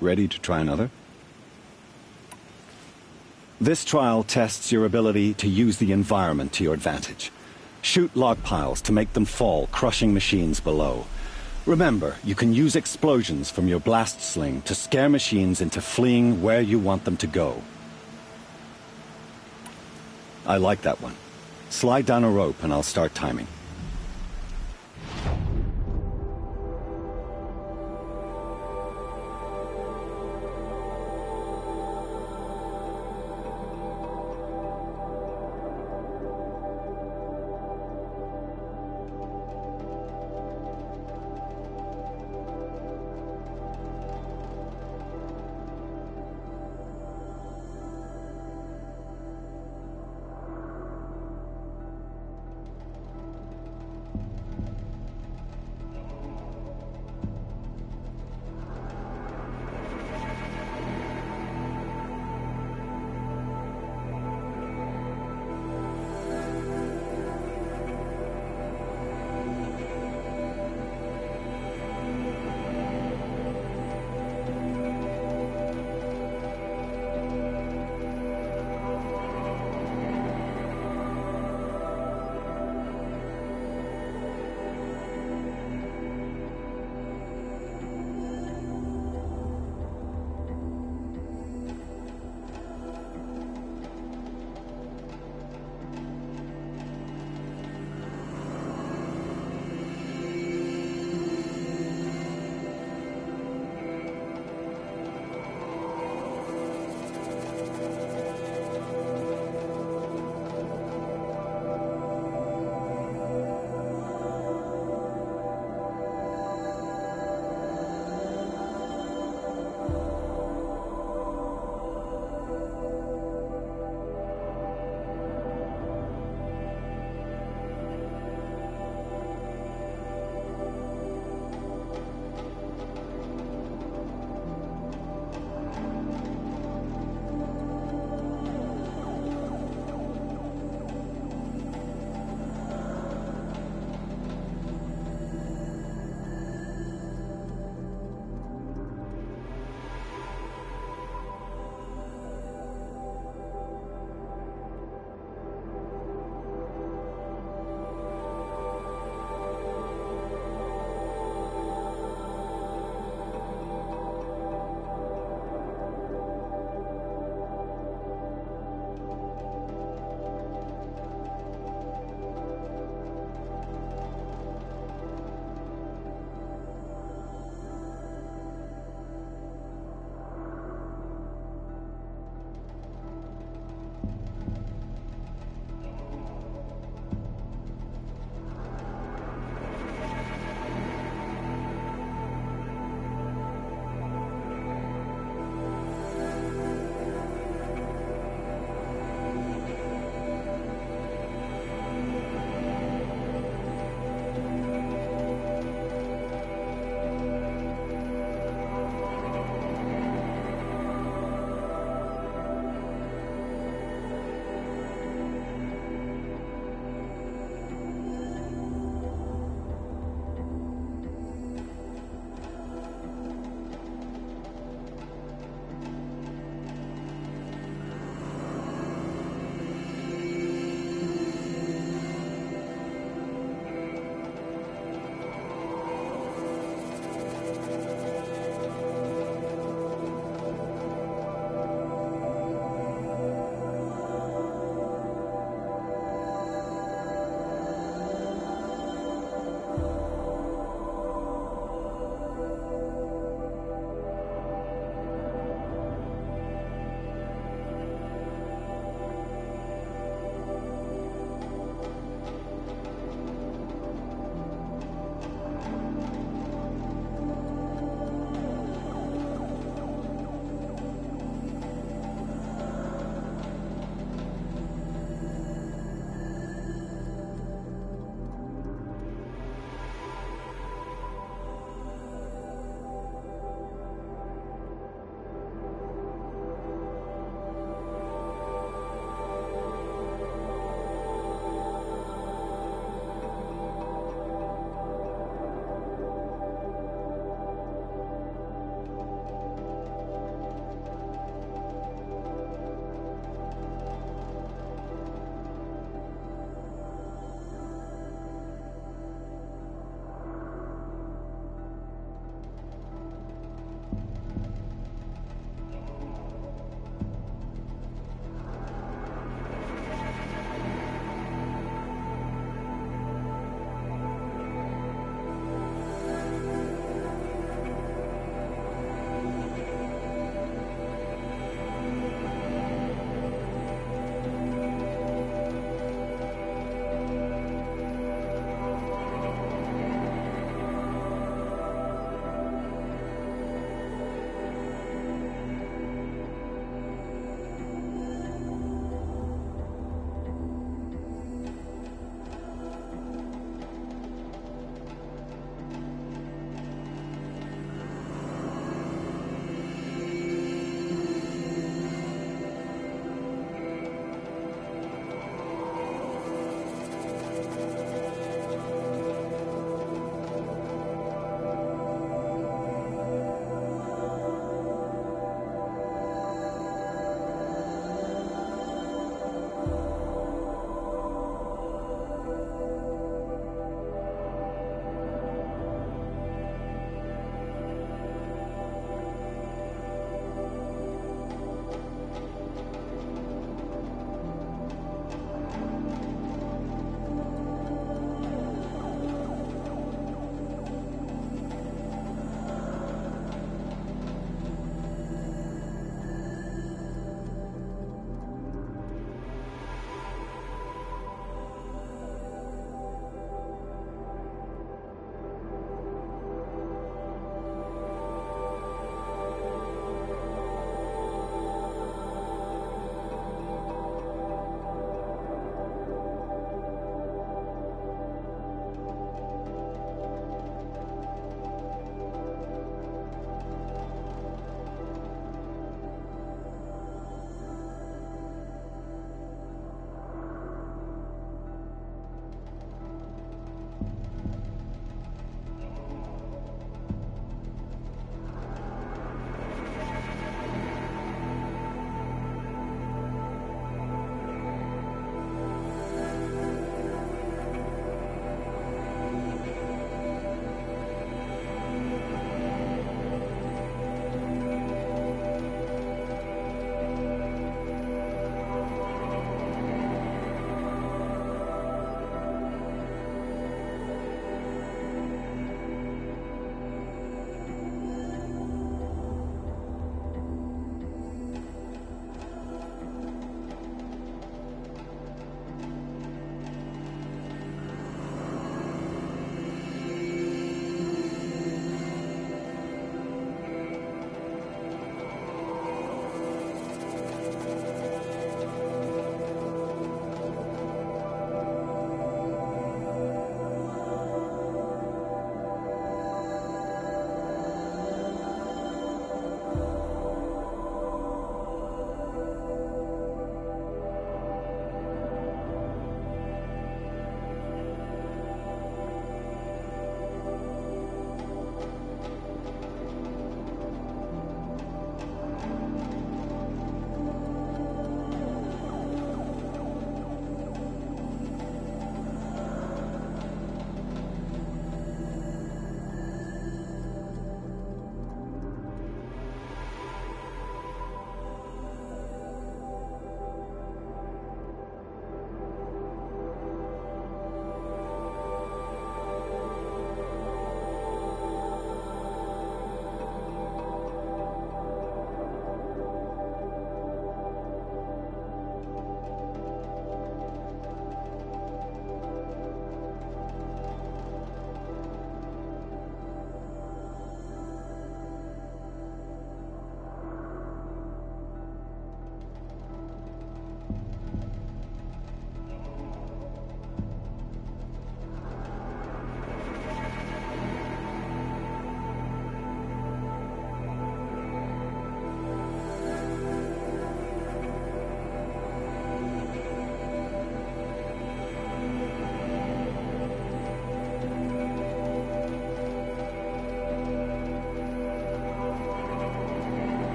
Ready to try another? This trial tests your ability to use the environment to your advantage. Shoot log piles to make them fall, crushing machines below. Remember, you can use explosions from your blast sling to scare machines into fleeing where you want them to go. I like that one. Slide down a rope and I'll start timing.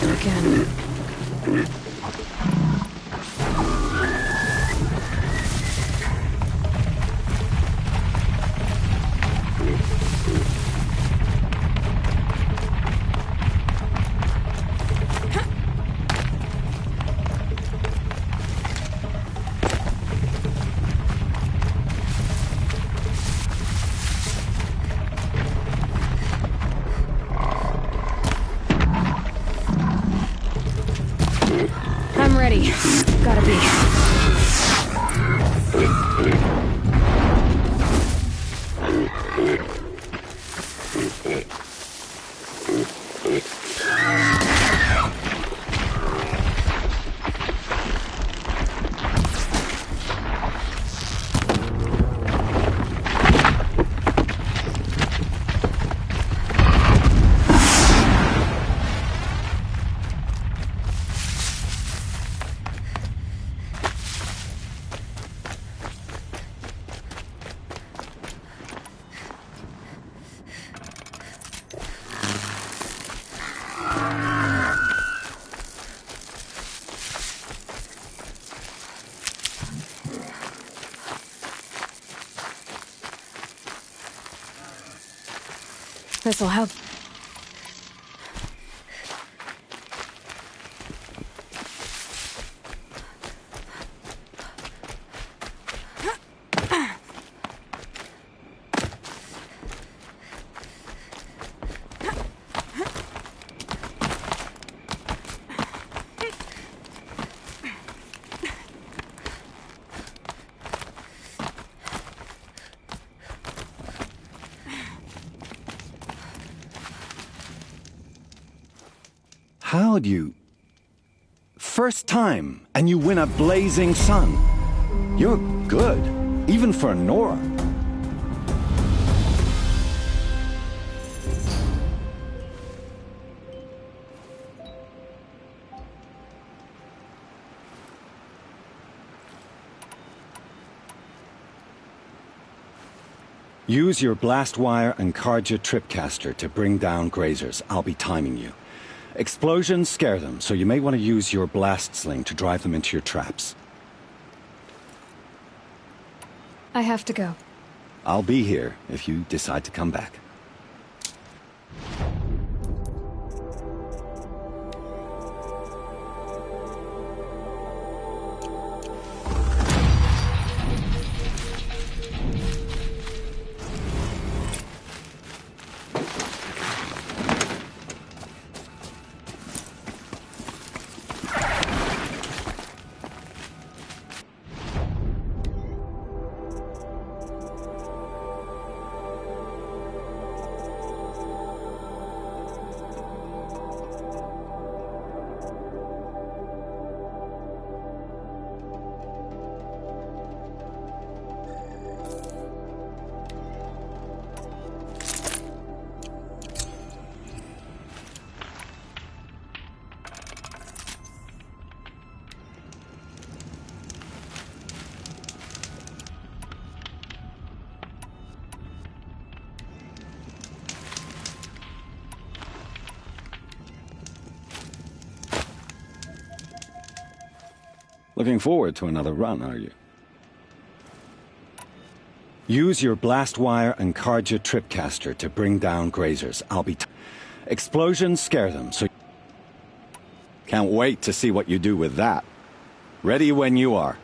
Again. I'm ready. Gotta be. This'll help. How'd you... First time, and you win a blazing sun. You're good, even for Nora. Use your blast wire and Karja tripcaster to bring down grazers. I'll be timing you. Explosions scare them, so you may want to use your blast sling to drive them into your traps. I have to go. I'll be here if you decide to come back. Looking forward to another run, are you? Use your blast wire and Karja tripcaster to bring down grazers. I'll be... Explosions scare them, so... Can't wait to see what you do with that. Ready when you are.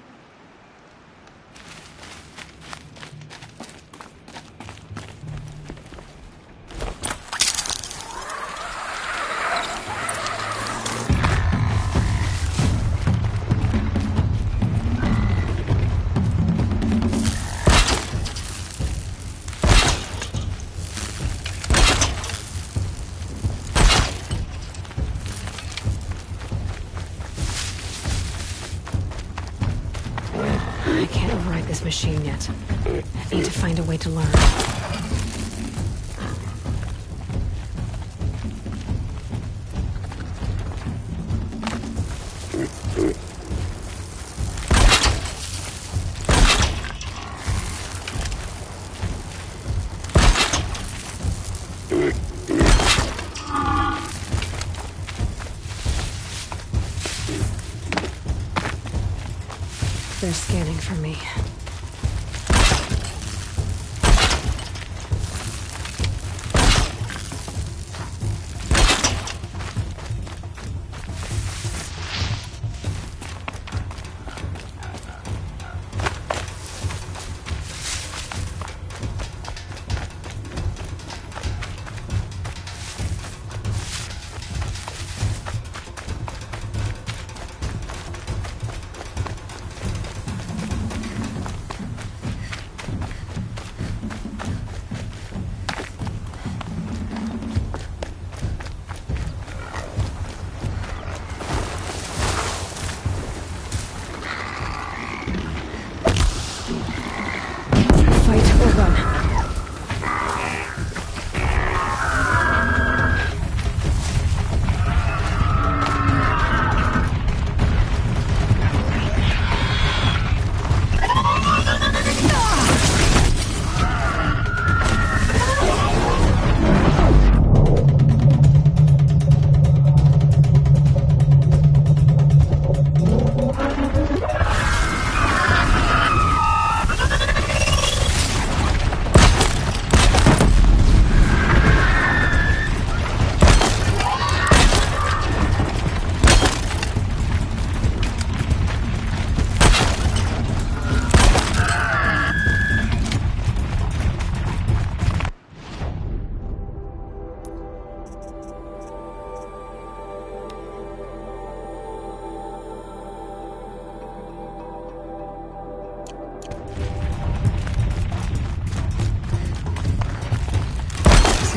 I can't override this machine yet. I need to find a way to learn. they're scanning for me.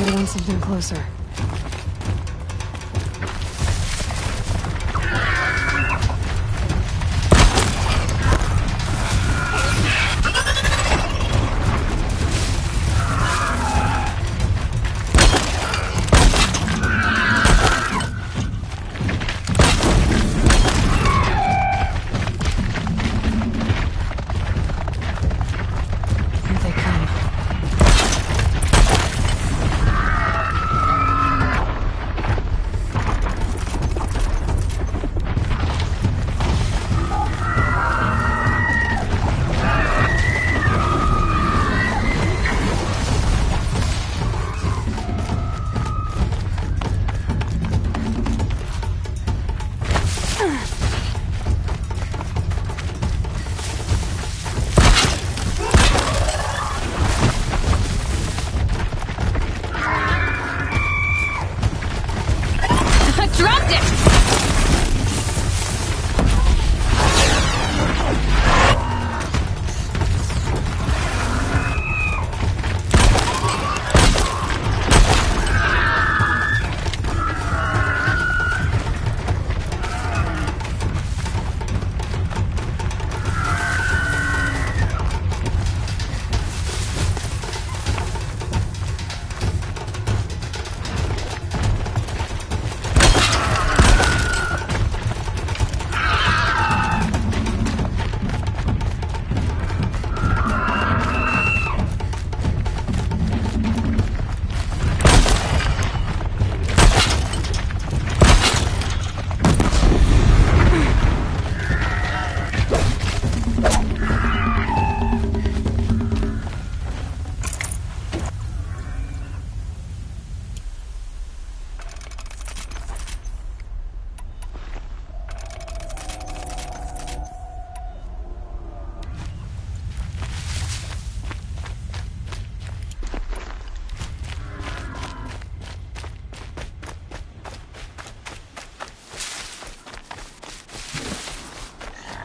I want something closer.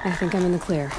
I think I'm in the clear.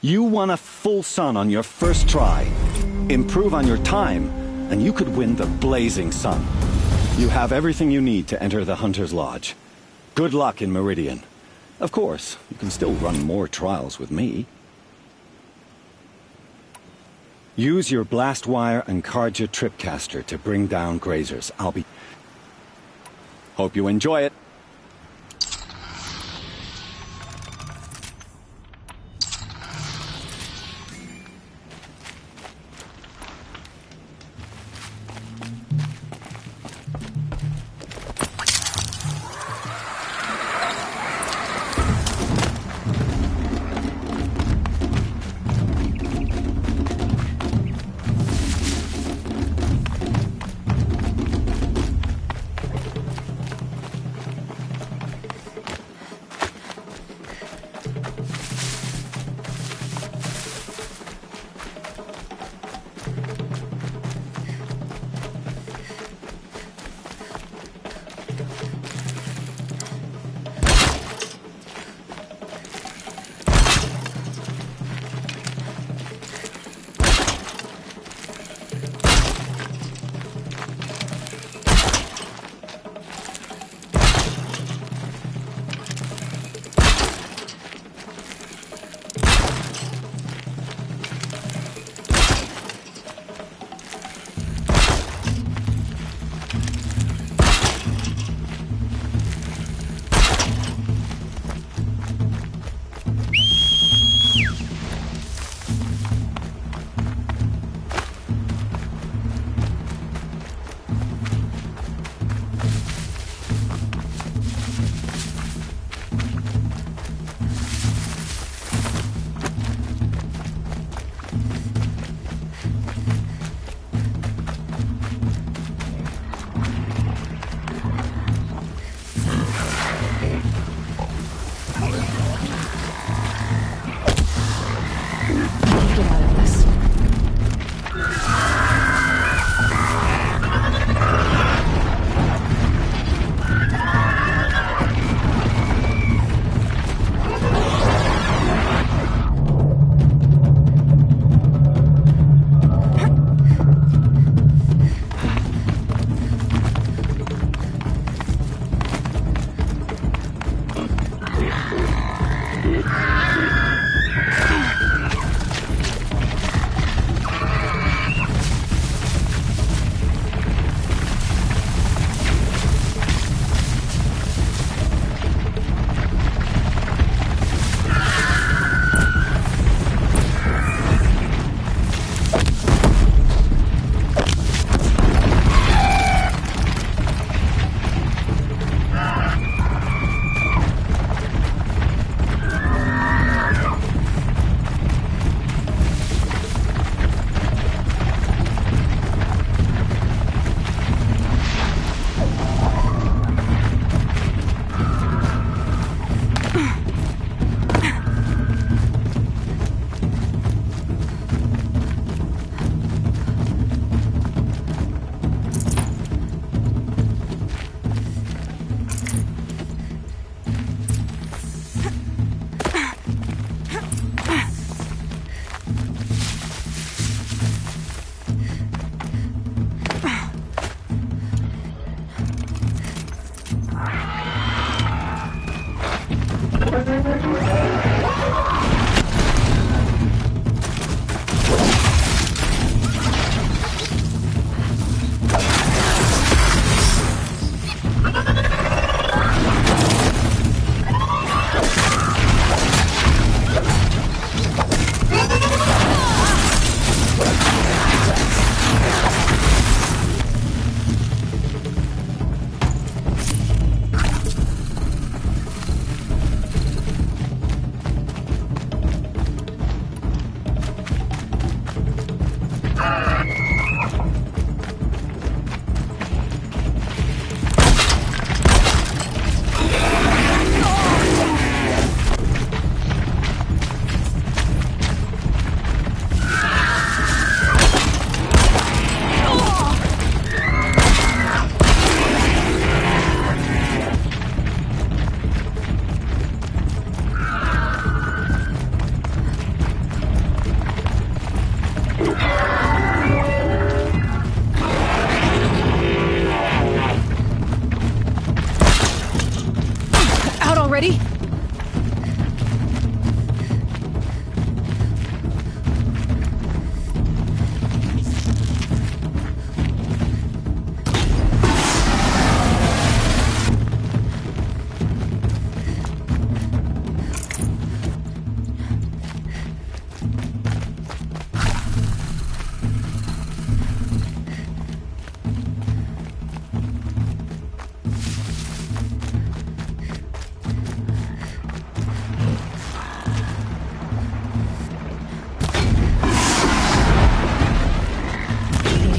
You won a full sun on your first try. Improve on your time, and you could win the Blazing Sun. You have everything you need to enter the Hunter's Lodge. Good luck in Meridian. Of course, you can still run more trials with me. Use your blast wire and Karja tripcaster to bring down grazers. Hope you enjoy it.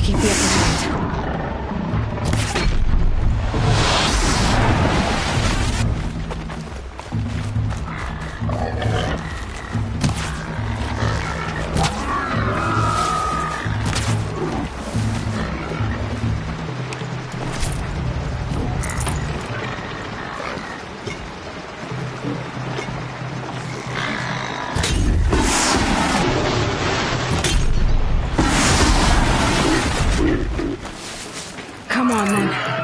keep the upper hand. Come on, then.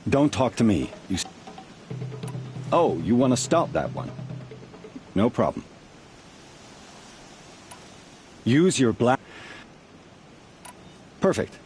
Don't talk to me. Oh, you want to stop that one? No problem. Use your black... Perfect.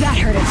That hurt it.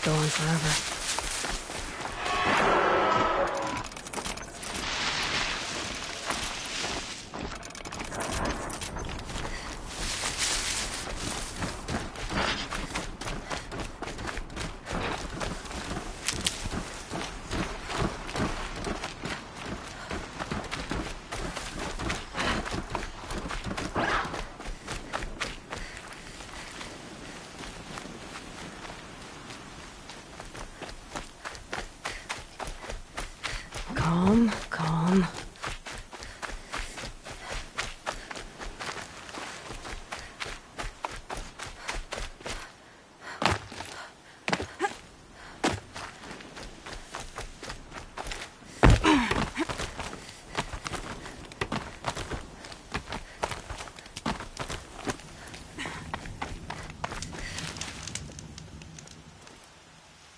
go on forever. Calm, calm.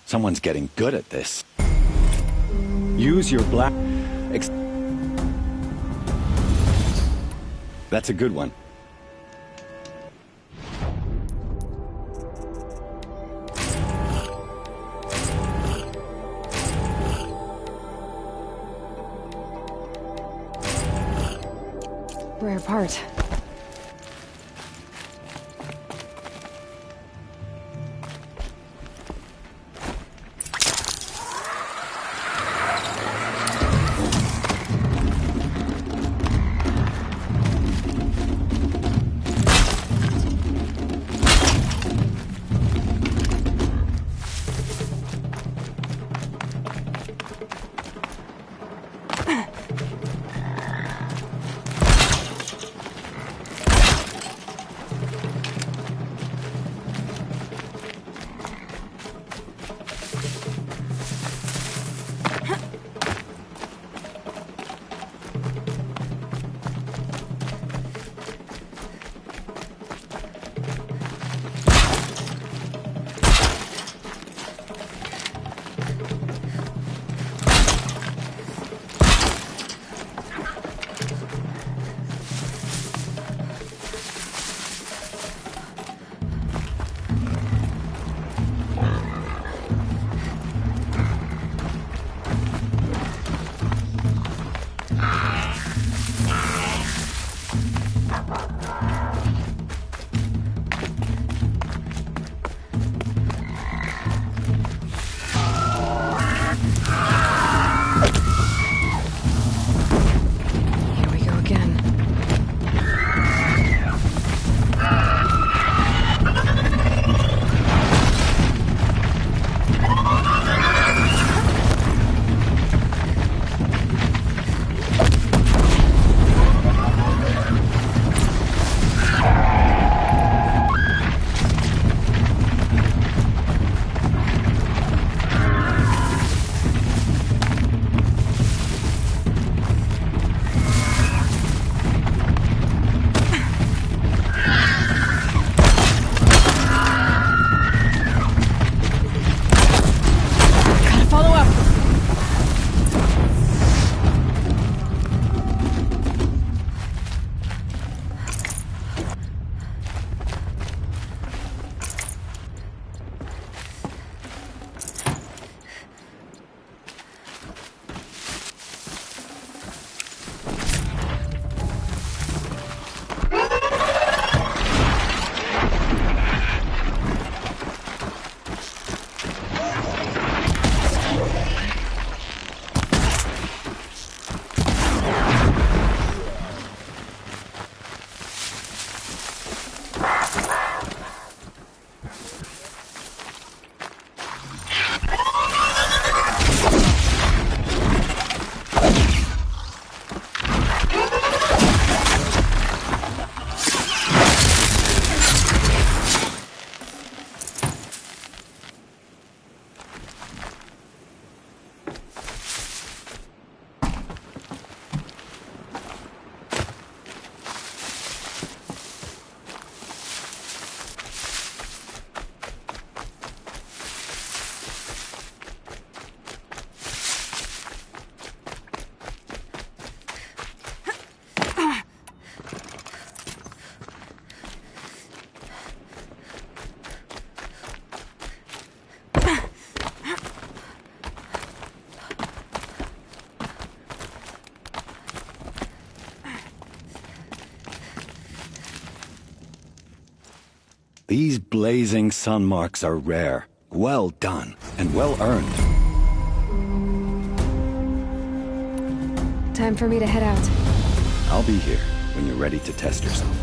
Someone's getting good at this. Use your black... That's a good one. Rare part. These blazing sun marks are rare. Well done, and well earned. Time for me to head out. I'll be here when you're ready to test yourself.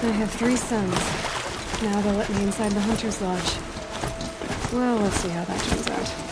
I have 3 sons. Now they'll let me inside the Hunter's Lodge. Well, let's see how that turns out.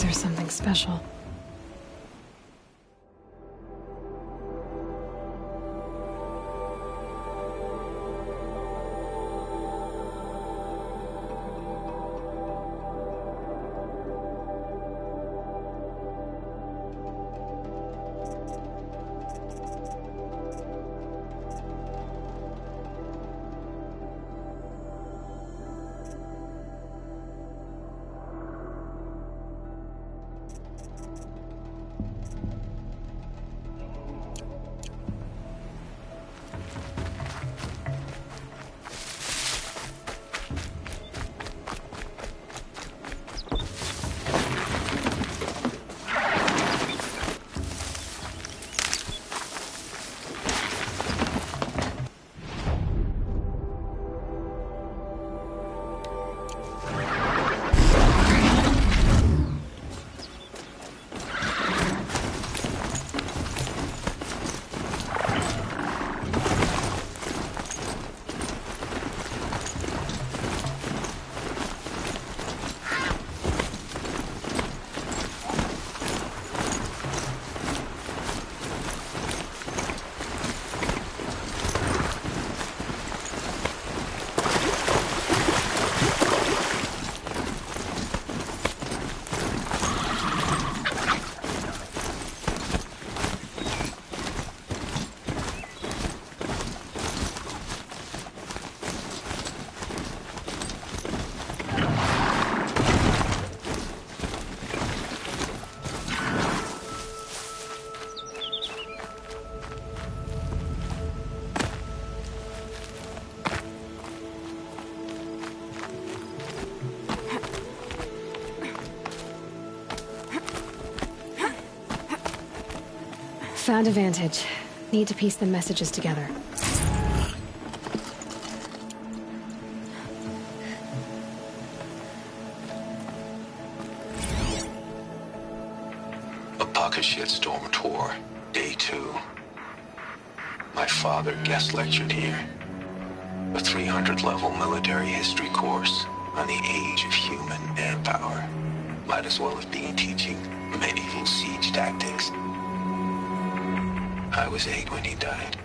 there's something special. Found a vantage. Need to piece the messages together. A pocket shitstorm tour, day 2. My father guest lectured here. A 300-level military history course on the age of human manpower. Might as well have been teaching medieval siege tactics. I was 8 when he died.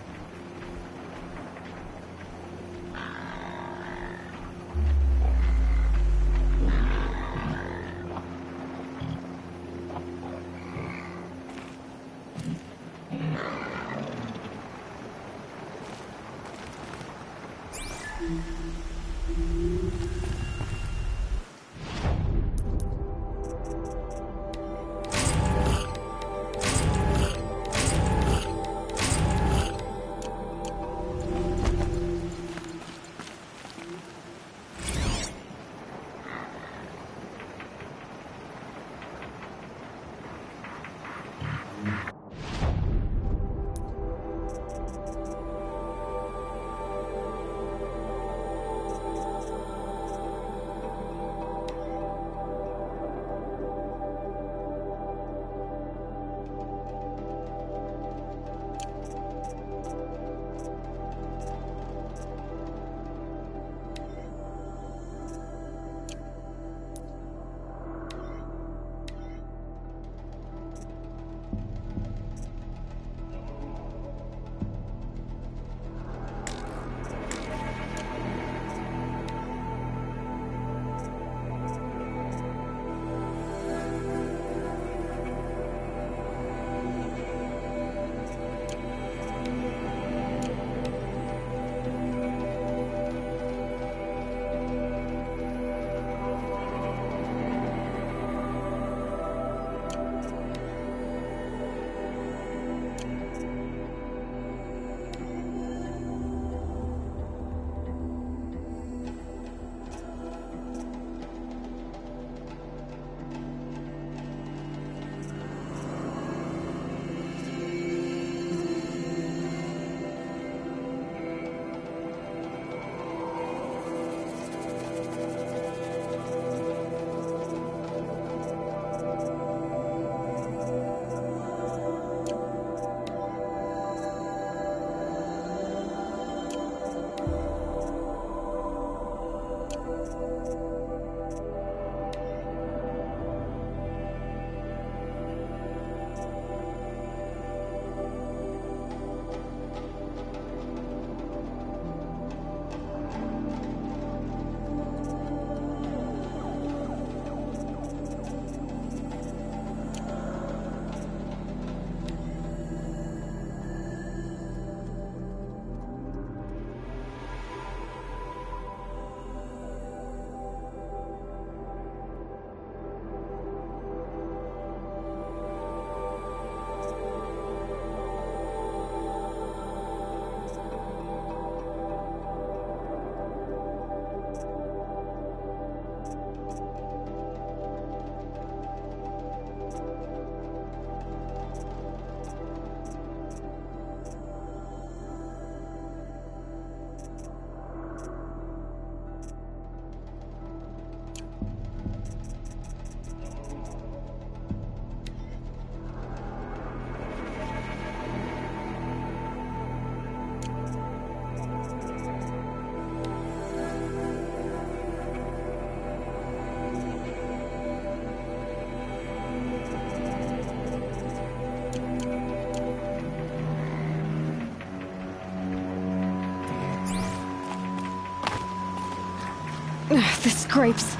This scrapes.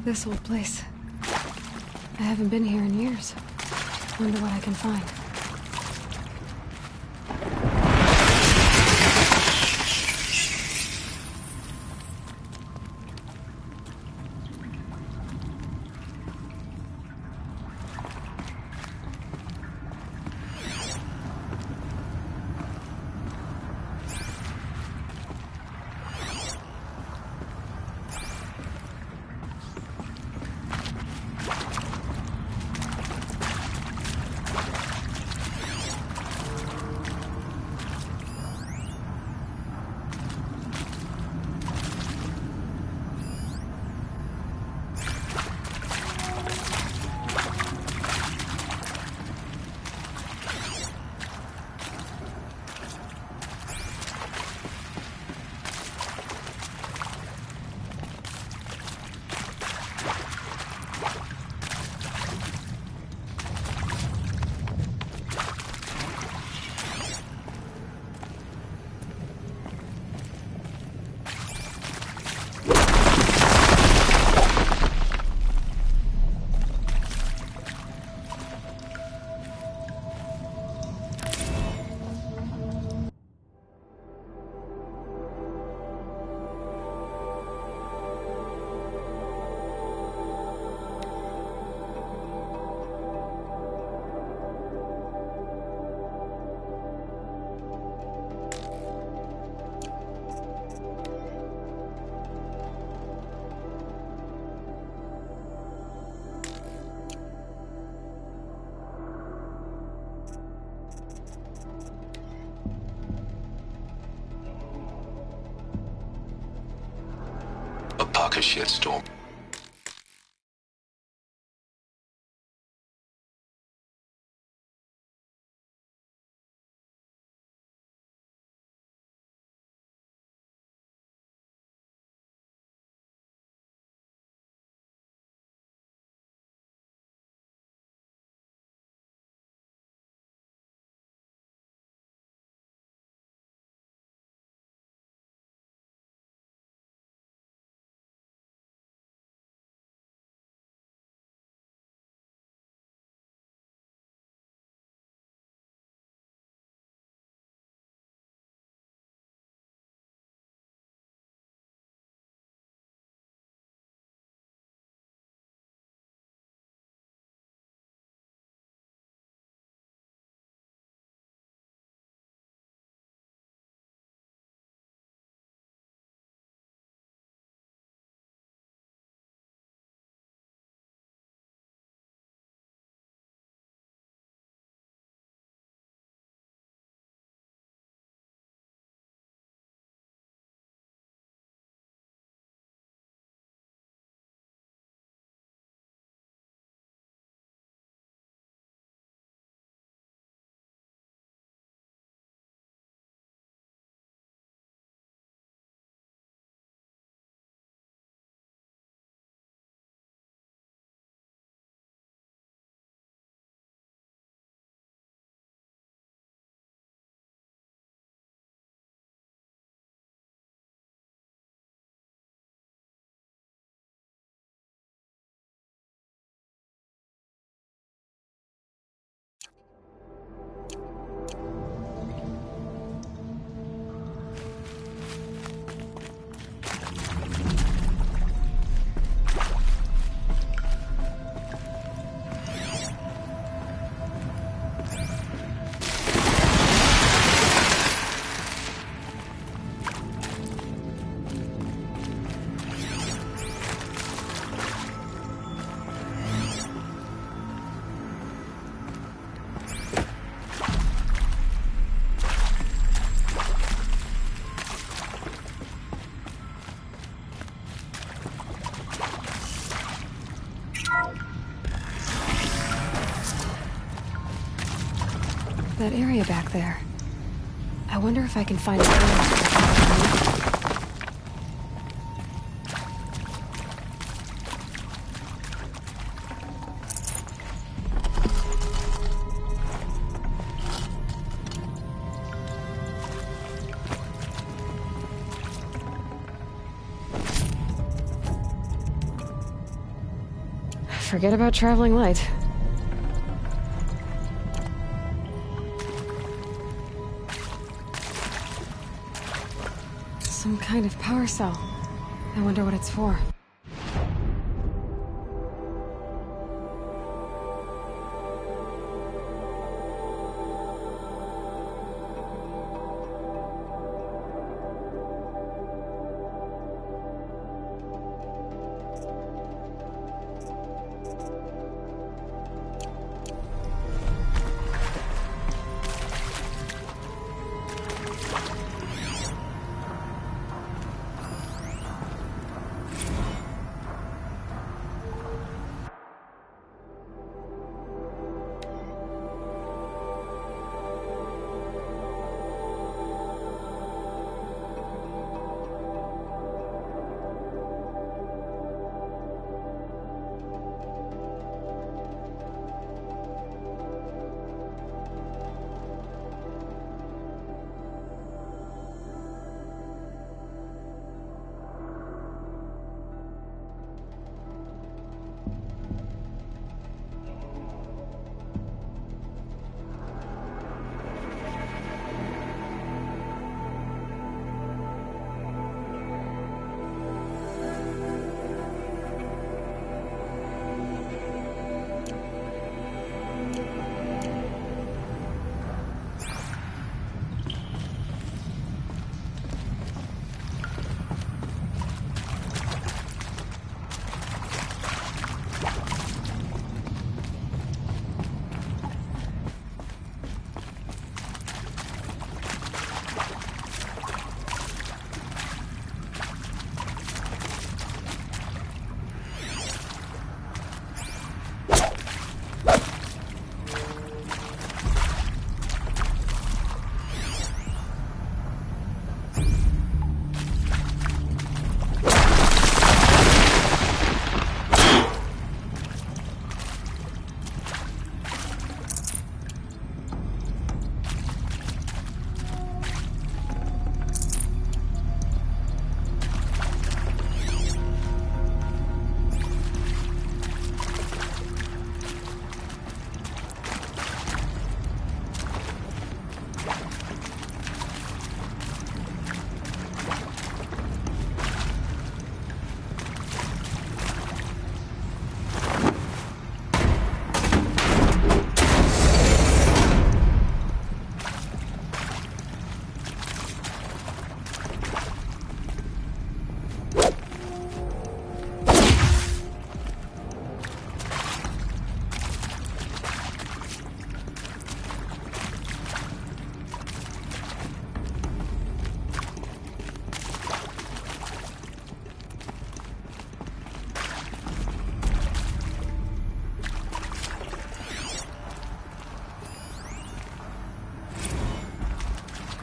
This old place. I haven't been here in years. Wonder what I can find. Parker shitstorm. That area back there. I wonder if I can find a Forget about traveling light. Some kind of power cell. I wonder what it's for.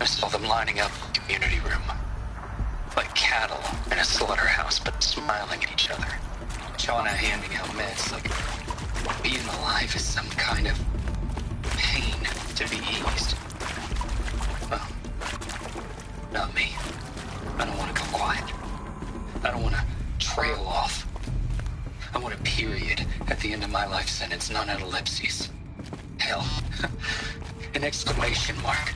I saw them lining up in the community room. Like cattle in a slaughterhouse, but smiling at each other. Shauna handing out meds like being alive is some kind of pain to be eased. Well, not me. I don't want to go quiet. I don't want to trail off. I want a period at the end of my life sentence, not an ellipses. Hell, an exclamation mark.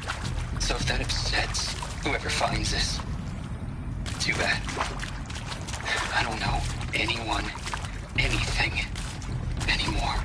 So if that upsets whoever finds this, too bad. I don't know anyone, anything, anymore.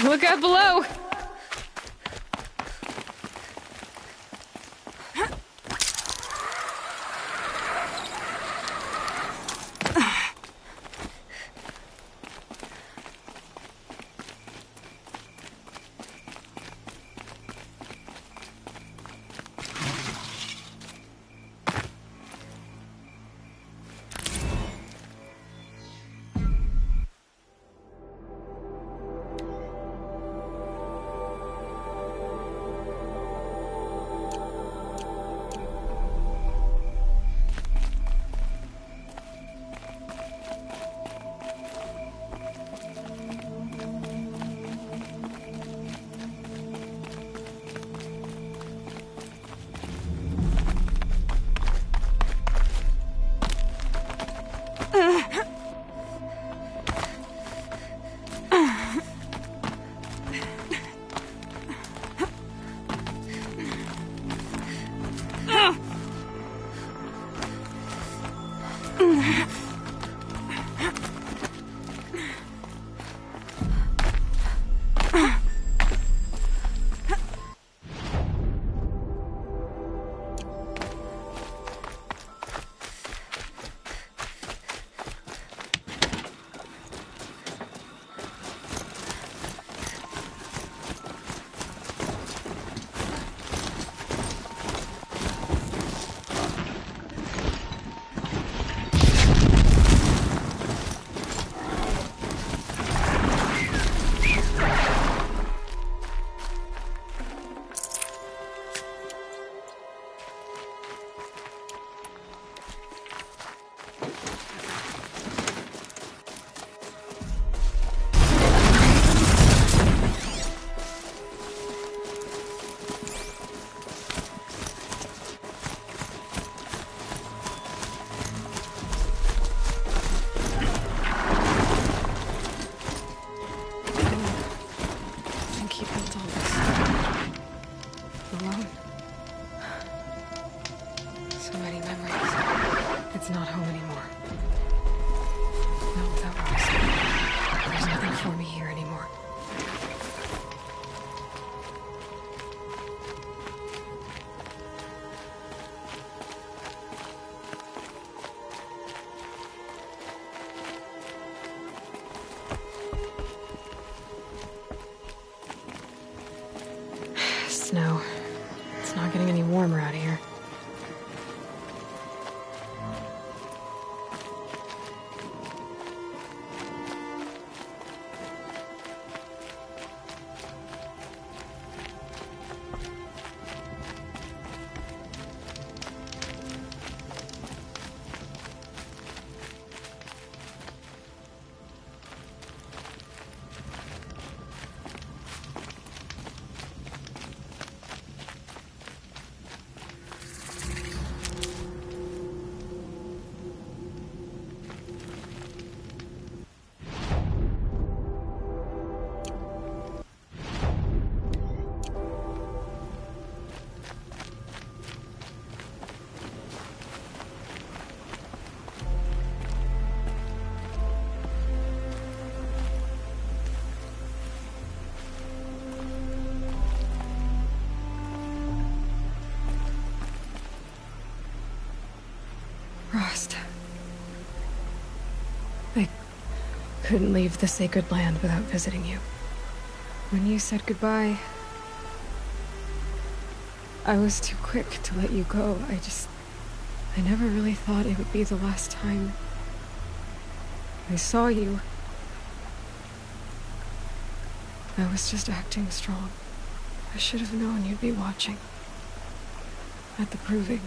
Look out below! It's not home anymore. Not without Ross. There's nothing for me here anymore. Snow. It's not getting any warmer out here. Rost. I couldn't leave the sacred land without visiting you. When you said goodbye, I was too quick to let you go. I never really thought it would be the last time I saw you. I was just acting strong. I should have known you'd be watching. At the proving.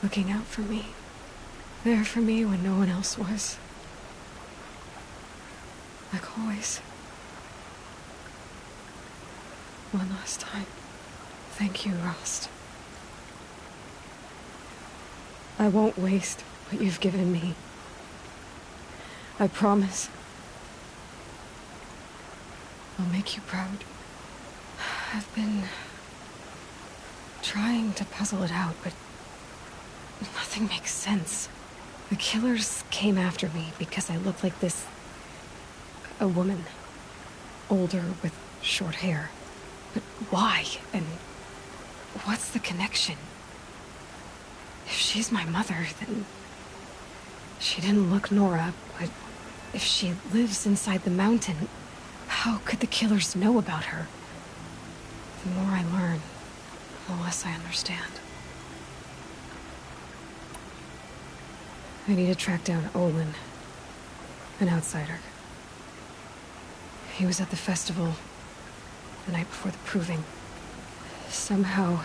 Looking out for me. There for me when no one else was. Like always. One last time. Thank you, Rost. I won't waste what you've given me. I promise. I'll make you proud. I've been trying to puzzle it out, but nothing makes sense. The killers came after me because I look like this... a woman. older with short hair. But why? And what's the connection? If she's my mother, then she didn't look Nora, but if she lives inside the mountain, how could the killers know about her? The more I learn, the less I understand. I need to track down Olin, an outsider. He was at the festival the night before the proving. Somehow,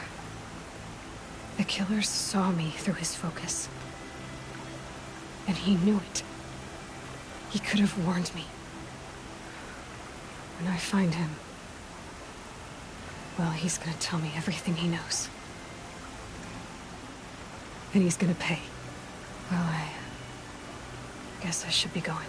the killers saw me through his focus. And he knew it. He could have warned me. When I find him, well, he's gonna tell me everything he knows. And he's gonna pay. Well, I guess I should be going.